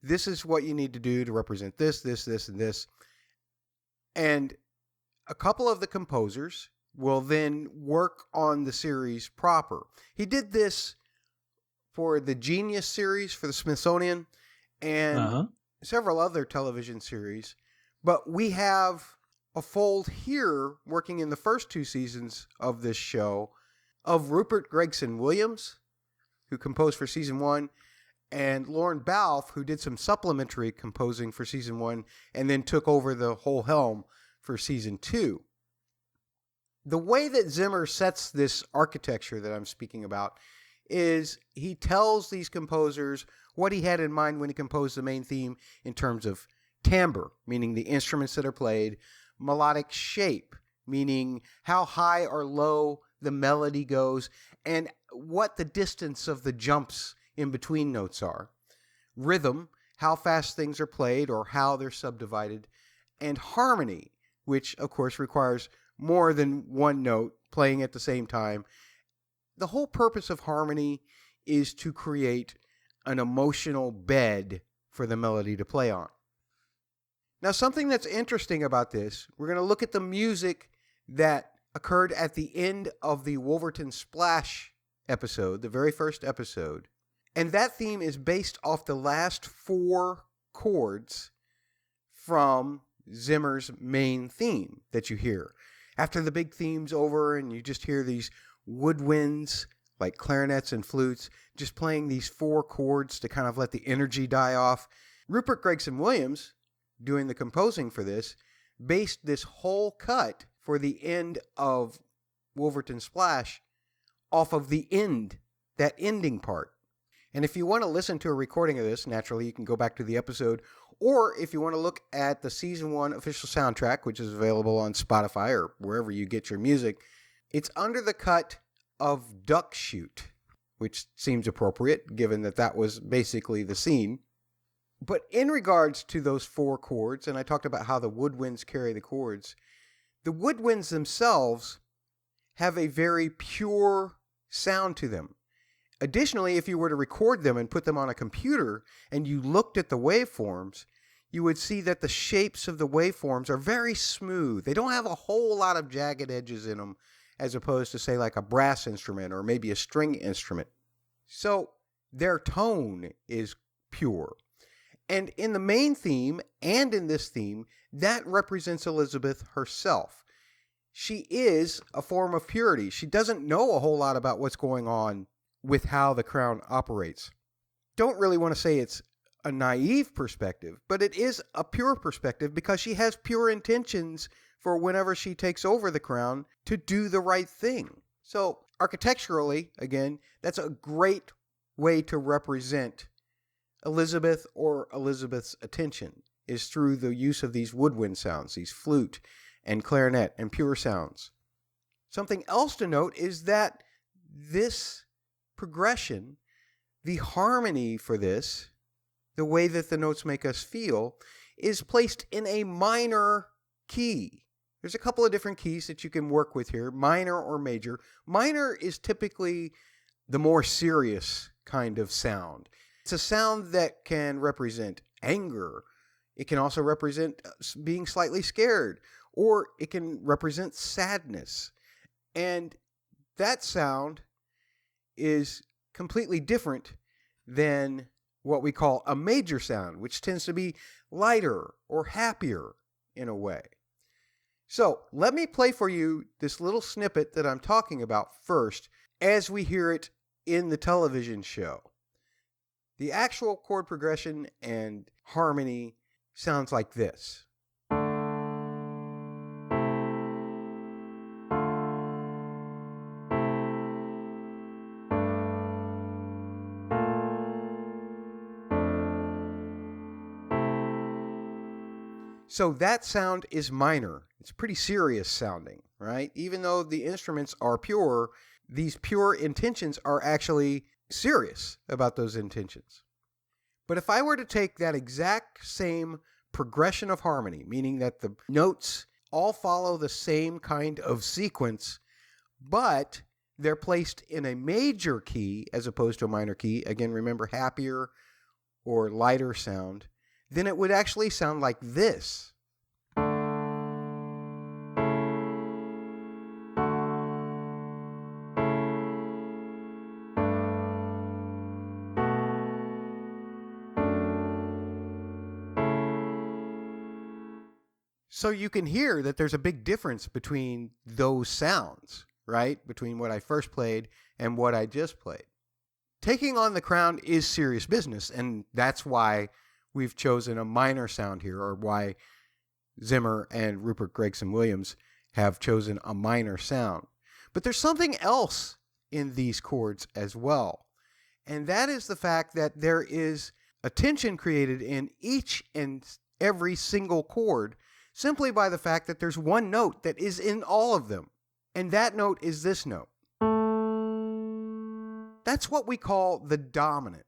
This is what you need to do to represent this, this, this, and this. And a couple of the composers will then work on the series proper. He did this for the Genius series for the Smithsonian and several other television series. But we have a fold here working in the first 2 seasons of this show of Rupert Gregson Williams, who composed for Season 1, and Lorne Balfe, who did some supplementary composing for Season 1 and then took over the whole helm for Season 2. The way that Zimmer sets this architecture that I'm speaking about is he tells these composers what he had in mind when he composed the main theme in terms of timbre, meaning the instruments that are played, melodic shape, meaning how high or low the melody goes, and what the distance of the jumps in between notes are, rhythm, how fast things are played or how they're subdivided, and harmony, which of course requires more than one note playing at the same time. The whole purpose of harmony is to create an emotional bed for the melody to play on. Now, something that's interesting about this, we're going to look at the music that occurred at the end of the Wolferton Splash episode, the very first episode. And that theme is based off the last 4 chords from Zimmer's main theme that you hear. After the big theme's over and you just hear these woodwinds like clarinets and flutes just playing these 4 chords to kind of let the energy die off. Rupert Gregson Williams, doing the composing for this, based this whole cut for the end of Wolferton Splash off of the end, that ending part. And if you want to listen to a recording of this, naturally you can go back to the episode, or if you want to look at the Season 1 official soundtrack, which is available on Spotify or wherever you get your music, it's under the cut of Duck Shoot, which seems appropriate given that that was basically the scene. But in regards to those 4 chords, and I talked about how the woodwinds carry the chords, the woodwinds themselves have a very pure sound to them. Additionally, if you were to record them and put them on a computer and you looked at the waveforms, you would see that the shapes of the waveforms are very smooth. They don't have a whole lot of jagged edges in them, as opposed to, say, like a brass instrument or maybe a string instrument. So their tone is pure. And in the main theme and in this theme, that represents Elizabeth herself. She is a form of purity. She doesn't know a whole lot about what's going on with how the crown operates. Don't really want to say it's a naive perspective, but it is a pure perspective because she has pure intentions for whenever she takes over the crown to do the right thing. So architecturally, again, that's a great way to represent Elizabeth or Elizabeth's attention, is through the use of these woodwind sounds, these flute and clarinet and pure sounds. Something else to note is that this progression, the harmony for this, the way that the notes make us feel, is placed in a minor key. There's a couple of different keys that you can work with here, minor or major. Minor is typically the more serious kind of sound. It's a sound that can represent anger. It can also represent being slightly scared, or it can represent sadness. And that sound is completely different than what we call a major sound, which tends to be lighter or happier in a way. So let me play for you this little snippet that I'm talking about first as we hear it in the television show. The actual chord progression and harmony sounds like this. So that sound is minor. It's pretty serious sounding, right? Even though the instruments are pure, these pure intentions are actually serious about those intentions. But if I were to take that exact same progression of harmony, meaning that the notes all follow the same kind of sequence, but they're placed in a major key as opposed to a minor key, again, remember happier or lighter sound, then it would actually sound like this. So you can hear that there's a big difference between those sounds, right? Between what I first played and what I just played. Taking on the crown is serious business, and that's why we've chosen a minor sound here, or why Zimmer and Rupert Gregson-Williams have chosen a minor sound. But there's something else in these chords as well, and that is the fact that there is a tension created in each and every single chord simply by the fact that there's one note that is in all of them, and that note is this note. That's what we call the dominant.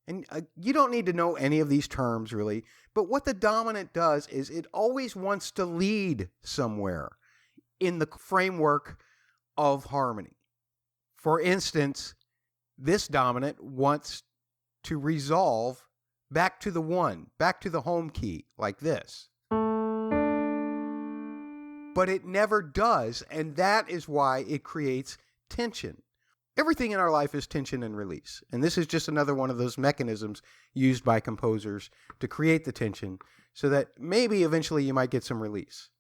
And you don't need to know any of these terms, really. But what the dominant does is it always wants to lead somewhere in the framework of harmony. For instance, this dominant wants to resolve back to the one, back to the home key, like this. But it never does, and that is why it creates tension. Everything in our life is tension and release. And this is just another one of those mechanisms used by composers to create the tension so that maybe eventually you might get some release.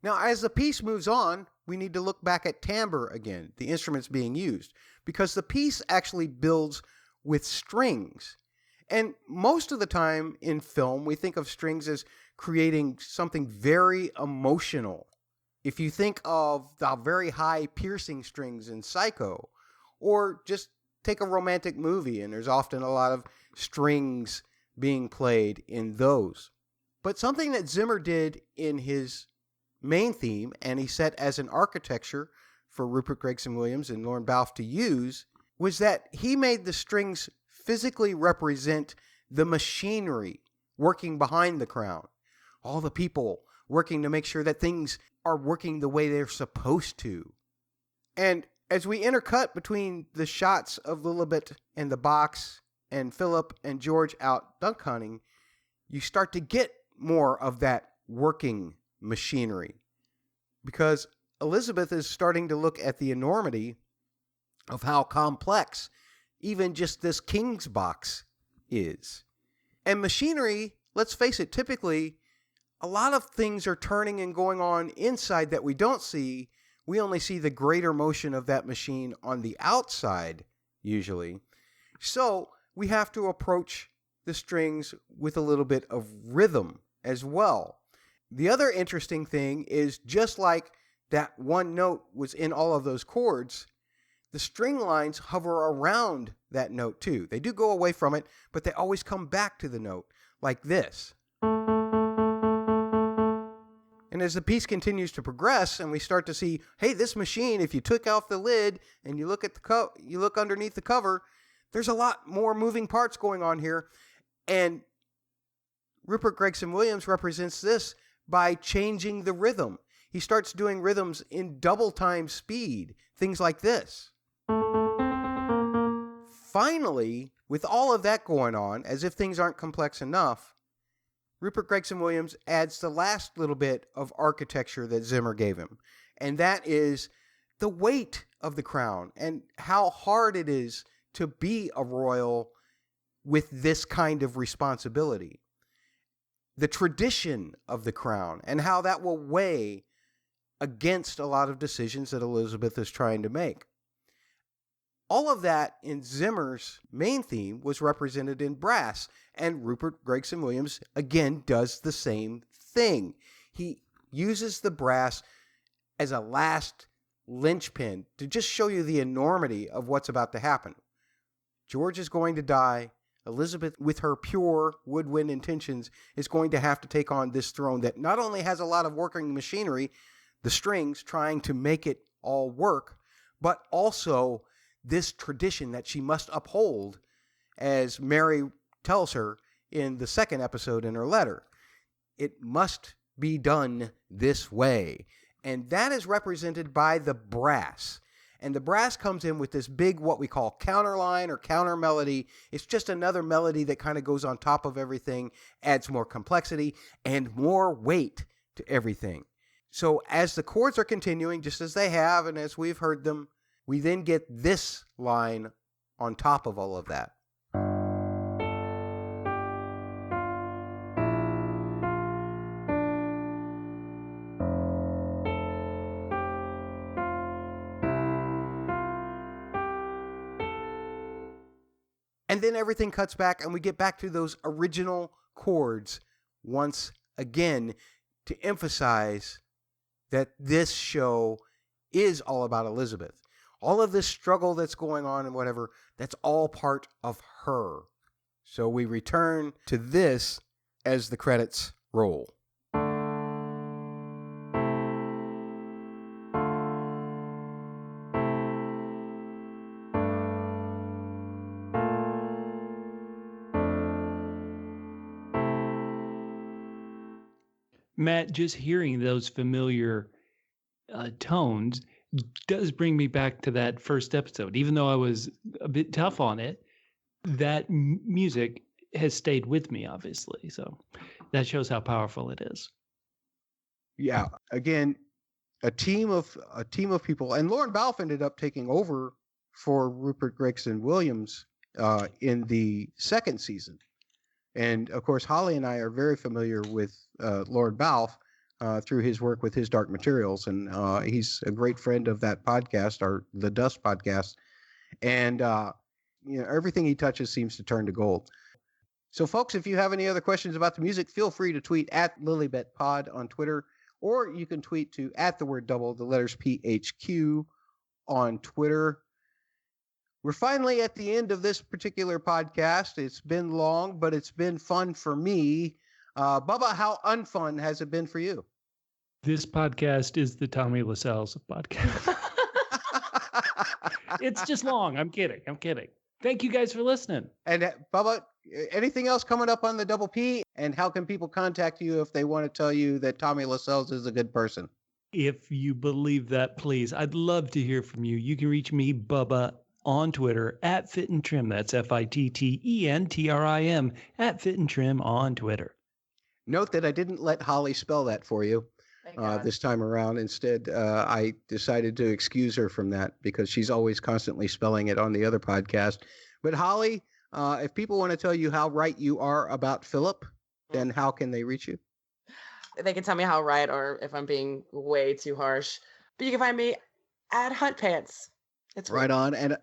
Now, as the piece moves on, we need to look back at timbre again, the instruments being used, because the piece actually builds with strings. And most of the time in film, we think of strings as creating something very emotional. If you think of the very high piercing strings in Psycho, or just take a romantic movie, and there's often a lot of strings being played in those. But something that Zimmer did in his main theme, and he set as an architecture for Rupert Gregson-Williams and Lorne Balfe to use, was that he made the strings physically represent the machinery working behind the crown. All the people working to make sure that things are working the way they're supposed to. And as we intercut between the shots of Lilibet and the box and Philip and George out duck hunting, you start to get more of that working machinery. Because Elizabeth is starting to look at the enormity of how complex even just this king's box is. And machinery, let's face it, typically a lot of things are turning and going on inside that we don't see. We only see the greater motion of that machine on the outside, usually. So we have to approach the strings with a little bit of rhythm as well. The other interesting thing is, just like that one note was in all of those chords, the string lines hover around that note too. They do go away from it, but they always come back to the note, like this. And as the piece continues to progress, and we start to see, hey, this machine, if you took off the lid and you look at you look underneath the cover, there's a lot more moving parts going on here. And Rupert Gregson-Williams represents this by changing the rhythm. He starts doing rhythms in double time speed, things like this. Finally, with all of that going on, as if things aren't complex enough, Rupert Gregson-Williams adds the last little bit of architecture that Zimmer gave him, and that is the weight of the crown and how hard it is to be a royal with this kind of responsibility. The tradition of the crown and how that will weigh against a lot of decisions that Elizabeth is trying to make. All of that in Zimmer's main theme was represented in brass, and Rupert Gregson Williams again does the same thing. He uses the brass as a last linchpin to just show you the enormity of what's about to happen. George is going to die. Elizabeth, with her pure woodwind intentions, is going to have to take on this throne that not only has a lot of working machinery, the strings trying to make it all work, but also this tradition that she must uphold, as Mary tells her in the second episode in her letter. It must be done this way. And that is represented by the brass. And the brass comes in with this big, what we call counterline or counter melody. It's just another melody that kind of goes on top of everything, adds more complexity and more weight to everything. So as the chords are continuing, just as they have and as we've heard them, we then get this line on top of all of that. And then everything cuts back and we get back to those original chords once again to emphasize that this show is all about Elizabeth. All of this struggle that's going on and whatever, that's all part of her. So we return to this as the credits roll. Matt, just hearing those familiar tones does bring me back to that first episode. Even though I was a bit tough on it, that music has stayed with me, obviously. So that shows how powerful it is. Yeah, again, a team of people, and Lauren Balfe ended up taking over for Rupert Gregson Williams in the second season. And of course, Holly and I are very familiar with Lord Balfe through his work with his Dark Materials, and he's a great friend of that podcast, the Dust podcast. And everything he touches seems to turn to gold. So, folks, if you have any other questions about the music, feel free to tweet at LilibetPod on Twitter, or you can tweet to @double, the letters PHQ on Twitter. We're finally at the end of this particular podcast. It's been long, but it's been fun for me. Bubba, how unfun has it been for you? This podcast is the Tommy Lascelles podcast. It's just long. I'm kidding. Thank you guys for listening. And Bubba, anything else coming up on the Double P? And how can people contact you if they want to tell you that Tommy Lascelles is a good person? If you believe that, please. I'd love to hear from you. You can reach me, Bubba, on Twitter @FitandTrim. That's FITTENTRIM @FitandTrim on Twitter. Note that I didn't let Holly spell that for you this time around. Instead, I decided to excuse her from that because she's always constantly spelling it on the other podcast. But Holly, if people want to tell you how right you are about Philip, then how can they reach you? They can tell me how right or if I'm being way too harsh. But you can find me at Hunt Pants. It's right on. And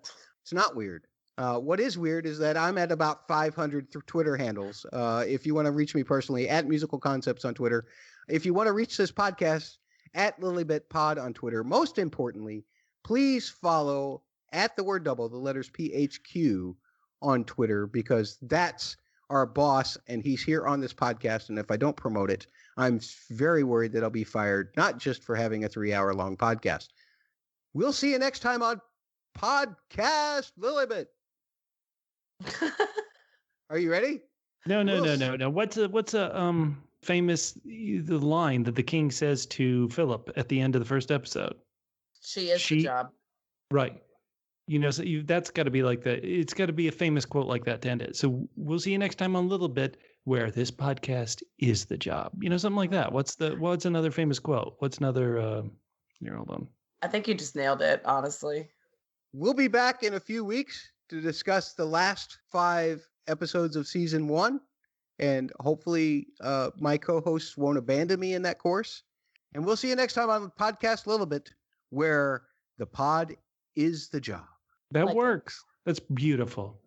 it's not weird. What is weird is that I'm at about 500 Twitter handles. If you want to reach me personally, at Musical Concepts on Twitter. If you want to reach this podcast, at LilibetPod on Twitter. Most importantly, please follow @double, the letters PHQ on Twitter, because that's our boss and he's here on this podcast. And if I don't promote it, I'm very worried that I'll be fired, not just for having a 3-hour-long podcast. We'll see you next time on Podcast Lilibet. Are you ready? No. What's a famous the line that the king says to Philip at the end of the first episode? She is the job. Right. So that's got to be like that. It's got to be a famous quote like that to end it. So we'll see you next time on Lilibet, where this podcast is the job. Something like that. What's another famous quote? What's another? Here, hold on. I think you just nailed it, honestly. We'll be back in a few weeks to discuss the last 5 episodes of season 1. And hopefully my co-hosts won't abandon me in that course. And we'll see you next time on Podcast Lilibet, where the pod is the job. That Like it. works. That's beautiful.